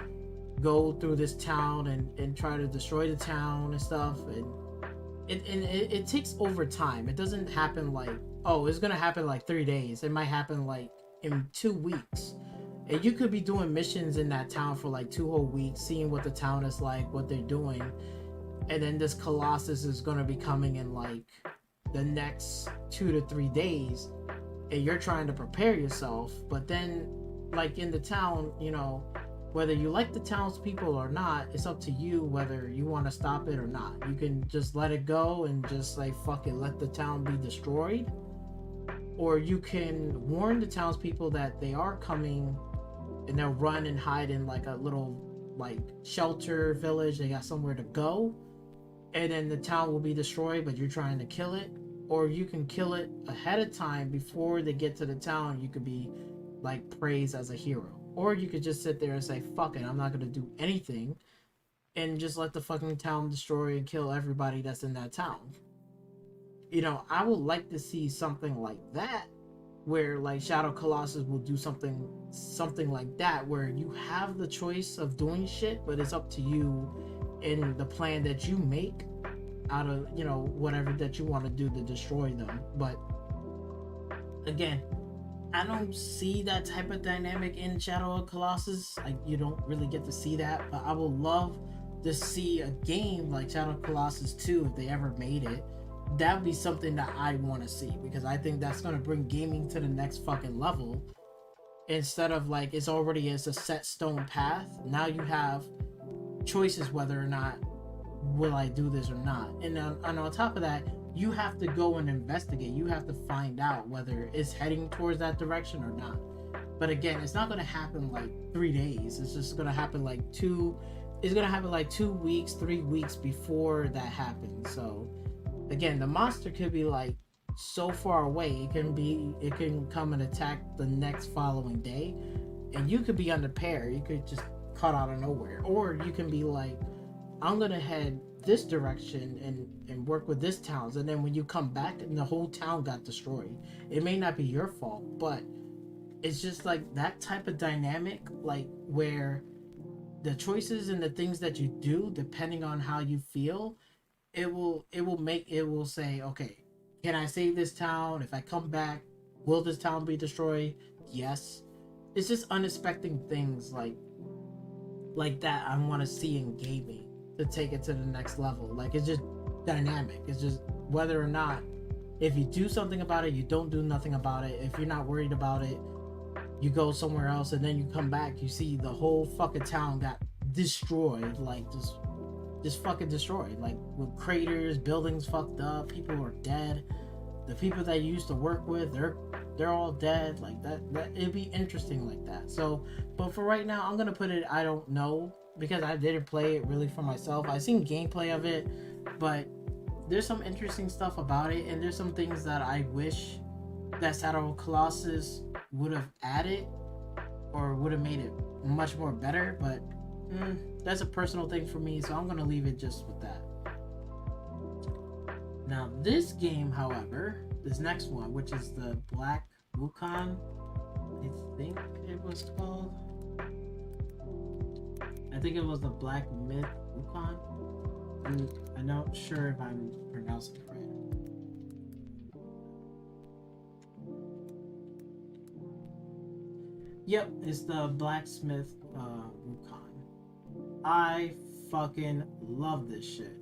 go through this town and try to destroy the town and stuff, and it takes over time. It doesn't happen like, oh, it's gonna happen like 3 days. It might happen like in 2 weeks, and you could be doing missions in that town for like 2 whole weeks, seeing what the town is like, what they're doing, and then this Colossus is gonna be coming in like the next 2 to 3 days, and you're trying to prepare yourself. But then, like in the town, you know, whether you like the townspeople or not, it's up to you whether you want to stop it or not. You can just let it go and just like fuck it, let the town be destroyed, or you can warn the townspeople that they are coming, and they'll run and hide in like a little like shelter village. They got somewhere to go, and then the town will be destroyed, but you're trying to kill it. Or you can kill it ahead of time before they get to the town. You could be like praised as a hero. Or you could just sit there and say, fuck it, I'm not gonna do anything, and just let the fucking town destroy and kill everybody that's in that town. You know, I would like to see something like that, where like Shadow Colossus will do something like that, where you have the choice of doing shit, but it's up to you in the plan that you make out of, you know, whatever that you want to do to destroy them. But again, I don't see that type of dynamic in Shadow of Colossus. Like, you don't really get to see that, but I would love to see a game like Shadow of Colossus 2, if they ever made it. That would be something that I want to see, because I think that's going to bring gaming to the next fucking level. Instead of like, it's already a set stone path, now you have choices whether or not will I do this or not. And on top of that, you have to go and investigate. You have to find out whether it's heading towards that direction or not. But again, it's not going to happen like 3 days. It's just going to happen like 2 weeks, 3 weeks before that happens. So again, the monster could be like so far away, it can come and attack the next following day, and you could be unprepared. You could just cut out of nowhere. Or you can be like, I'm gonna head this direction and work with this towns, and then when you come back and the whole town got destroyed. It may not be your fault, but it's just like that type of dynamic, like where the choices and the things that you do, depending on how you feel, it will say, okay, can I save this town? If I come back, will this town be destroyed? Yes. It's just unexpected things like that I want to see in gaming to take it to the next level. Like, it's just dynamic. It's just whether or not, if you do something about it, you don't do nothing about it. If you're not worried about it, you go somewhere else, and then you come back, you see the whole fucking town got destroyed, like just fucking destroyed, like with craters, buildings fucked up, people are dead. The people that you used to work with, they're all dead. Like that it'd be interesting like that. So, but for right now, I'm gonna put it, I don't know, because I didn't play it really for myself. I've seen gameplay of it, but there's some interesting stuff about it, and there's some things that I wish that Shadow of Colossus would have added or would have made it much more better, but that's a personal thing for me, so I'm gonna leave it just with that. Now this game, however, this next one, which is the Black Wukong, I think it was called. I think it was the Black Myth Wukong. I'm not sure if I'm pronouncing it right. Yep, it's the Blacksmith Wukong. I fucking love this shit.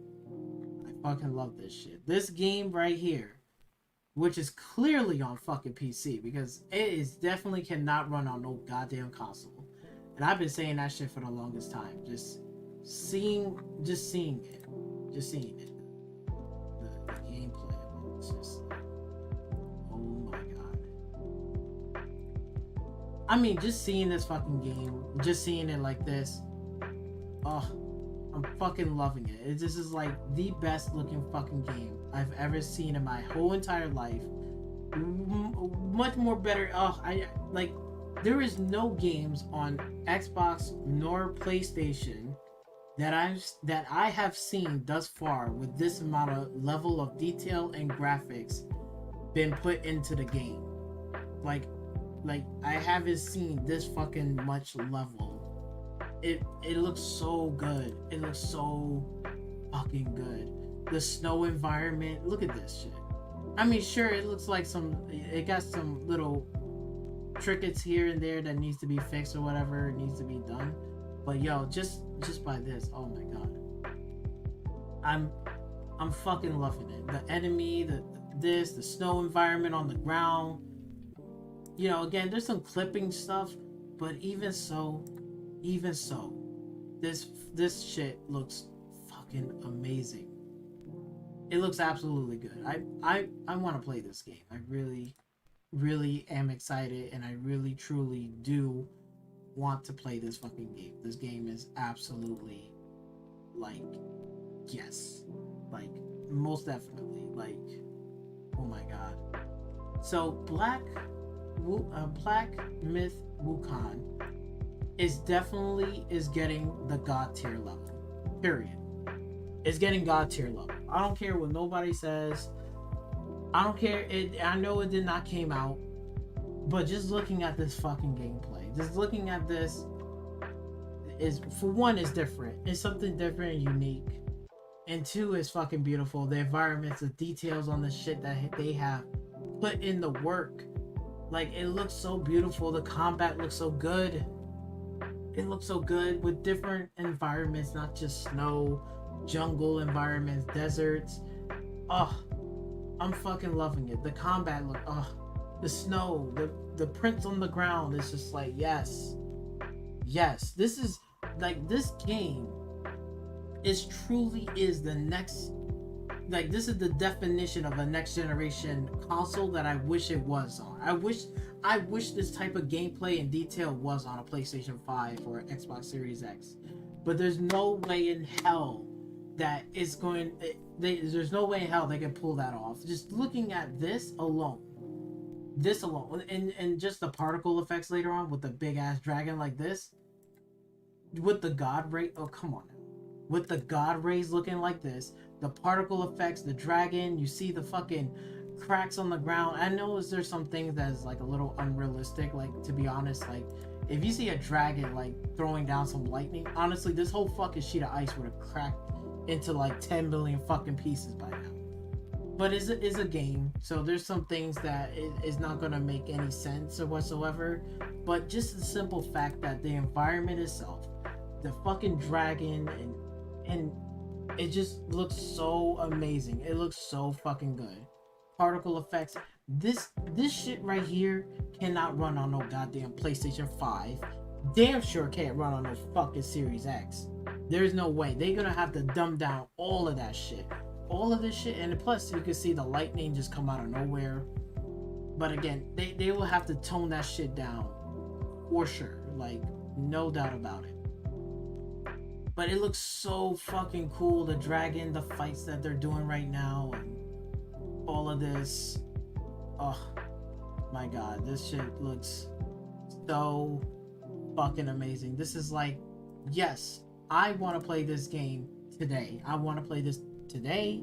This game right here, which is clearly on fucking PC, because it is definitely cannot run on no goddamn console. And I've been saying that shit for the longest time. Just seeing it. The gameplay of it. It's just like, oh my god. I mean, just seeing this fucking game, just seeing it like this, oh, I'm fucking loving it. This is like the best looking fucking game I've ever seen in my whole entire life. Much more better. Oh, there is no games on Xbox nor PlayStation that I have seen thus far with this amount of level of detail and graphics been put into the game. Like I haven't seen this fucking much level. It looks so good. It looks so fucking good. The snow environment. Look at this shit. I mean, sure, it looks like it got some little trinkets here and there that needs to be fixed or whatever needs to be done. But yo, just by this, oh my god. I'm fucking loving it. The enemy, the snow environment on the ground. You know, again, there's some clipping stuff, but even so, this shit looks fucking amazing. It looks absolutely good. I want to play this game. I really am excited, and I really truly do want to play this fucking game. This game is absolutely, like, yes, like, most definitely, like, oh my god. So Black Myth Wukong is getting the god tier level. Period. It's getting god tier level. I don't care what nobody says. I don't care. I know it did not came out, but just looking at this fucking gameplay, just looking at this is, for one, is different. It's something different and unique, and two, is fucking beautiful. The environments, the details on the shit that they have put in the work, like, it looks so beautiful. The combat looks so good. It looks so good with different environments, not just snow, jungle environments, deserts. Oh, I'm fucking loving it. The combat look, oh, the snow, the prints on the ground. It's just like, yes. This is like, this game truly is the next, like, this is the definition of a next generation console that I wish it was on. I wish this type of gameplay and detail was on a PlayStation 5 or Xbox Series X. But there's no way in hell that it's going, there's no way in hell they can pull that off. Just looking at this alone, and just the particle effects later on with the big ass dragon like this, with the god rate. Oh, come on now. with the god rays looking like this, the particle effects, the dragon, you see the fucking cracks on the ground. I know there's some things that's like a little unrealistic, like, to be honest, like if you see a dragon like throwing down some lightning, honestly this whole fucking sheet of ice would have cracked into like 10 billion fucking pieces by now. But it's a game, so there's some things that is not gonna make any sense or whatsoever. But just the simple fact that the environment itself, the fucking dragon, and it just looks so amazing. It looks so fucking good. Particle effects. This shit right here cannot run on no goddamn PlayStation 5. Damn sure can't run on no fucking Series X. There's no way. They're gonna have to dumb down all of that shit. All of this shit, and plus you can see the lightning just come out of nowhere. But again, they will have to tone that shit down for sure, like no doubt about it. But it looks so fucking cool, the dragon, the fights that they're doing right now, and all of this. Oh my god, this shit looks so fucking amazing. This is like, yes, I want to play this game today. I want to play this today.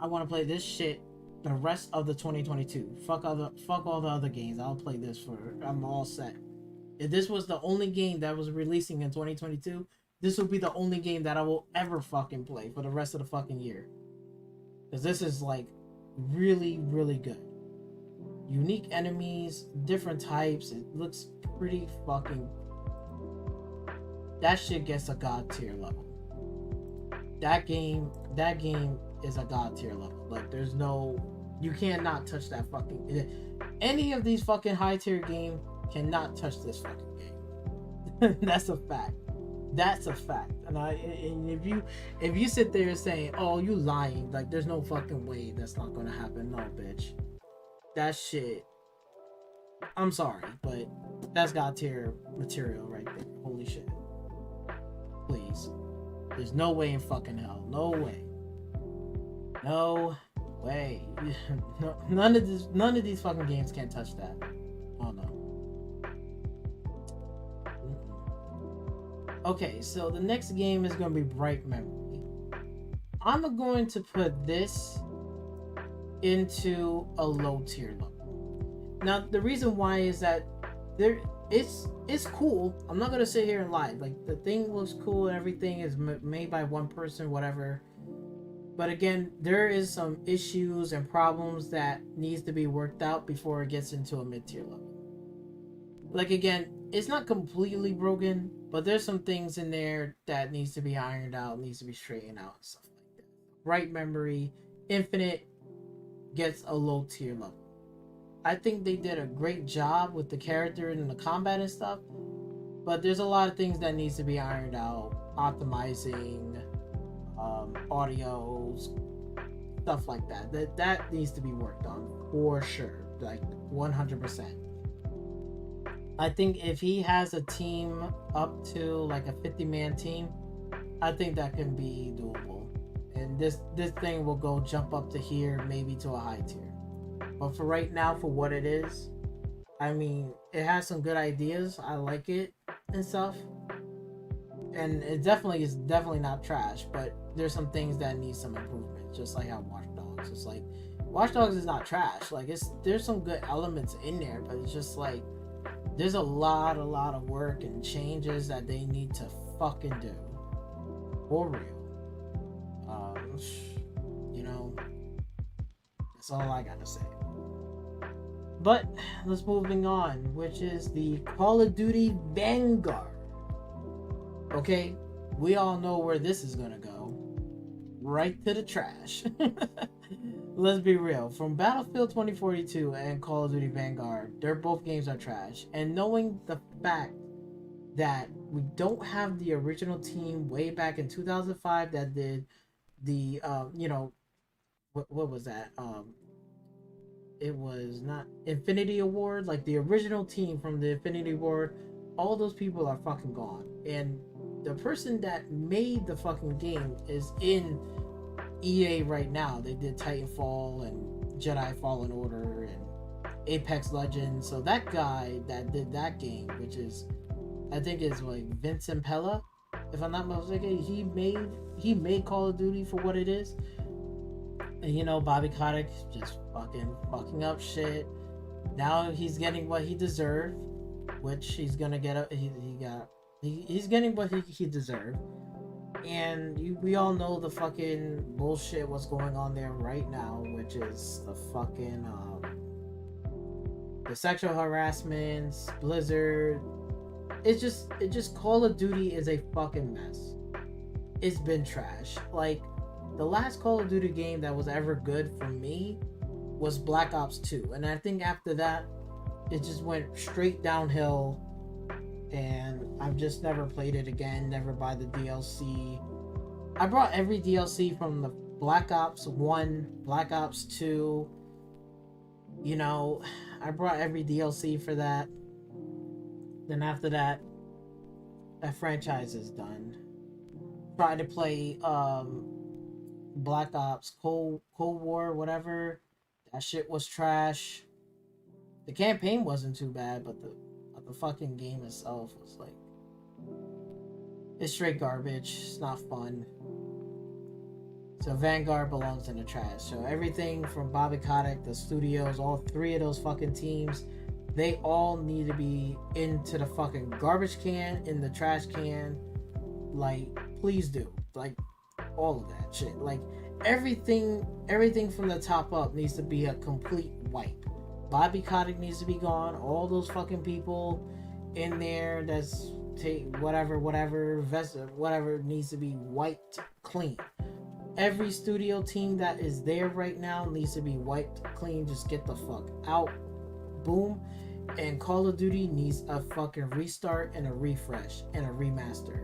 I want to play this shit the rest of the 2022. Fuck all the other games. I'll play this I'm all set. If this was the only game that was releasing in 2022, this will be the only game that I will ever fucking play for the rest of the fucking year. Because this is like really, really good. Unique enemies, different types. It looks pretty fucking... That shit gets a god tier level. That game is a god tier level. Like, there's no... You cannot touch that fucking... Any of these fucking high tier games cannot touch this fucking game. That's a fact. That's a fact. And if you sit there saying, oh, you lying, like there's no fucking way that's not gonna happen. No, bitch. That shit, I'm sorry, but that's god tier material right there. Holy shit. Please. There's no way in fucking hell. No way. No way. No, none of these fucking games can touch that. Oh no. Okay, so the next game is going to be Bright Memory. I'm going to put this into a low tier level. Now, the reason why is that it's cool. I'm not going to sit here and lie. Like, the thing looks cool and everything is made by one person, whatever. But again, there is some issues and problems that needs to be worked out before it gets into a mid-tier level. Like, again, it's not completely broken, but there's some things in there that needs to be ironed out, needs to be straightened out, and stuff like that. Bright Memory, Infinite gets a low tier level. I think they did a great job with the character and the combat and stuff, but there's a lot of things that needs to be ironed out, optimizing, audios, stuff like that. That needs to be worked on for sure, like 100%. I think if he has a team up to like a 50-man team, I think that can be doable. And this thing will go jump up to here, maybe to a high tier. But for right now, for what it is, I mean, it has some good ideas. I like it and stuff. And it definitely is not trash, but there's some things that need some improvement, just like how Watch Dogs. It's like, Watch Dogs is not trash. Like, there's some good elements in there, but it's just like, there's a lot of work and changes that they need to fucking do. For real. You know, that's all I gotta say. But let's moving on, which is the Call of Duty Vanguard. Okay, we all know where this is gonna go. Right to the trash. Let's be real. From Battlefield 2042 and Call of Duty Vanguard, both games are trash. And knowing the fact that we don't have the original team way back in 2005 that did the, you know, what was that? It was not Infinity Award. Like, the original team from the Infinity Award, all those people are fucking gone. And the person that made the fucking game is in EA right now. They did Titanfall and Jedi Fallen Order and Apex Legends. So that guy that did that game, which is, I think is like Vincent Pella, if I'm not mistaken, he made Call of Duty for what it is. And you know, Bobby Kotick just fucking up shit. Now he's getting what he deserved, which he's gonna get. He's getting what he deserved. And we all know the fucking bullshit what's going on there right now, which is the fucking the sexual harassments, Blizzard. It's just Call of Duty is a fucking mess. It's been trash. Like, the last Call of Duty game that was ever good for me was Black Ops 2. And I think after that, it just went straight downhill. And I've just never played it again, never buy the DLC. I brought every DLC from the Black Ops 1, Black Ops 2. You know, I brought every DLC for that. Then after that, that franchise is done. Tried to play Black Ops Cold War, whatever. That shit was trash. The campaign wasn't too bad, but the fucking game itself was like, it's straight garbage. It's not fun. So Vanguard belongs in the trash. So everything from Bobby Kotick, the studios, all three of those fucking teams, they all need to be into the fucking garbage can, in the trash can. Like, please do. Like, all of that shit. Like, everything from the top up needs to be a complete wipe. Bobby Kotick needs to be gone. All those fucking people in there that's whatever needs to be wiped clean. Every studio team that is there right now needs to be wiped clean. Just get the fuck out. Boom. And Call of Duty needs a fucking restart and a refresh and a remaster.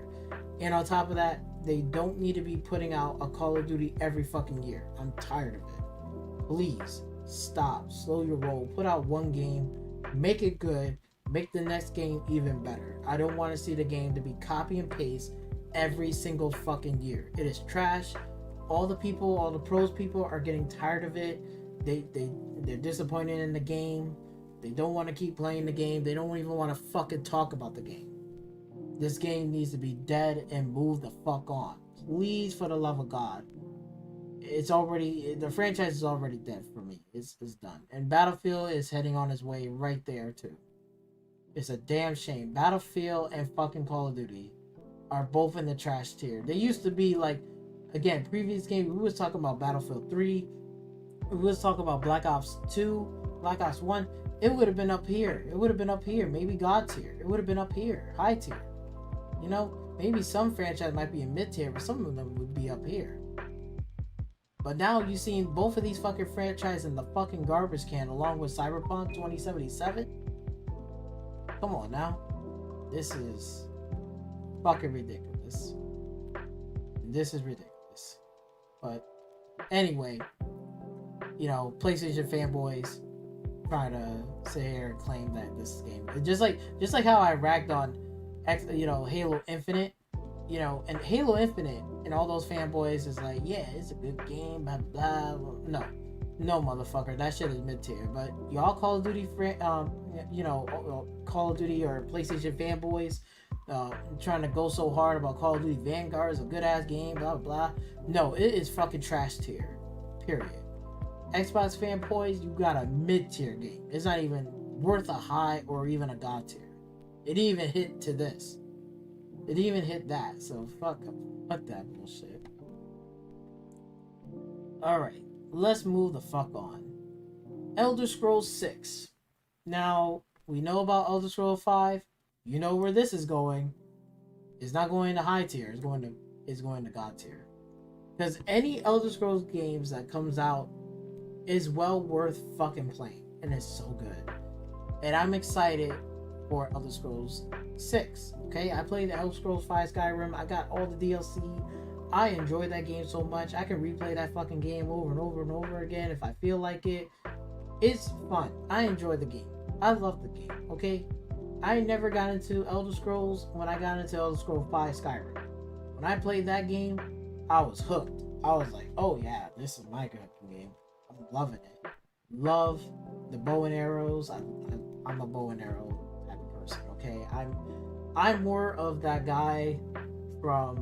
And on top of that, they don't need to be putting out a Call of Duty every fucking year. I'm tired of it. Please. Stop, slow your roll, put out one game, make it good, make the next game even better. I don't want to see the game to be copy and paste every single fucking year. It is trash. All the pros people are getting tired of it. They're disappointed in the game. They don't want to keep playing the game. They don't even want to fucking talk about the game. This game needs to be dead and move the fuck on. Please, for the love of God. The franchise is already dead for me. It's done. And Battlefield is heading on its way right there too. It's a damn shame. Battlefield and fucking Call of Duty are both in the trash tier. They used to be like, again, previous game, we was talking about Battlefield 3. We was talking about Black Ops 2, Black Ops 1. It would have been up here. Maybe God tier. It would have been up here. High tier. You know, maybe some franchise might be in mid tier, but some of them would be up here. But now you've seen both of these fucking franchises in the fucking garbage can along with Cyberpunk 2077. Come on now. This is fucking ridiculous. This is ridiculous. But anyway, you know, PlayStation fanboys try to sit here and claim that this game, just like how I ragged on Halo Infinite. You know, and Halo Infinite and all those fanboys is like, yeah, it's a good game, blah, blah, blah. No, motherfucker, that shit is mid-tier. But y'all Call of Duty, Call of Duty or PlayStation fanboys trying to go so hard about Call of Duty Vanguard is a good-ass game, blah, blah. No, it is fucking trash tier, period. Xbox fanboys, you got a mid-tier game. It's not even worth a high or even a god tier. It even hit to this. It even hit that, so fuck that bullshit. Alright, let's move the fuck on. Elder Scrolls 6. Now, we know about Elder Scrolls 5. You know where this is going. It's not going to high tier, it's going to god tier. Because any Elder Scrolls games that comes out is well worth fucking playing. And it's so good. And I'm excited for Elder Scrolls 6. Okay, I played Elder Scrolls 5 Skyrim. I got all the DLC. I enjoyed that game so much. I can replay that fucking game over and over and over again if I feel like it. It's fun. I enjoy the game. I love the game. Okay, I never got into Elder Scrolls when I got into Elder Scrolls 5 Skyrim. When I played that game, I was hooked. I was like, oh yeah, this is my good game. I'm loving it. Love the bow and arrows. I'm a bow and arrow type of person. Okay, I'm more of that guy from,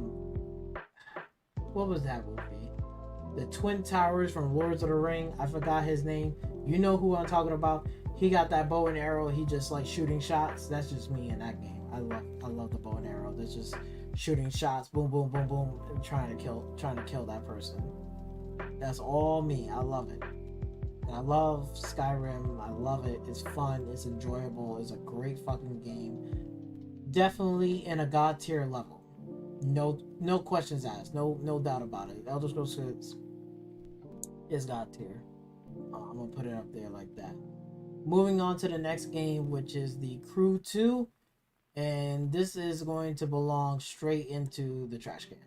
what was that movie? The Twin Towers from Lords of the Ring. I forgot his name. You know who I'm talking about. He got that bow and arrow. He just like shooting shots. That's just me in that game. I love the bow and arrow. That's just shooting shots. Boom, boom, boom, boom. And trying to kill that person. That's all me. I love it. And I love Skyrim. I love it. It's fun. It's enjoyable. It's a great fucking game. Definitely in a God tier level. No questions asked. No doubt about it. Elder Scrolls 6 is God tier. I'm gonna put it up there like that. Moving on to the next game, which is the Crew 2, and this is going to belong straight into the trash can.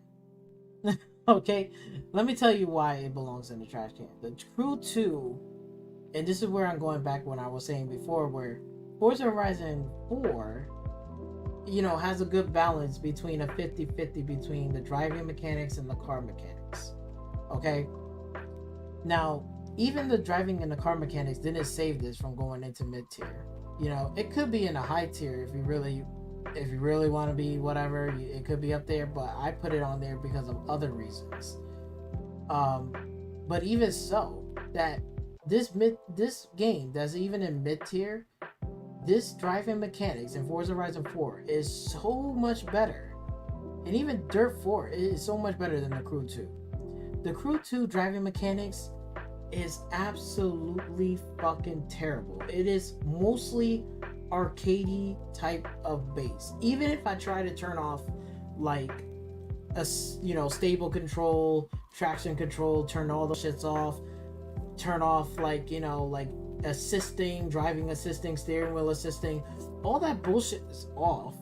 Okay, let me tell you why it belongs in the trash can. The Crew 2, and this is where I'm going back when I was saying before, where Forza Horizon 4, has a good balance between a 50-50 between the driving mechanics and the car mechanics. Okay, now even the driving and the car mechanics didn't save this from going into mid-tier. It could be in a high tier if you really want to be whatever. It could be up there, but I put it on there because of other reasons. But even so, that this game that's even in mid-tier, this driving mechanics in Forza Horizon 4 is so much better. And even Dirt 4 is so much better than the Crew 2. The Crew 2 driving mechanics is absolutely fucking terrible. It is mostly arcadey type of base. Even if I try to turn off like a stable control, traction control, turn all the shits off, turn off like driving assisting, steering wheel assisting, all that bullshit is off.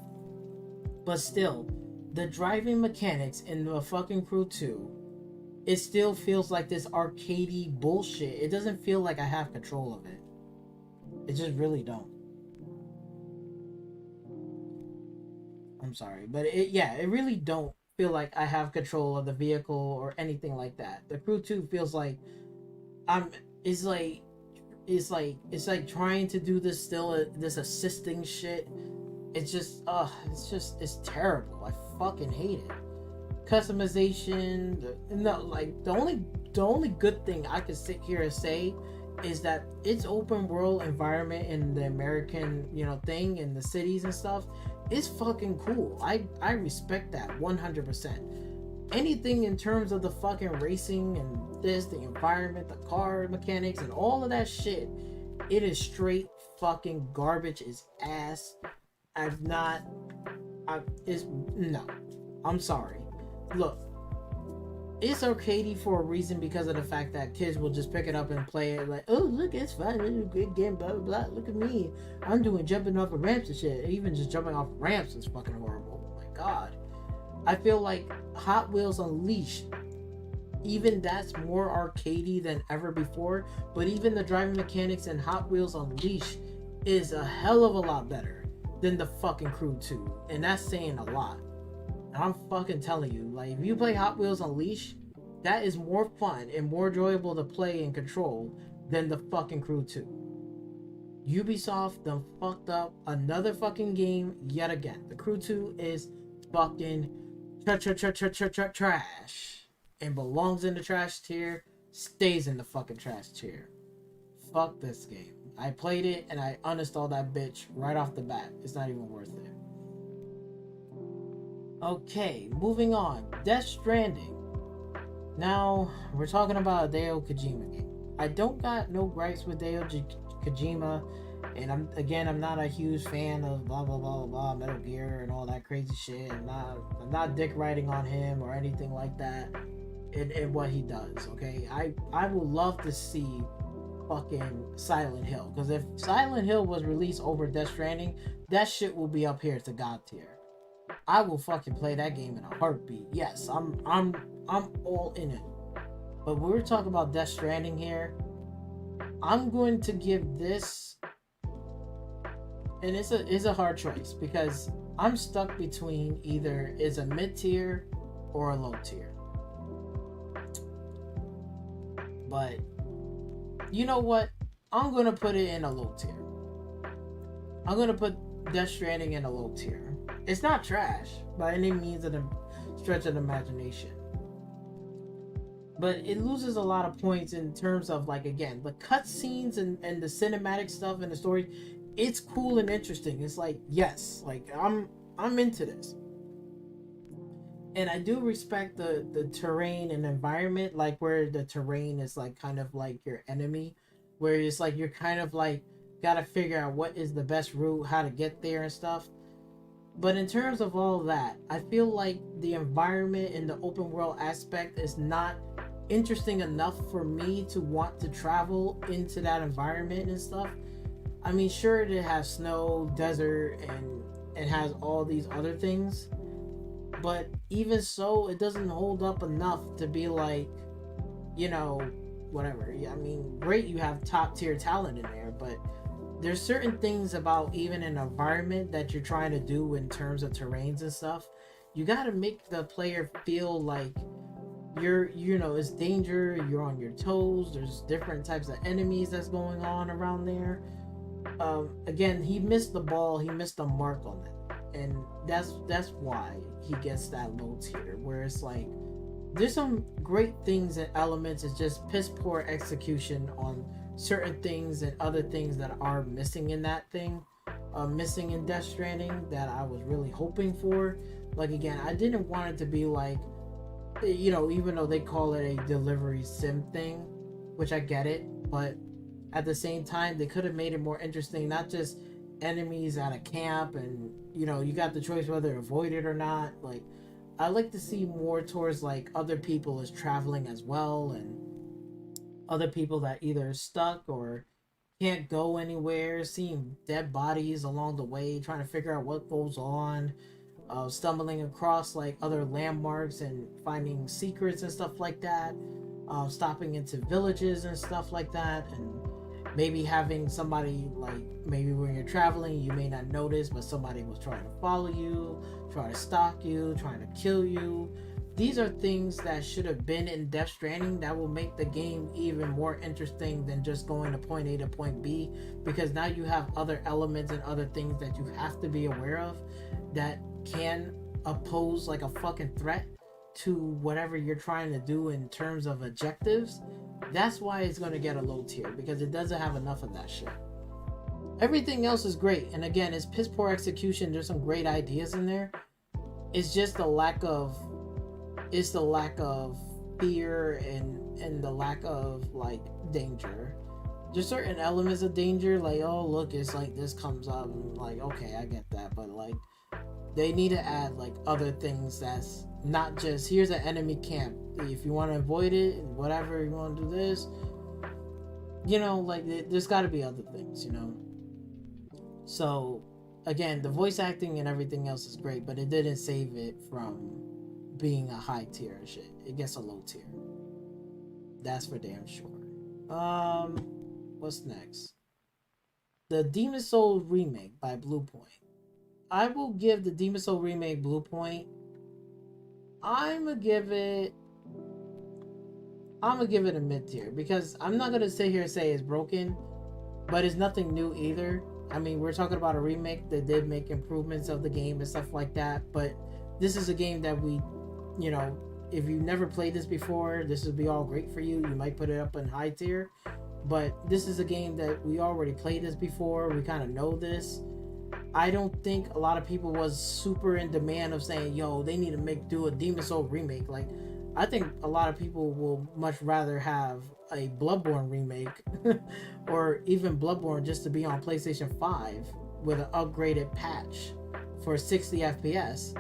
But still, the driving mechanics in the fucking Crew 2, it still feels like this arcadey bullshit. It doesn't feel like I have control of it. It just really don't. I'm sorry, but it really don't feel like I have control of the vehicle or anything like that. The Crew 2 feels like it's like trying to do this this assisting shit. It's terrible. I fucking hate it. Customization, the only good thing I could sit here and say is that its open world environment in the American thing in the cities and stuff is fucking cool. I respect that 100%. Anything in terms of the fucking racing and the environment, the car mechanics and all of that shit, it is straight fucking garbage as ass. No, I'm sorry. Look, it's arcadey for a reason because of the fact that kids will just pick it up and play it like, oh look, it's fun, it's a good game, blah blah blah. Look at me, I'm doing jumping off of ramps and shit. Even just jumping off ramps is fucking horrible. Oh my god. I feel like Hot Wheels Unleashed, even that's more arcadey than ever before, but even the driving mechanics in Hot Wheels Unleashed is a hell of a lot better than the fucking Crew 2, and that's saying a lot. I'm fucking telling you, like, if you play Hot Wheels Unleashed, that is more fun and more enjoyable to play and control than the fucking Crew 2. Ubisoft done fucked up another fucking game yet again. The Crew 2 is fucking trash and belongs in the trash tier, stays in the fucking trash tier. Fuck this game. I played it and I uninstalled that bitch right off the bat. It's not even worth it. Okay, moving on. Death Stranding. Now, we're talking about a Hideo Kojima game. I don't got no gripes with Hideo Kojima, and I'm not a huge fan of blah blah blah blah Metal Gear and all that crazy shit. I'm not dick riding on him or anything like that in what he does, okay? I would love to see fucking Silent Hill, because if Silent Hill was released over Death Stranding, that shit will be up here to God tier. I will fucking play that game in a heartbeat. Yes, I'm all in it. But we're talking about Death Stranding here. I'm going to give this, and it's a hard choice because I'm stuck between either is a mid tier or a low tier. But you know what? I'm gonna put it in a low tier. I'm gonna put Death Stranding in a low tier. It's not trash by any means of the stretch of the imagination. But it loses a lot of points in terms of, like, again, the cutscenes and the cinematic stuff and the story. It's cool and interesting. It's like, yes, like I'm into this. And I do respect the terrain and environment, like where the terrain is like kind of like your enemy, where it's like you're kind of like gotta figure out what is the best route, how to get there and stuff. But in terms of all that, I feel like the environment and the open world aspect is not interesting enough for me to want to travel into that environment and stuff. I mean, sure, it has snow, desert, and it has all these other things, but even so, it doesn't hold up enough to be like, you know, whatever. Yeah, I mean, great, you have top tier talent in there, but there's certain things about even an environment that you're trying to do in terms of terrains and stuff. You got to make the player feel like it's danger, you're on your toes, there's different types of enemies that's going on around there. Again, he missed the ball, he missed the mark on it, and that's why he gets that low tier, where it's like there's some great things and elements. It's just piss poor execution on certain things and other things that are missing in that thing, missing in Death Stranding, that I was really hoping for. Like, again, I didn't want it to be like, even though they call it a delivery sim thing, which I get it, but at the same time, they could have made it more interesting, not just enemies at a camp and, you got the choice whether to avoid it or not. Like, I like to see more towards, like, other people as traveling as well, and other people that either stuck or can't go anywhere, seeing dead bodies along the way, trying to figure out what goes on, stumbling across like other landmarks and finding secrets and stuff like that, stopping into villages and stuff like that, and maybe having somebody, like, maybe when you're traveling you may not notice, but somebody was trying to follow you, trying to stalk you, trying to kill you. These are things that should have been in Death Stranding that will make the game even more interesting than just going to point A to point B, because now you have other elements and other things that you have to be aware of that can oppose like a fucking threat to whatever you're trying to do in terms of objectives. That's why it's going to get a low tier, because it doesn't have enough of that shit. Everything else is great, and again, it's piss poor execution. There's some great ideas in there. It's just the lack of fear and the lack of like danger. There's certain elements of danger, like, oh look, it's like this comes up, and like, okay, I get that, but like they need to add like other things that's not just here's an enemy camp, if you want to avoid it, whatever, you want to do this, like there's got to be other things. So again, the voice acting and everything else is great, but it didn't save it from being a high tier and shit. It gets a low tier, that's for damn sure. What's next? The Demon Soul remake by Bluepoint. I will give the Demon Soul remake Bluepoint, I'm gonna give it a mid tier, because I'm not gonna sit here and say it's broken, but it's nothing new either. I mean, we're talking about a remake that did make improvements of the game and stuff like that, but this is a game that we, if you never played this before, this would be all great for you. You might put it up in high tier, but this is a game that we already played this before. We kind of know this. I don't think a lot of people was super in demand of saying, yo, they need to do a Demon Soul remake. Like, I think a lot of people will much rather have a Bloodborne remake or even Bloodborne just to be on PlayStation 5 with an upgraded patch for 60 FPS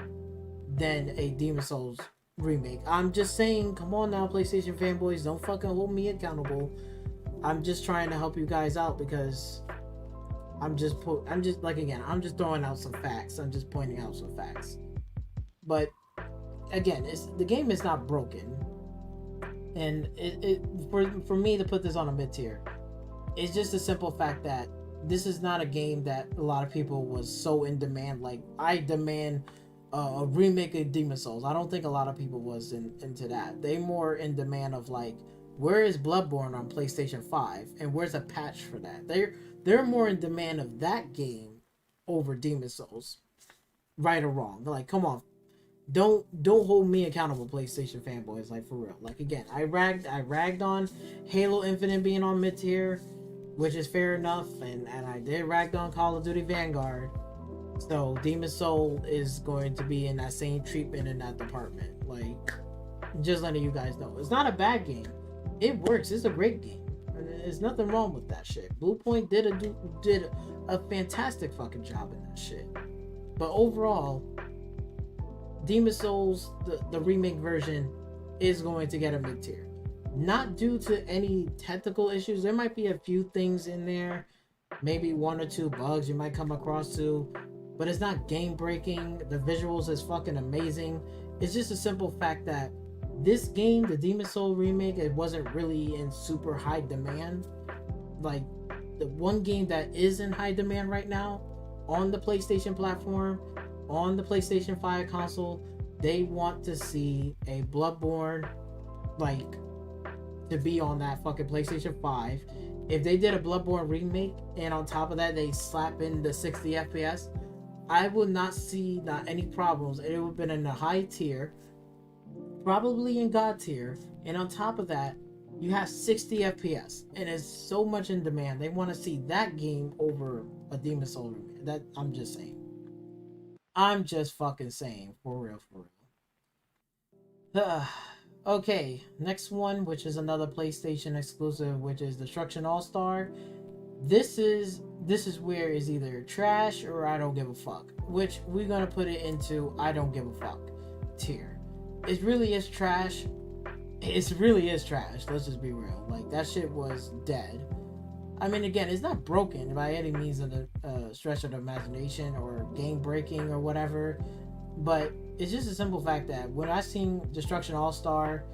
than a Demon Souls remake. I'm just saying, come on now, PlayStation fanboys, don't fucking hold me accountable. I'm just trying to help you guys out, because I'm just throwing out some facts. I'm just pointing out some facts. But again, the game is not broken, and for me to put this on a mid tier, it's just a simple fact that this is not a game that a lot of people was so in demand. Like, I demand a remake of Demon Souls. I don't think a lot of people was into that. They more in demand of like, where is Bloodborne on PlayStation 5 and where's a patch for that? They're more in demand of that game over Demon Souls, right or wrong. They're like, come on, don't hold me accountable, PlayStation fanboys. Like, for real. Like, again, I ragged on Halo Infinite being on mid tier, which is fair enough, and I did ragged on Call of Duty Vanguard. So Demon Soul is going to be in that same treatment in that department. Like, just letting you guys know, it's not a bad game. It works. It's a great game. There's nothing wrong with that shit. Bluepoint did a fantastic fucking job in that shit. But overall, Demon Souls, the remake version, is going to get a mid tier. Not due to any technical issues. There might be a few things in there, maybe one or two bugs you might come across too, but it's not game breaking. The visuals is fucking amazing. It's just a simple fact that this game, the Demon Soul remake, it wasn't really in super high demand. Like, the one game that is in high demand right now on the PlayStation platform, on the PlayStation 5 console, they want to see a Bloodborne, like, to be on that fucking PlayStation 5. If they did a Bloodborne remake and on top of that they slap in the 60 FPS, I would not see not any problems. It would have been in the high tier, probably in God tier, and on top of that, you have 60 FPS, and it's so much in demand. They want to see that game over a Demon Soul remake. That I'm just saying. I'm just fucking saying, for real, for real. Okay, next one, which is another PlayStation exclusive, which is Destruction All-Star. This is where it's either trash or I don't give a fuck, which we're gonna put it into I don't give a fuck tier. It really is trash. It really is trash. Let's just be real. Like, that shit was dead. I mean, again, it's not broken by any means of the stretch of the imagination or game breaking or whatever, but it's just a simple fact that when I seen Destruction All-Star,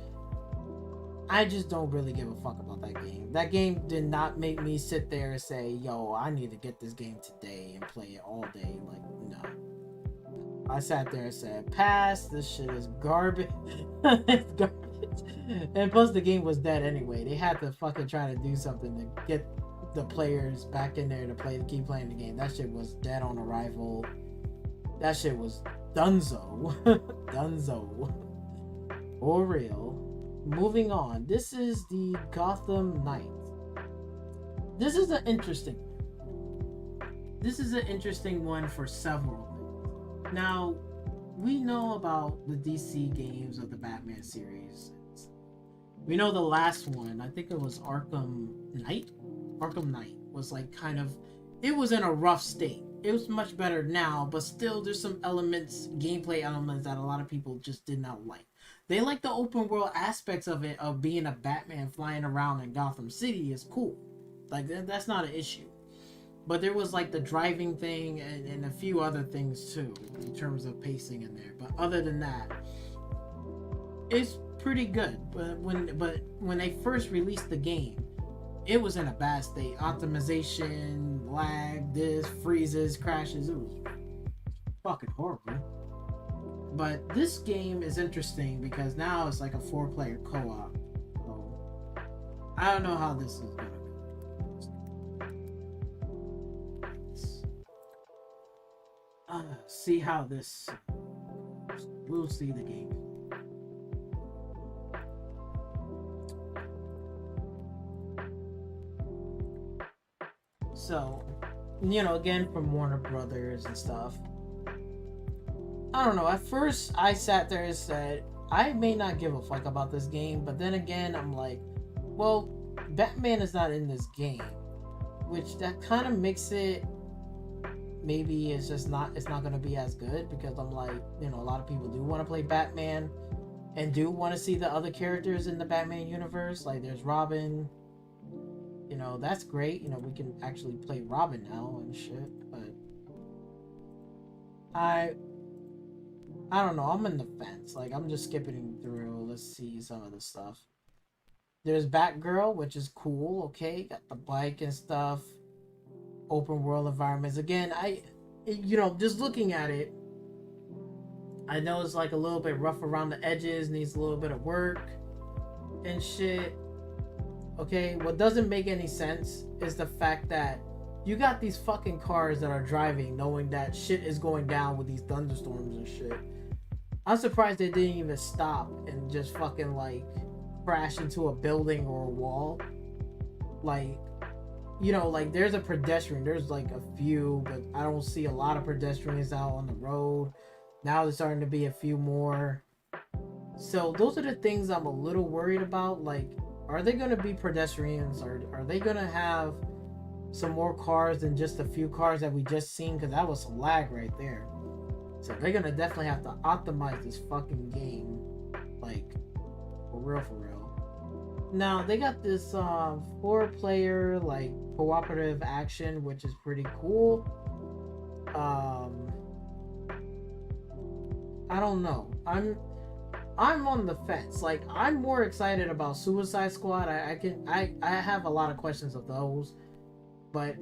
I just don't really give a fuck about that game. That game did not make me sit there and say, yo, I need to get this game today and play it all day. Like, no. I sat there and said, pass, this shit is garbage. It's garbage. And plus the game was dead anyway. They had to fucking try to do something to get the players back in there to keep playing the game. That shit was dead on arrival. That shit was dunzo. Dunzo. For real. Moving on. This is the Gotham Knights. This is an interesting one for several things. Now, we know about the DC games of the Batman series. We know the last one, I think it was Arkham Knight was like kind of, it was in a rough state. It was much better now, but still there's some gameplay elements that a lot of people just did not like. They like the open world aspects of it, of being a Batman flying around in Gotham City is cool. Like, that's not an issue. But there was like the driving thing and a few other things too, in terms of pacing in there. But other than that, it's pretty good. But when they first released the game, it was in a bad state. Optimization, lag, freezes, crashes. It was fucking horrible. But this game is interesting because now it's like a 4-player co-op. So I don't know how this is gonna go. See how this. We'll see the game. So, again, from Warner Brothers and stuff. I don't know. At first, I sat there and said, I may not give a fuck about this game, but then again, I'm like, well, Batman is not in this game, which that kind of makes it, maybe it's not going to be as good, because I'm like, a lot of people do want to play Batman and do want to see the other characters in the Batman universe. Like, there's Robin. That's great. We can actually play Robin now and shit, but I don't know. I'm in the fence. Like, I'm just skipping through. Let's see some of the stuff. There's Batgirl, which is cool. Okay, got the bike and stuff. Open world environments. Again, just looking at it, I know it's like a little bit rough around the edges, needs a little bit of work and shit. Okay, what doesn't make any sense is the fact that you got these fucking cars that are driving knowing that shit is going down with these thunderstorms and shit. I'm surprised they didn't even stop and just fucking like crash into a building or a wall. Like, you know, like there's a pedestrian. There's like a few, but I don't see a lot of pedestrians out on the road. Now there's starting to be a few more. So those are the things I'm a little worried about. Like, are they gonna be pedestrians, or are they gonna have some more cars than just a few cars that we just seen? Because that was some lag right there. So they're gonna definitely have to optimize this fucking game, like for real, for real. Now they got this 4-player like cooperative action, which is pretty cool. I don't know. I'm on the fence. Like, I'm more excited about Suicide Squad. I have a lot of questions of those, but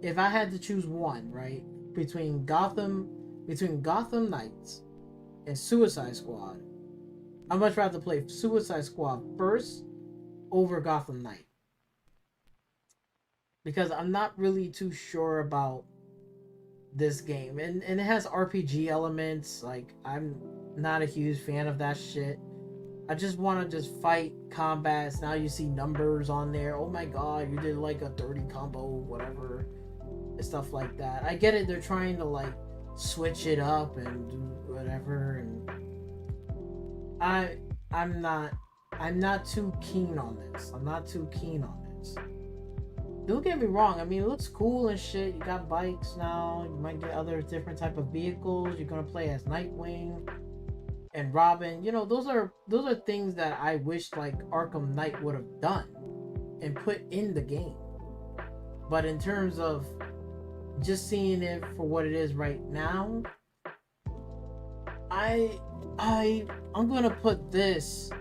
if I had to choose one, right, between Gotham Knights and Suicide Squad, I'd much rather play Suicide Squad first over Gotham Knight, because I'm not really too sure about this game, and it has RPG elements. Like, I'm not a huge fan of that shit. I just want to just fight combats. Now you see numbers on there. Oh my god, you did like a 30 combo, whatever, and stuff like that. I get it. They're trying to like switch it up and do whatever, and I'm not too keen on this. I'm not too keen on this. Don't get me wrong. I mean, it looks cool and shit. You got bikes now. You might get other different type of vehicles. You're gonna play as Nightwing and Robin. You know, those are things that I wish like Arkham Knight would have done and put in the game. But in terms of just seeing it for what it is right now, I'm gonna put this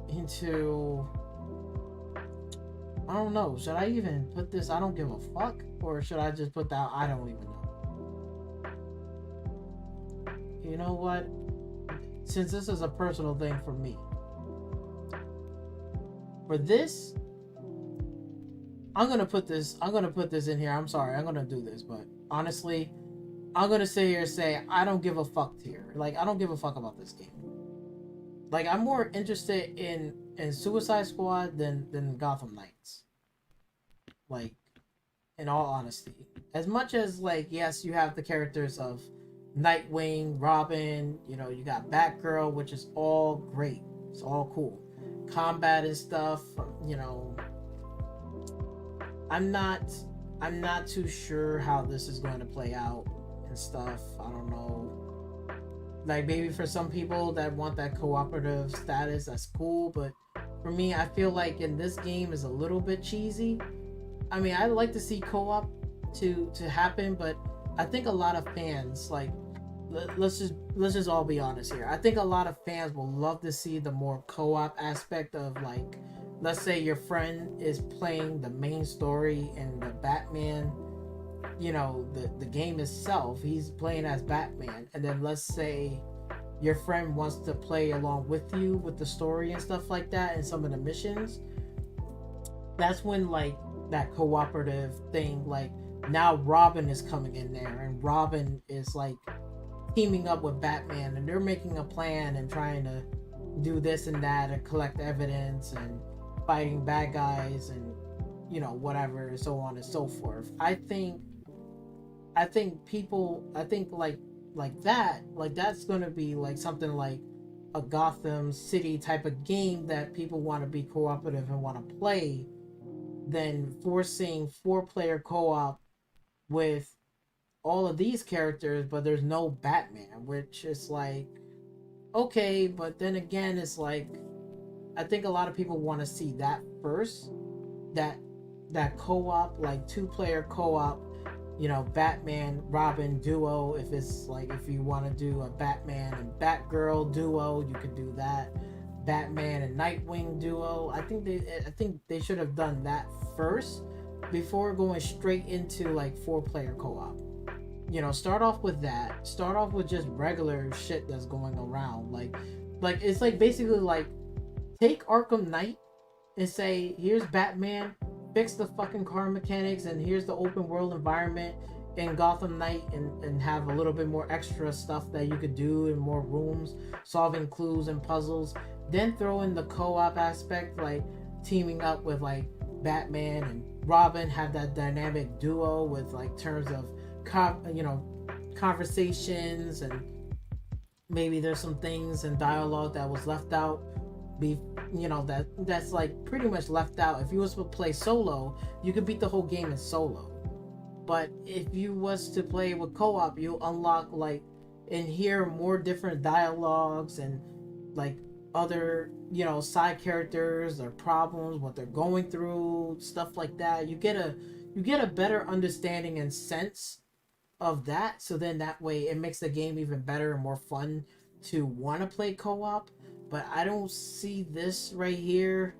into, I don't know. Should I even put this I don't give a fuck? Or should I just put that I don't even know? You know what? Since this is a personal thing for me, for this, I'm gonna put this in here. I'm sorry, I'm gonna do this, but honestly, I'm gonna sit here and say I don't give a fuck here. Like, I don't give a fuck about this game. Like, I'm more interested in Suicide Squad than Gotham Knights. Like, in all honesty. As much as, like, yes, you have the characters of Nightwing, Robin, you know, you got Batgirl, which is all great. It's all cool. Combat and stuff, you know. I'm not too sure how this is going to play out and stuff. I don't know. Like, maybe for some people that want that cooperative status, that's cool, but for me, I feel like in this game is a little bit cheesy. I mean, I'd like to see co-op to happen, but I think a lot of fans, like, let's just all be honest here. I think a lot of fans will love to see the more co-op aspect of, like, let's say your friend is playing the main story in the Batman, you know, the game itself, he's playing as Batman, and then let's say your friend wants to play along with you with the story and stuff like that and some of the missions. That's when, like, that cooperative thing, like, now Robin is coming in there, and Robin is like teaming up with Batman, and they're making a plan and trying to do this and that and collect evidence and fighting bad guys and, you know, whatever, and so on and so forth. I think that's gonna be like something like a Gotham City type of game that people want to be cooperative and want to play, than forcing 4-player co-op with all of these characters, but there's no Batman, which is like, okay, but then again, it's like, I think a lot of people want to see that first, that co-op, like 2-player co-op, you know, Batman Robin duo. If it's like, if you want to do a Batman and Batgirl duo, you could do that. Batman and Nightwing duo. I think they should have done that first before going straight into like 4-player co-op. You know, start off with that. Start off with just regular shit that's going around. Like it's like basically like take Arkham Knight and say, here's Batman, fix the fucking car mechanics, and here's the open world environment. in Gotham Knight and have a little bit more extra stuff that you could do in more rooms, solving clues and puzzles. Then throw in the co-op aspect, like teaming up with like Batman and Robin, have that dynamic duo with like terms of conversations, and maybe there's some things in dialogue that was left out, be that's like pretty much left out. If you was to play solo, you could beat the whole game in solo, but if you was to play with co-op, you unlock like and hear more different dialogues and like other side characters, their problems, what they're going through, stuff like that. You get a better understanding and sense of that, so then that way it makes the game even better and more fun to want to play co-op. But I don't see this right here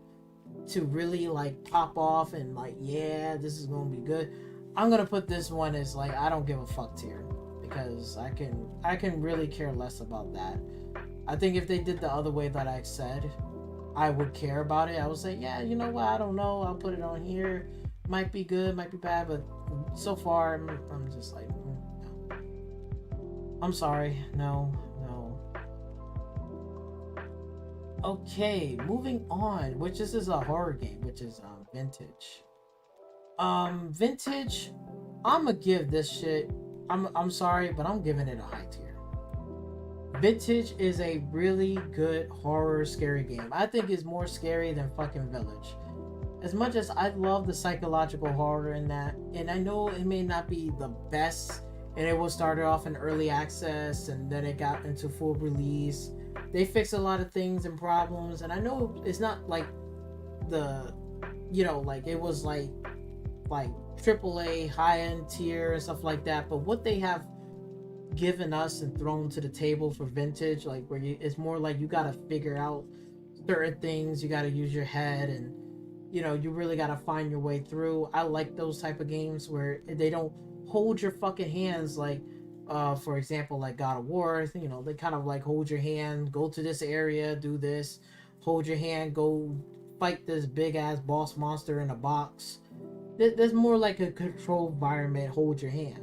to really like pop off and like, yeah, this is gonna be good. I'm gonna put this one as like I don't give a fuck tier, because I can really care less about that. I think if they did the other way that I said, I would care about it. I would say, yeah, you know what, I don't know, I'll put it on here. Might be good, might be bad, but so far I'm just like, no. I'm sorry, no. Okay, moving on, which this is a horror game, which is Vintage. Vintage, I'm gonna give this shit, I'm sorry, but I'm giving it a high tier. Vintage is a really good horror scary game. I think it's more scary than fucking Village. As much as I love the psychological horror in that, and I know it may not be the best, and it was started off in early access and then it got into full release. They fixed a lot of things and problems, and I know it's not like the, like it was like AAA high-end tier and stuff like that, but what they have given us and thrown to the table for Vintage, like where it's more like you gotta figure out certain things, you gotta use your head, and you really gotta find your way through. I like those type of games where they don't hold your fucking hands, like for example, like God of War, they kind of like hold your hand, go to this area, do this, hold your hand, go fight this big ass boss monster in a box. There's more like a controlled environment, hold your hand.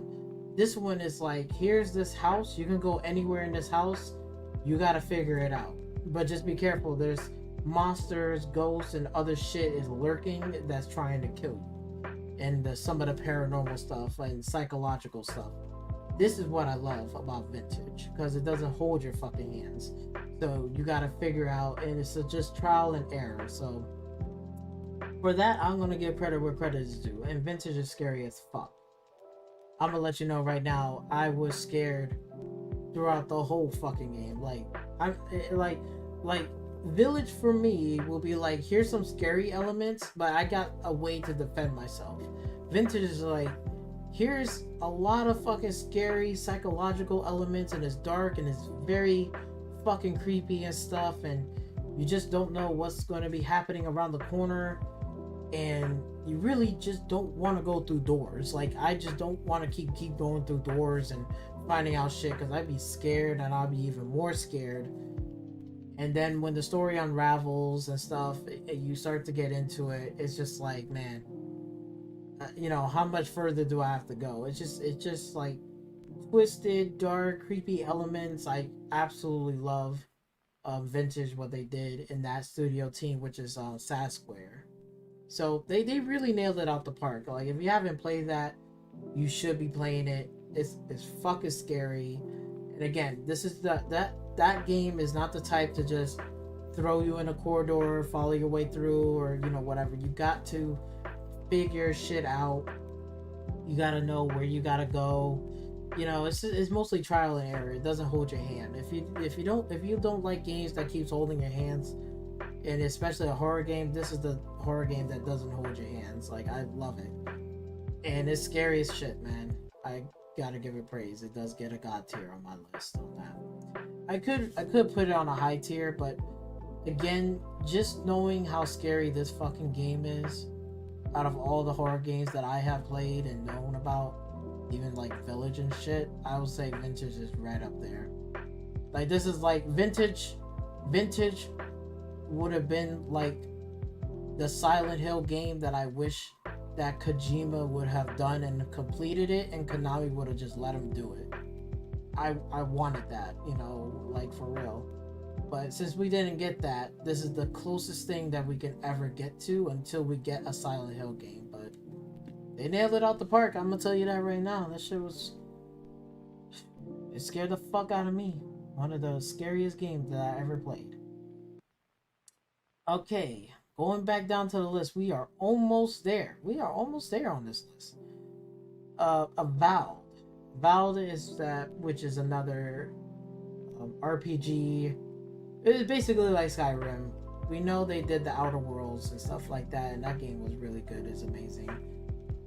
This one is like, here's this house, you can go anywhere in this house, you gotta figure it out. But just be careful, there's monsters, ghosts, and other shit is lurking that's trying to kill you. And some of the paranormal stuff and psychological stuff. This is what I love about Vintage, because it doesn't hold your fucking hands. So you gotta figure out, and it's just trial and error. So for that, I'm gonna give credit where credit is due. And Vintage is scary as fuck. I'm gonna let you know right now, I was scared throughout the whole fucking game. Like Village for me will be like, here's some scary elements, but I got a way to defend myself. Vintage is like, here's a lot of fucking scary psychological elements, and it's dark and it's very fucking creepy and stuff, and you just don't know what's going to be happening around the corner, and you really just don't want to go through doors. Like, I just don't want to keep going through doors and finding out shit, because I'd be scared, and I'll be even more scared. And then when the story unravels and stuff, you start to get into it, it's just like, man, how much further do I have to go? It's just like twisted, dark, creepy elements. I absolutely love Vintage, what they did in that studio team, which is Sasquare. So they really nailed it out the park. Like, if you haven't played that, you should be playing it. It's fucking scary. And again, this is that game is not the type to just throw you in a corridor, follow your way through, or whatever. You got to figure shit out. You gotta know where you gotta go. It's mostly trial and error. It doesn't hold your hand. If you don't like games that keeps holding your hands, and especially a horror game, this is the horror game that doesn't hold your hands. Like, I love it, and it's scary as shit, man. I gotta give it praise. It does get a god tier on my list on that. I could put it on a high tier, but again, just knowing how scary this fucking game is, out of all the horror games that I have played and known about, even like Village and shit, I would say Vintage is right up there. Like, this is like Vintage would have been like the Silent Hill game that I wish that Kojima would have done and completed it, and Konami would have just let him do it. I wanted that, you know, like for real. But since we didn't get that, this is the closest thing that we can ever get to until we get a Silent Hill game. But they nailed it out the park. I'm gonna tell you that right now. That shit was, it scared the fuck out of me. One of the scariest games that I ever played. Okay, going back down to the list, we are almost there. We are almost there on this list. Avowed. Avowed is that, which is another RPG. It's basically like Skyrim. We know they did the Outer Worlds and stuff like that, and that game was really good. It's amazing.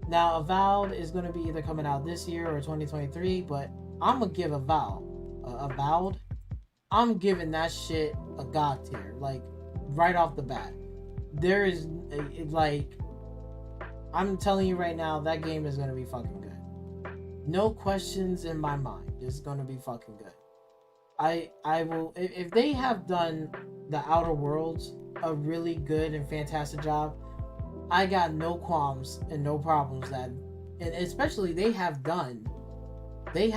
Now, Avowed is going to be either coming out this year or 2023, but I'm going to give Avowed, I'm giving that shit a god tier, like, right off the bat. There is, like, I'm telling you right now, that game is going to be fucking good. No questions in my mind. It's going to be fucking good. I will, if they have done the Outer Worlds a really good and fantastic job, I got no qualms and no problems that, and especially they have done the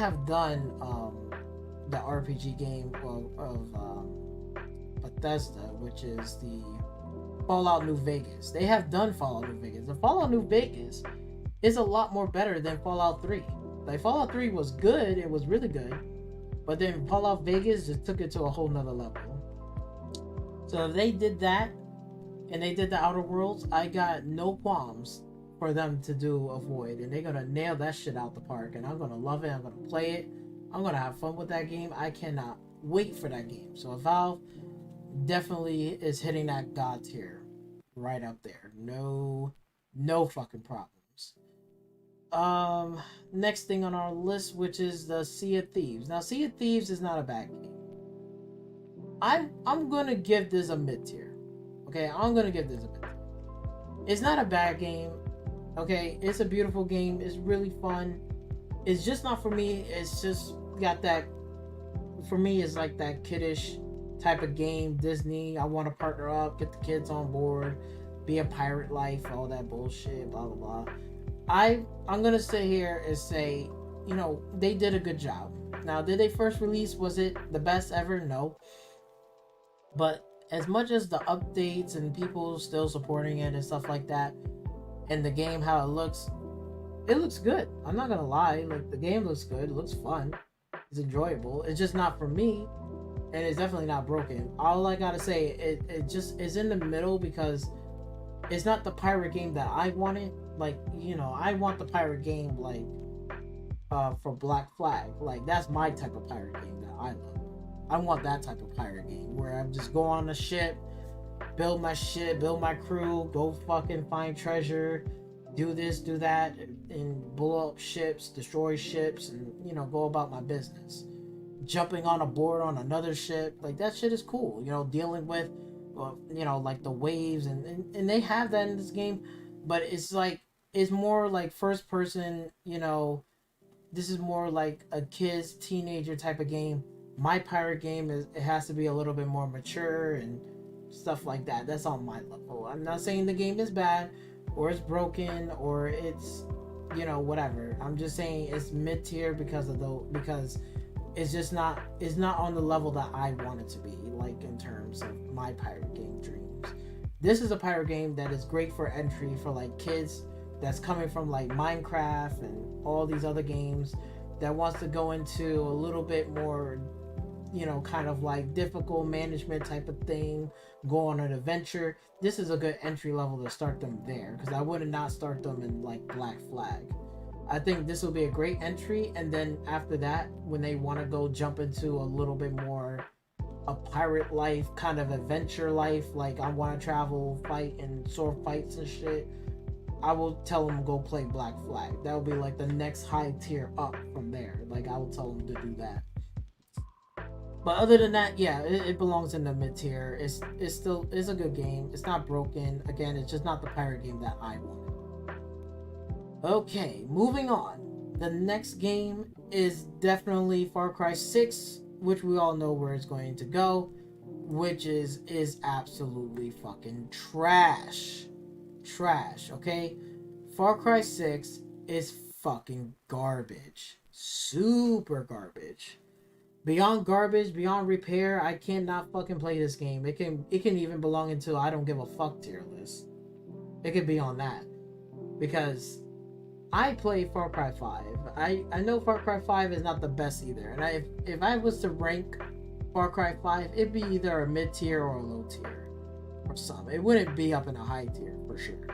RPG game of Bethesda, which is the Fallout New Vegas. They have done Fallout New Vegas. The Fallout New Vegas is a lot more better than Fallout 3. Like, Fallout 3 was good, it was really good, but then Fallout Vegas just took it to a whole nother level. So if they did that, and they did the Outer Worlds, I got no qualms for them to do a Void, and they're gonna nail that shit out the park, and I'm gonna love it. I'm gonna play it. I'm gonna have fun with that game. I cannot wait for that game. So Valve definitely is hitting that god tier right up there. No fucking problems. Next thing on our list, which is the Sea of Thieves. Now, Sea of Thieves is not a bad game. I'm gonna give this a mid tier. Okay, I'm gonna give this a mid tier. It's not a bad game. Okay, it's a beautiful game. It's really fun. It's just not for me. It's just got that, for me, it's like that kiddish type of game. Disney, I want to partner up, get the kids on board, be a pirate life, all that bullshit, blah blah blah. I'm gonna sit here and say, you know, they did a good job. Now, did they first release, was it the best ever? No. But as much as the updates and people still supporting it and stuff like that, and the game, how it looks good. I'm not gonna lie, like, the game looks good, it looks fun, it's enjoyable. It's just not for me, and it's definitely not broken. All I gotta say, it just is in the middle, because it's not the pirate game that I wanted. Like, you know, I want the pirate game, like, for Black Flag. Like, that's my type of pirate game that I love. I want that type of pirate game where I just go on a ship, build my shit, build my crew, go fucking find treasure, do this, do that, and blow up ships, destroy ships, and, you know, go about my business. Jumping on a board on another ship, like, that shit is cool. You know, dealing with, you know, like, the waves, and they have that in this game, but it's like, it's more like first person, you know, this is more like a kid's teenager type of game. My pirate game it has to be a little bit more mature and stuff like that. That's on my level. I'm not saying the game is bad or it's broken or it's, you know, whatever. I'm just saying it's mid tier because it's just not, it's not on the level that I want it to be, like, in terms of my pirate game dreams. This is a pirate game that is great for entry for, like, kids that's coming from, like, Minecraft and all these other games, that wants to go into a little bit more, you know, kind of like difficult management type of thing, go on an adventure. This is a good entry level to start them there, because I would not start them in, like, Black Flag. I think this will be a great entry, and then after that, when they want to go jump into a little bit more a pirate life, kind of adventure life, like, I want to travel, fight, and sword fights and shit, I will tell them go play Black Flag. That will be like the next high tier up from there. Like, I will tell them to do that. But other than that, yeah, it belongs in the mid tier. It's a good game. It's not broken. Again, it's just not the pirate game that I wanted. Okay, moving on. The next game is definitely Far Cry 6, which we all know where it's going to go, which is absolutely fucking trash. Trash, okay? Far Cry 6 is fucking garbage. Super garbage. Beyond garbage, beyond repair, I cannot fucking play this game. It can even belong into I don't give a fuck tier list. It could be on that. Because I play Far Cry 5. I know Far Cry 5 is not the best either. And if I was to rank Far Cry 5, it'd be either a mid tier or a low tier. Or something. It wouldn't be up in a high tier for sure.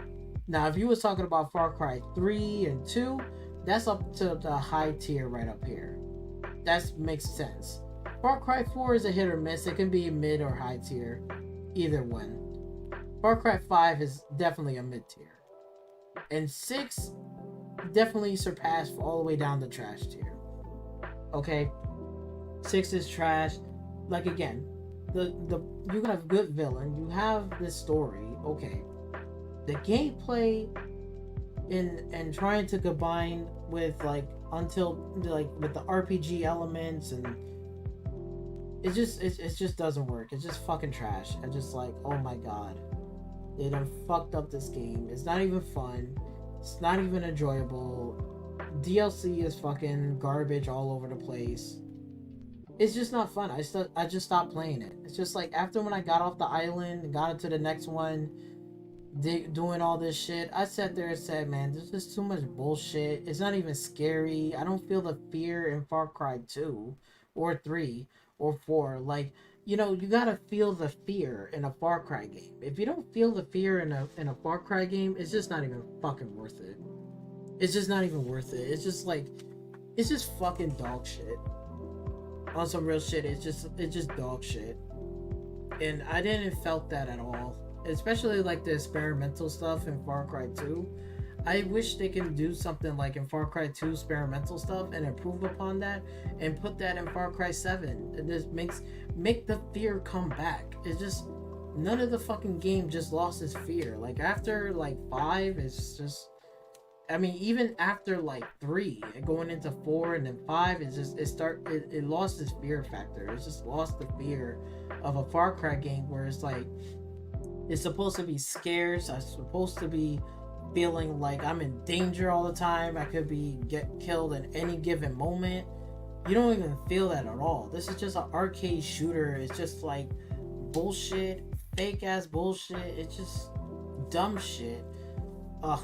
Now, if you was talking about Far Cry 3 and 2, that's up to the high tier right up here. That makes sense. Far Cry 4 is a hit or miss. It can be mid or high tier. Either one. Far Cry 5 is definitely a mid tier. And 6 definitely surpassed all the way down the trash tier. Okay? 6 is trash. Like again, you have a good villain. You have this story. Okay. The gameplay and trying to combine with with the RPG elements, and it just doesn't work. It's just fucking trash. I just like, oh my god, they done fucked up this game. It's not even fun. It's not even enjoyable. DLC is fucking garbage all over the place. It's just not fun. I just stopped playing it. It's just like after when I got off the island and got into the next one, doing all this shit, I sat there and said, man, there's just too much bullshit. It's not even scary. I don't feel the fear in Far Cry 2 or 3 or 4. Like, you know, you gotta feel the fear in a Far Cry game. If you don't feel the fear in a Far Cry game, it's just not even fucking worth it. It's just not even worth it. It's just like, it's just fucking dog shit. On some real shit, it's just dog shit. And I didn't felt that at all. Especially like the experimental stuff in Far Cry 2. I wish they can do something like in Far Cry 2 experimental stuff and improve upon that and put that in Far Cry 7. It just make the fear come back. It's just none of the fucking game just lost its fear. Like after like 5, it's just, I mean, even after like 3 and going into 4 and then 5, it lost its fear factor. It just lost the fear of a Far Cry game where it's like, it's supposed to be scarce. I'm supposed to be feeling like I'm in danger all the time. I could get killed at any given moment. You don't even feel that at all. This is just an arcade shooter. It's just like bullshit, fake ass bullshit. It's just dumb shit. Ugh,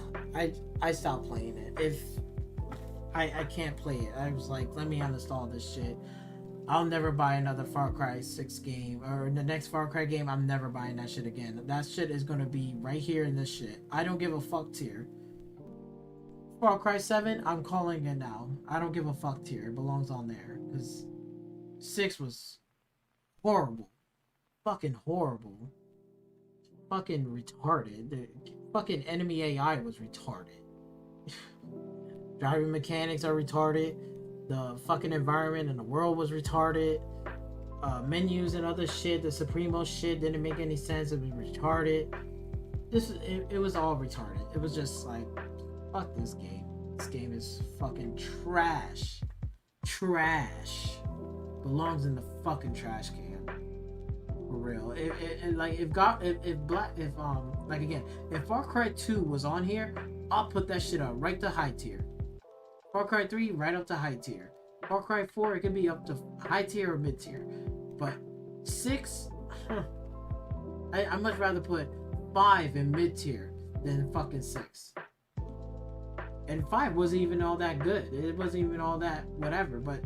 I stopped playing it. If I can't play it. I was like, let me uninstall this shit. I'll never buy another Far Cry 6 game, or the next Far Cry game, I'm never buying that shit again. That shit is gonna be right here in this shit. I don't give a fuck tier. Far Cry 7, I'm calling it now. I don't give a fuck tier. It belongs on there. Because 6 was horrible. Fucking horrible. Fucking retarded. The fucking enemy AI was retarded. Driving mechanics are retarded. The fucking environment and the world was retarded. Menus and other shit, the Supremo shit didn't make any sense. It was retarded. It was all retarded. It was just like, fuck this game. This game is fucking trash. Trash. Belongs in the fucking trash can. For real. If Far Cry 2 was on here, I'll put that shit up right to high tier. Far Cry 3, right up to high tier. Far Cry 4, it could be up to high tier or mid tier. But 6, I much rather put 5 in mid tier than fucking 6. And 5 wasn't even all that good. It wasn't even all that whatever. But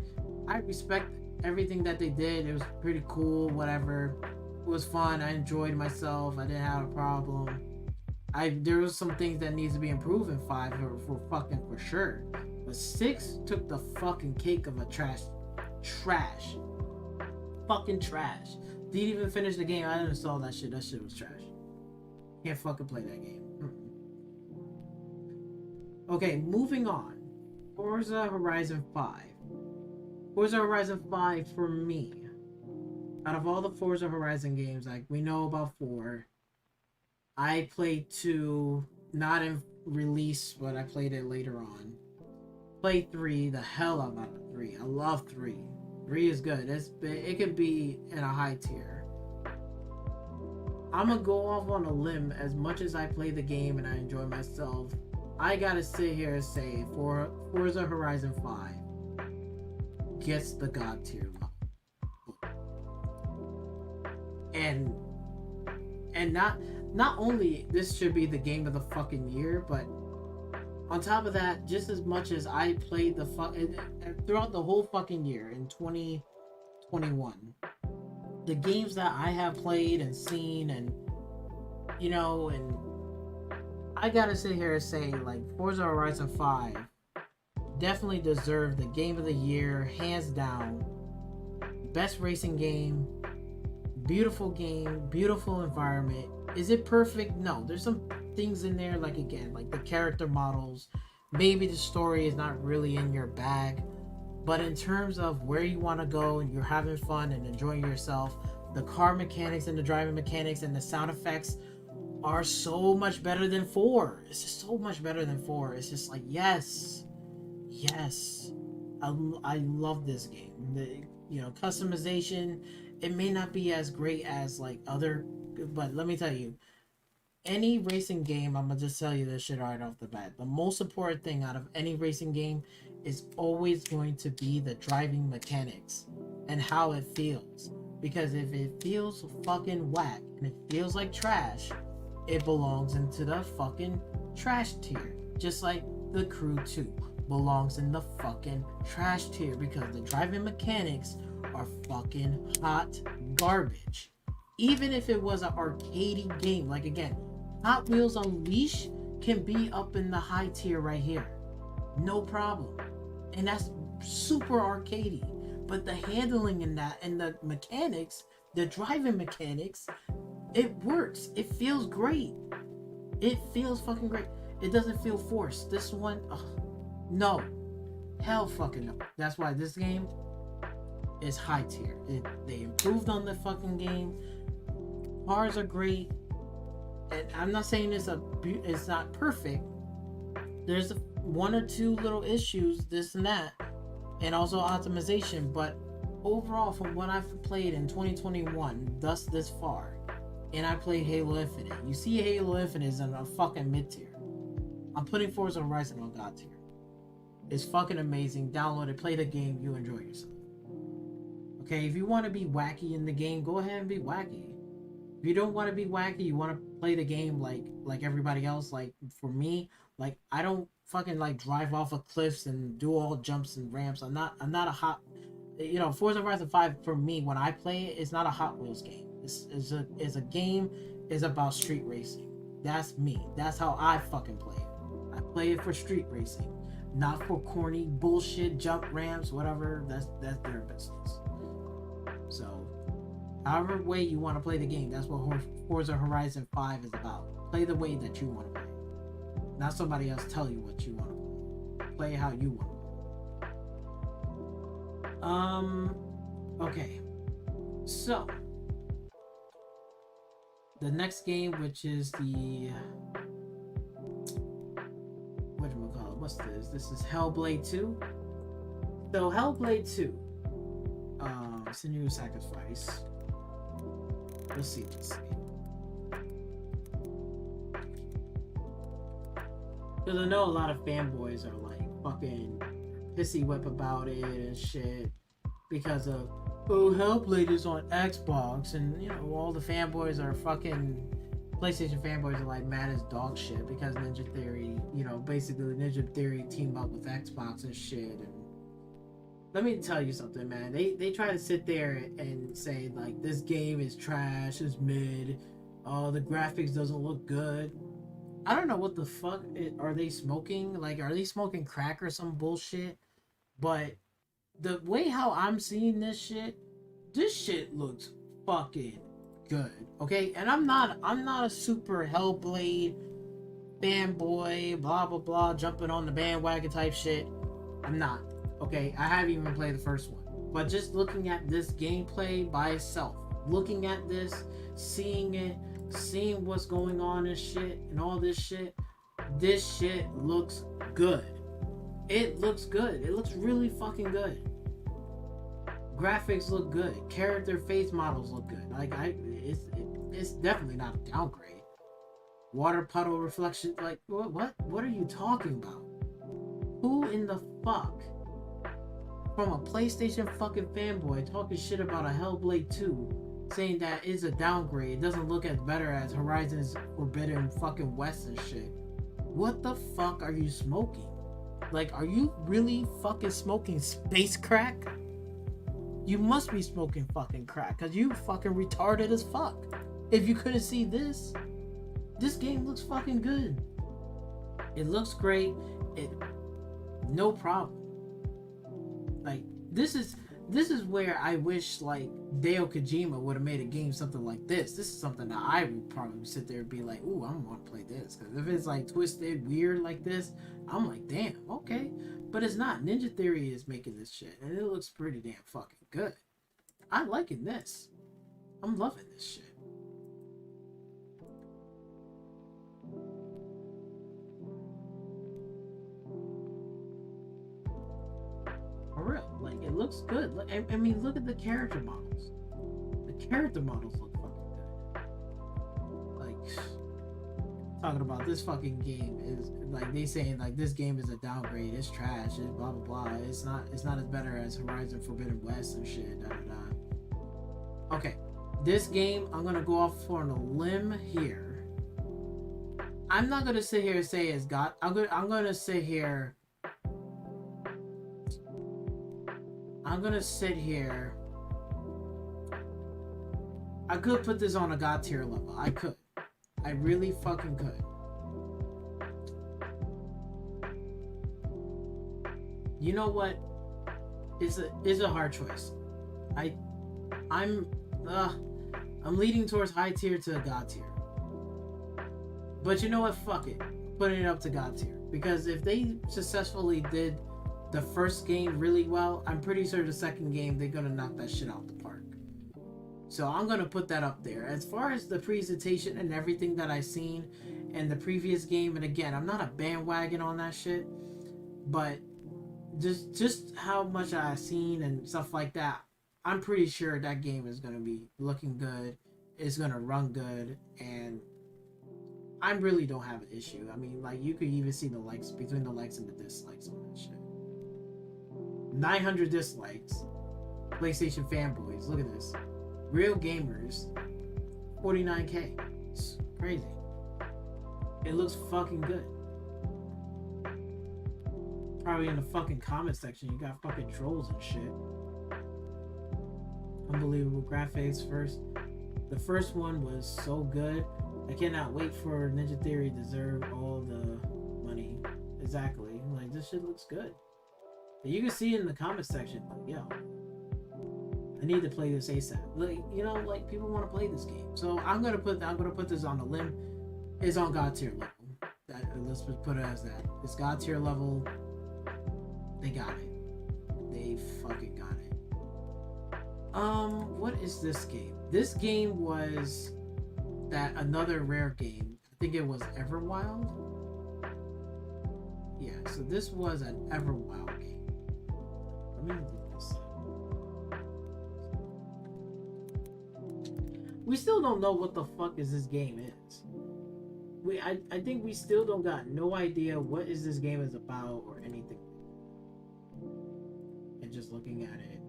I respect everything that they did. It was pretty cool, whatever. It was fun. I enjoyed myself. I didn't have a problem. There was some things that needs to be improved in 5 for sure. But 6 took the fucking cake of a trash. Fucking trash. Didn't even finish the game. I didn't install that shit. That shit was trash. Can't fucking play that game. Okay, moving on. Forza Horizon 5. Forza Horizon 5 for me. Out of all the Forza Horizon games, like we know about 4, I played 2, not in release, but I played it later on. Played 3, the hell out of 3. I love 3. 3 is good. It could be in a high tier. I'm gonna go off on a limb. As much as I play the game and I enjoy myself, I gotta sit here and say, for Forza Horizon 5 gets the God tier level. And not only this should be the game of the fucking year, but on top of that, just as much as I played throughout the whole fucking year in 2021, the games that I have played and seen, and and I gotta sit here and say, like, Forza Horizon 5 definitely deserved the game of the year, hands down. Best racing game, beautiful environment. Is it perfect? No, there's some things in there, like, again, like the character models, maybe the story is not really in your bag, but in terms of where you want to go and you're having fun and enjoying yourself, the car mechanics and the driving mechanics and the sound effects are so much better than 4. It's just so much better than 4. It's just like, yes, I love this game. The customization, it may not be as great as like other, but let me tell you, any racing game, I'm gonna just tell you this shit right off the bat. The most important thing out of any racing game is always going to be the driving mechanics and how it feels. Because if it feels fucking whack and it feels like trash, it belongs into the fucking trash tier. Just like The Crew 2 belongs in the fucking trash tier, because the driving mechanics are fucking hot garbage. Even if it was an arcadey game, like, again, Hot Wheels Unleashed can be up in the high tier right here, no problem, and that's super arcadey. But the handling in that and the mechanics, the driving mechanics, it works. It feels great. It feels fucking great. It doesn't feel forced. This one, no, hell fucking no. That's why this game is high tier. They improved on the fucking game. Cars are great, and I'm not saying it's not perfect. There's one or two little issues, this and that, and also optimization. But overall, from what I've played in 2021, thus this far, and I played Halo Infinite. You see, Halo Infinite is in a fucking mid tier. I'm putting Forza Horizon on God tier. It's fucking amazing. Download it, play the game, you enjoy yourself. Okay, if you want to be wacky in the game, go ahead and be wacky. If you don't want to be wacky, you want to play the game like everybody else. Like, for me, like, I don't fucking like drive off of cliffs and do all jumps and ramps. I'm not a hot, Forza Horizon 5 for me, when I play it, it's not a Hot Wheels game. It's a game is about street racing. That's me. That's how I fucking play it. I play it for street racing, not for corny bullshit jump ramps, whatever. That's their business. So, however way you want to play the game, that's what Forza Horizon 5 is about. Play the way that you want to play. Not somebody else tell you what you want to play. Play how you want to play. Okay. So, the next game, which is the whatchamacallit, what's this? This is Hellblade 2. So Hellblade 2, Senua Sacrifice. Let's see. Because I know a lot of fanboys are like fucking pissy whip about it and shit, because of, Hellblade is on Xbox, and all the fanboys are fucking PlayStation fanboys are like mad as dog shit because Ninja Theory, basically Ninja Theory teamed up with Xbox and shit. And let me tell you something, man. They try to sit there and say like this game is trash, is mid, the graphics doesn't look good. I don't know what the fuck are they smoking? Like, are they smoking crack or some bullshit? But the way how I'm seeing this shit looks fucking good, okay? And I'm not a super Hellblade fanboy, blah blah blah, jumping on the bandwagon type shit. I'm not, okay? I haven't even played the first one, but just looking at this gameplay by itself, looking at this, seeing it, seeing what's going on and shit, and all this shit looks good. It looks good. It looks really fucking good. Graphics look good. Character face models look good. Like, it's definitely not a downgrade. water puddle reflection. Like, what are you talking about? Who in the fuck from a PlayStation fucking fanboy talking shit about a Hellblade 2, saying that it's a downgrade, it doesn't look as better as Horizon's Forbidden fucking West and shit? What the fuck are you smoking? Like, are you really fucking smoking space crack? You must be smoking fucking crack, cause you fucking retarded as fuck. If you couldn't see this game looks fucking good. It looks great. No problem. Like, this is where I wish like Hideo Kojima would have made a game something like this. This is something that I would probably sit there and be like, ooh, I want to play this. Because if it's like twisted, weird like this, I'm like, damn, okay. But it's not. Ninja Theory is making this shit, and it looks pretty damn fucking good. I'm liking this. I'm loving this shit. For real, like, it looks good. I mean, look at the character models. The character models look fucking good. Like, talking about this fucking game is like, they saying like this game is a downgrade, it's trash, it's blah blah blah, it's not as better as Horizon Forbidden West and shit, da da da. Okay, this game, I'm gonna go off on a limb here. I'm not gonna sit here and say it's got. I'm gonna sit here. I'm gonna sit here. I could put this on a God tier level. I could. I really fucking could. You know what? It's a hard choice. I'm leading towards high tier to God tier. But you know what? Fuck it. Putting it up to God tier. Because if they successfully did the first game really well, I'm pretty sure the second game they're gonna knock that shit out the park. So I'm gonna put that up there. As far as the presentation and everything that I've seen in the previous game, and again, I'm not a bandwagon on that shit, but just how much I've seen and stuff like that, I'm pretty sure that game is gonna be looking good, it's gonna run good, and I really don't have an issue. I mean, like, you could even see the likes between the likes and the dislikes on that shit. 900 dislikes. PlayStation fanboys, look at this. Real gamers, 49K. It's crazy. It looks fucking good. Probably in the fucking comment section, you got fucking trolls and shit. Unbelievable graphics first. The first one was so good. I cannot wait for Ninja Theory to deserve all the money. Exactly. Like, this shit looks good. And you can see it in the comment section, like, yo, I need to play this ASAP. Like, you know, like, people want to play this game. So I'm gonna put this on the limb. It's on God tier level. Let's just put it as that. It's God tier level. They got it. They fucking got it. What is this game? This game was that another rare game. I think it was Everwild. Yeah, so this was an Everwild game. Let me do this. We still don't know what the fuck is this game is. I think we still don't got no idea what is this game is about or anything. And just looking at it,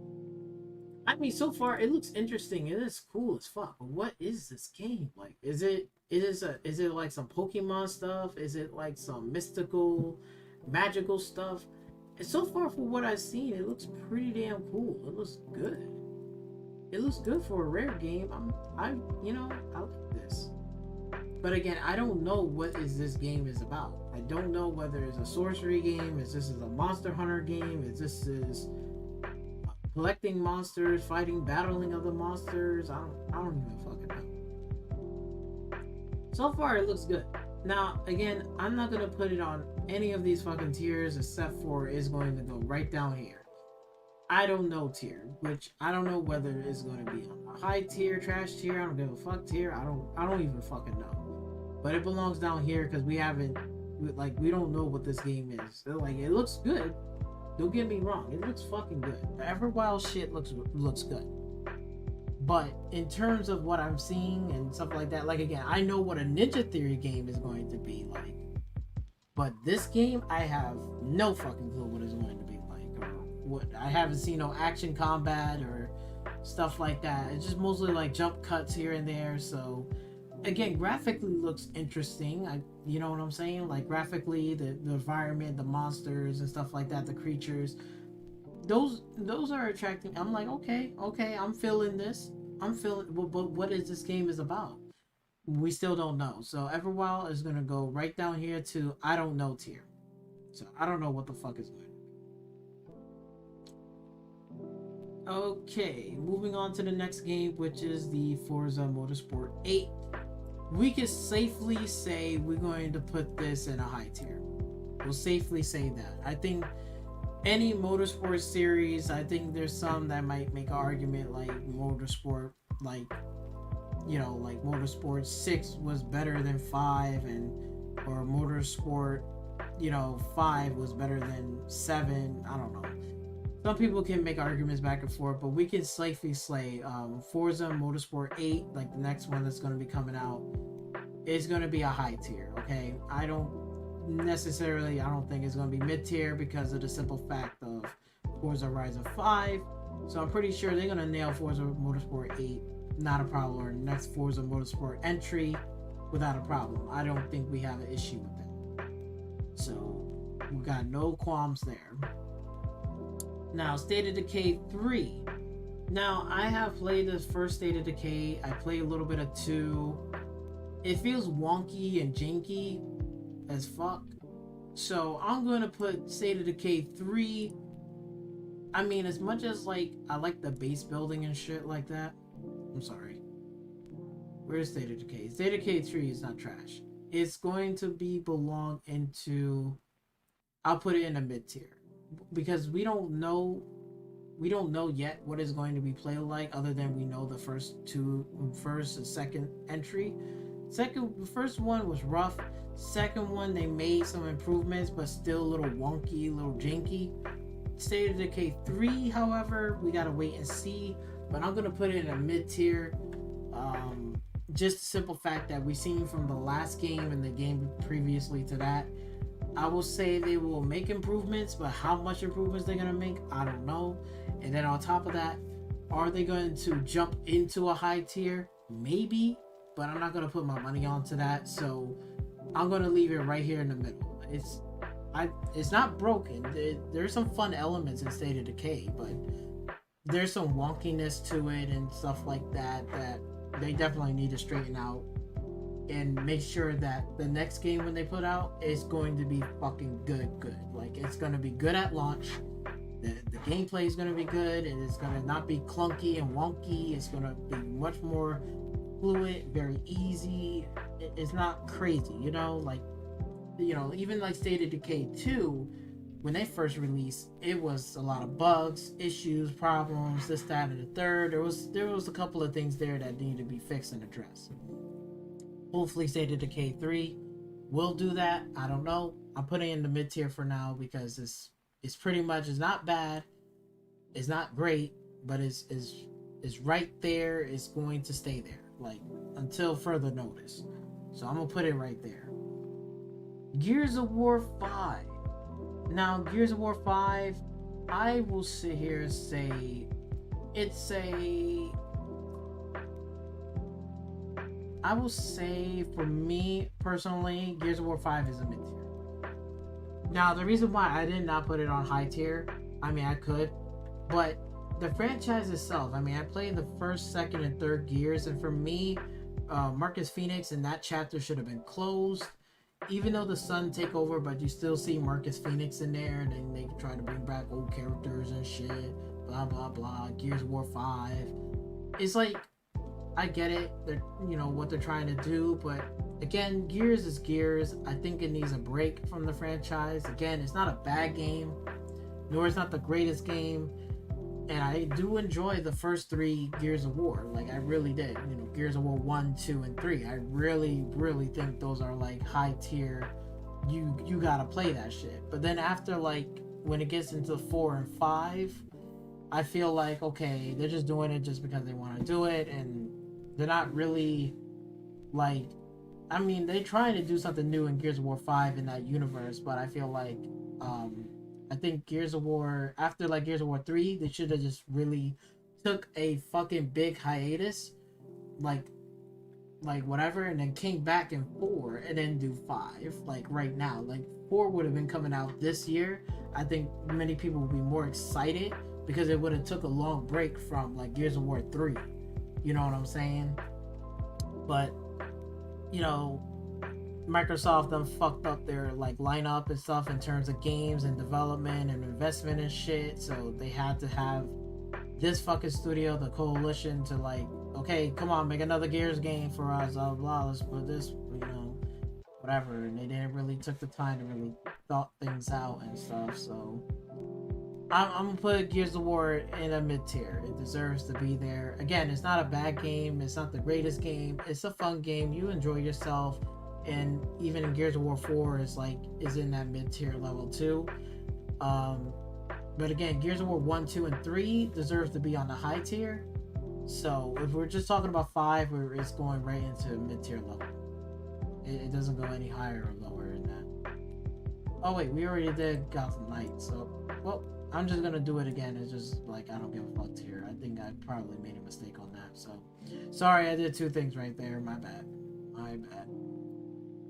I mean, so far it looks interesting. It is cool as fuck. But what is this game? Like, is it like some Pokemon stuff? Is it like some mystical, magical stuff? And so far, for what I've seen, it looks pretty damn cool. It looks good. It looks good for a rare game. I like this. But again, I don't know what is this game is about. I don't know whether it's a sorcery game, is this is a monster hunter game, is this is collecting monsters, fighting, battling other monsters. I don't even fucking know. So far, it looks good. Now, again, I'm not gonna put it on any of these fucking tiers except for it's going to go right down here. I don't know tier, which I don't know whether it's going to be on a high tier, trash tier, I don't give a fuck tier. I don't even fucking know. But it belongs down here because we don't know what this game is. Like, it looks good. Don't get me wrong, it looks fucking good. The Everwild shit looks good. But in terms of what I'm seeing and stuff like that, like again, I know what a Ninja Theory game is going to be like, but this game, I have no fucking clue what it's going to be like, or what. I haven't seen no action combat or stuff like that. It's just mostly like jump cuts here and there. So again, graphically looks interesting. You know what I'm saying? Like graphically, the environment, the monsters and stuff like that, the creatures, those are attracting. I'm like, okay, I'm feeling this. I'm feeling. But what is this game is about? We still don't know. So Everwild is gonna go right down here to I don't know tier. So I don't know what the fuck is going. Okay, moving on to the next game, which is the Forza Motorsport 8. We can safely say we're going to put this in a high tier. We'll safely say that. I think any motorsport series, I think there's some that might make an argument like Motorsport, like, you know, like Motorsport 6 was better than 5, and or Motorsport, you know, 5 was better than 7. I don't know. Some people can make arguments back and forth, but we can safely say Forza Motorsport 8, like the next one that's going to be coming out, is going to be a high tier, okay? I don't think it's going to be mid tier because of the simple fact of Forza Horizon 5. So I'm pretty sure they're going to nail Forza Motorsport 8, not a problem, or next Forza Motorsport entry without a problem. I don't think we have an issue with that. So we got no qualms there. Now, State of Decay 3. Now, I have played the first State of Decay. I played a little bit of 2. It feels wonky and janky as fuck. So, I'm going to put State of Decay 3. I mean, as much as, like, I like the base building and shit like that. I'm sorry. Where's State of Decay? State of Decay 3 is not trash. It's going to belong into... I'll put it in a mid-tier. Because we don't know yet what it's going to be played like, other than we know the first and second entry. The first one was rough. Second one, they made some improvements, but still a little wonky, a little janky. State of Decay 3, however, we gotta wait and see. But I'm gonna put it in a mid tier. Just the simple fact that we've seen from the last game and the game previously to that. I will say they will make improvements, but how much improvements they're going to make, I don't know. And then on top of that, are they going to jump into a high tier? Maybe, but I'm not going to put my money onto that. So I'm going to leave it right here in the middle. It's not broken. There's some fun elements in State of Decay, but there's some wonkiness to it and stuff like that that they definitely need to straighten out. And make sure that the next game when they put out is going to be fucking good. Like, it's going to be good at launch. The gameplay is going to be good, and it's going to not be clunky and wonky. It's going to be much more fluid, very easy. It's not crazy, you know? Like, you know, even like State of Decay 2, when they first released, it was a lot of bugs, issues, problems, this, that, and the third. There was a couple of things there that needed to be fixed and addressed. Hopefully State of Decay 3 will do that. I don't know. I'm putting it in the mid tier for now because it's pretty much, it's not bad. It's not great, but it's right there. It's going to stay there, like, until further notice. So I'm going to put it right there. Gears of War 5. Now, Gears of War 5, I will sit here and say I will say, for me personally, Gears of War 5 is a mid tier. Now, the reason why I did not put it on high tier, I mean, I could, but the franchise itself, I mean, I played the first, second, and third Gears, and for me, Marcus Phoenix in that chapter should have been closed. Even though the Sun take over, but you still see Marcus Phoenix in there, and then they try to bring back old characters and shit, blah, blah, blah. Gears of War 5. It's like, I get it, they're, you know, what they're trying to do, but again, Gears is Gears. I think it needs a break from the franchise. Again, it's not a bad game, nor is not the greatest game, and I do enjoy the first 3 Gears of War. Like, I really did. You know, Gears of War 1, 2, and 3. I really, really think those are, like, high tier. You gotta play that shit. But then after, like, when it gets into 4 and 5, I feel like, okay, they're just doing it just because they want to do it, and they're not really like, I mean, they're trying to do something new in Gears of War 5 in that universe, but I feel like, um, I think Gears of War, after like Gears of War 3, they should have just really took a fucking big hiatus, like, whatever, and then came back in 4 and then do 5, like right now. Like 4 would have been coming out this year. I think many people would be more excited because it would have took a long break from like Gears of War 3. You know what I'm saying? But you know, Microsoft done fucked up their like lineup and stuff in terms of games and development and investment and shit. So they had to have this fucking studio, the Coalition, to like, okay, come on, make another Gears game for us, blah blah. Let's put this, whatever. And they didn't really took the time to really thought things out and stuff. So I'm gonna put Gears of War in a mid tier. It deserves to be there. Again, it's not a bad game. It's not the greatest game. It's a fun game. You enjoy yourself, and even in Gears of War 4 is in that mid tier level too. But again, Gears of War 1, 2, and 3 deserves to be on the high tier. So if we're just talking about 5, it's going right into mid tier level. It doesn't go any higher or lower than that. Oh wait, we already did Gotham Knights, so well. I'm just gonna do it again. It's just like I don't give a fuck here. I think I probably made a mistake on that. So sorry, I did 2 things right there. My bad. My bad.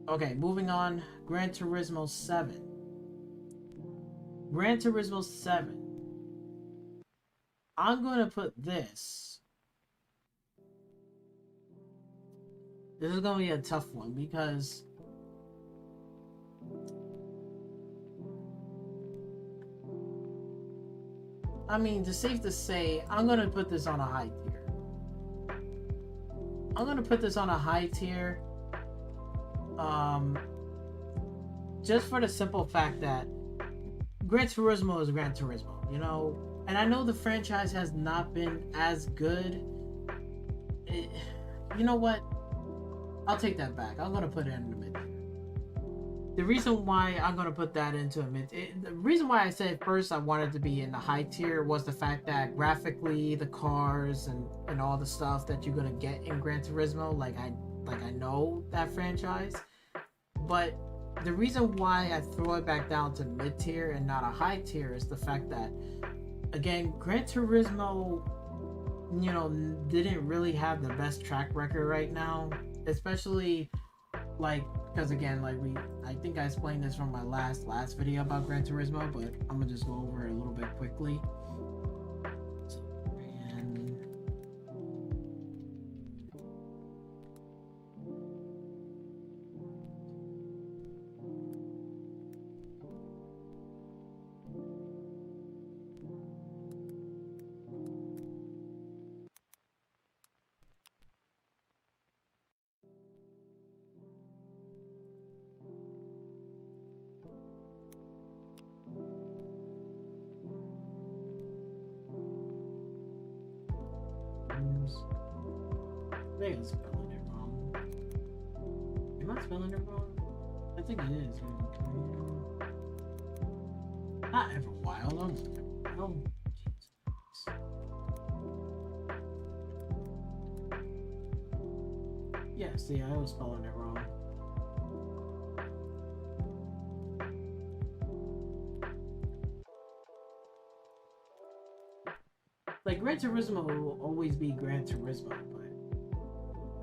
Okay, moving on. Gran Turismo 7. Gran Turismo 7. I'm gonna put this. This is gonna be a tough one because I mean, it's safe to say, I'm going to put this on a high tier. I'm going to put this on a high tier. Just for the simple fact that Gran Turismo is Gran Turismo, And I know the franchise has not been as good. You know what? I'll take that back. I'm going to put it in the mid tier. The reason why I'm going to put that into a mid... the reason why I said first I wanted to be in the high tier was the fact that graphically, the cars and all the stuff that you're going to get in Gran Turismo, I know that franchise. But the reason why I throw it back down to mid tier and not a high tier is the fact that, again, Gran Turismo, didn't really have the best track record right now. Especially... because again, I think I explained this from my last video about Gran Turismo, but I'm gonna just go over it a little bit quickly. I think I'm spelling it wrong. Am I spelling it wrong? I think it is. Not Everwild. Oh, Jesus. Yeah, see, I was spelling it wrong. Gran Turismo will always be Gran Turismo.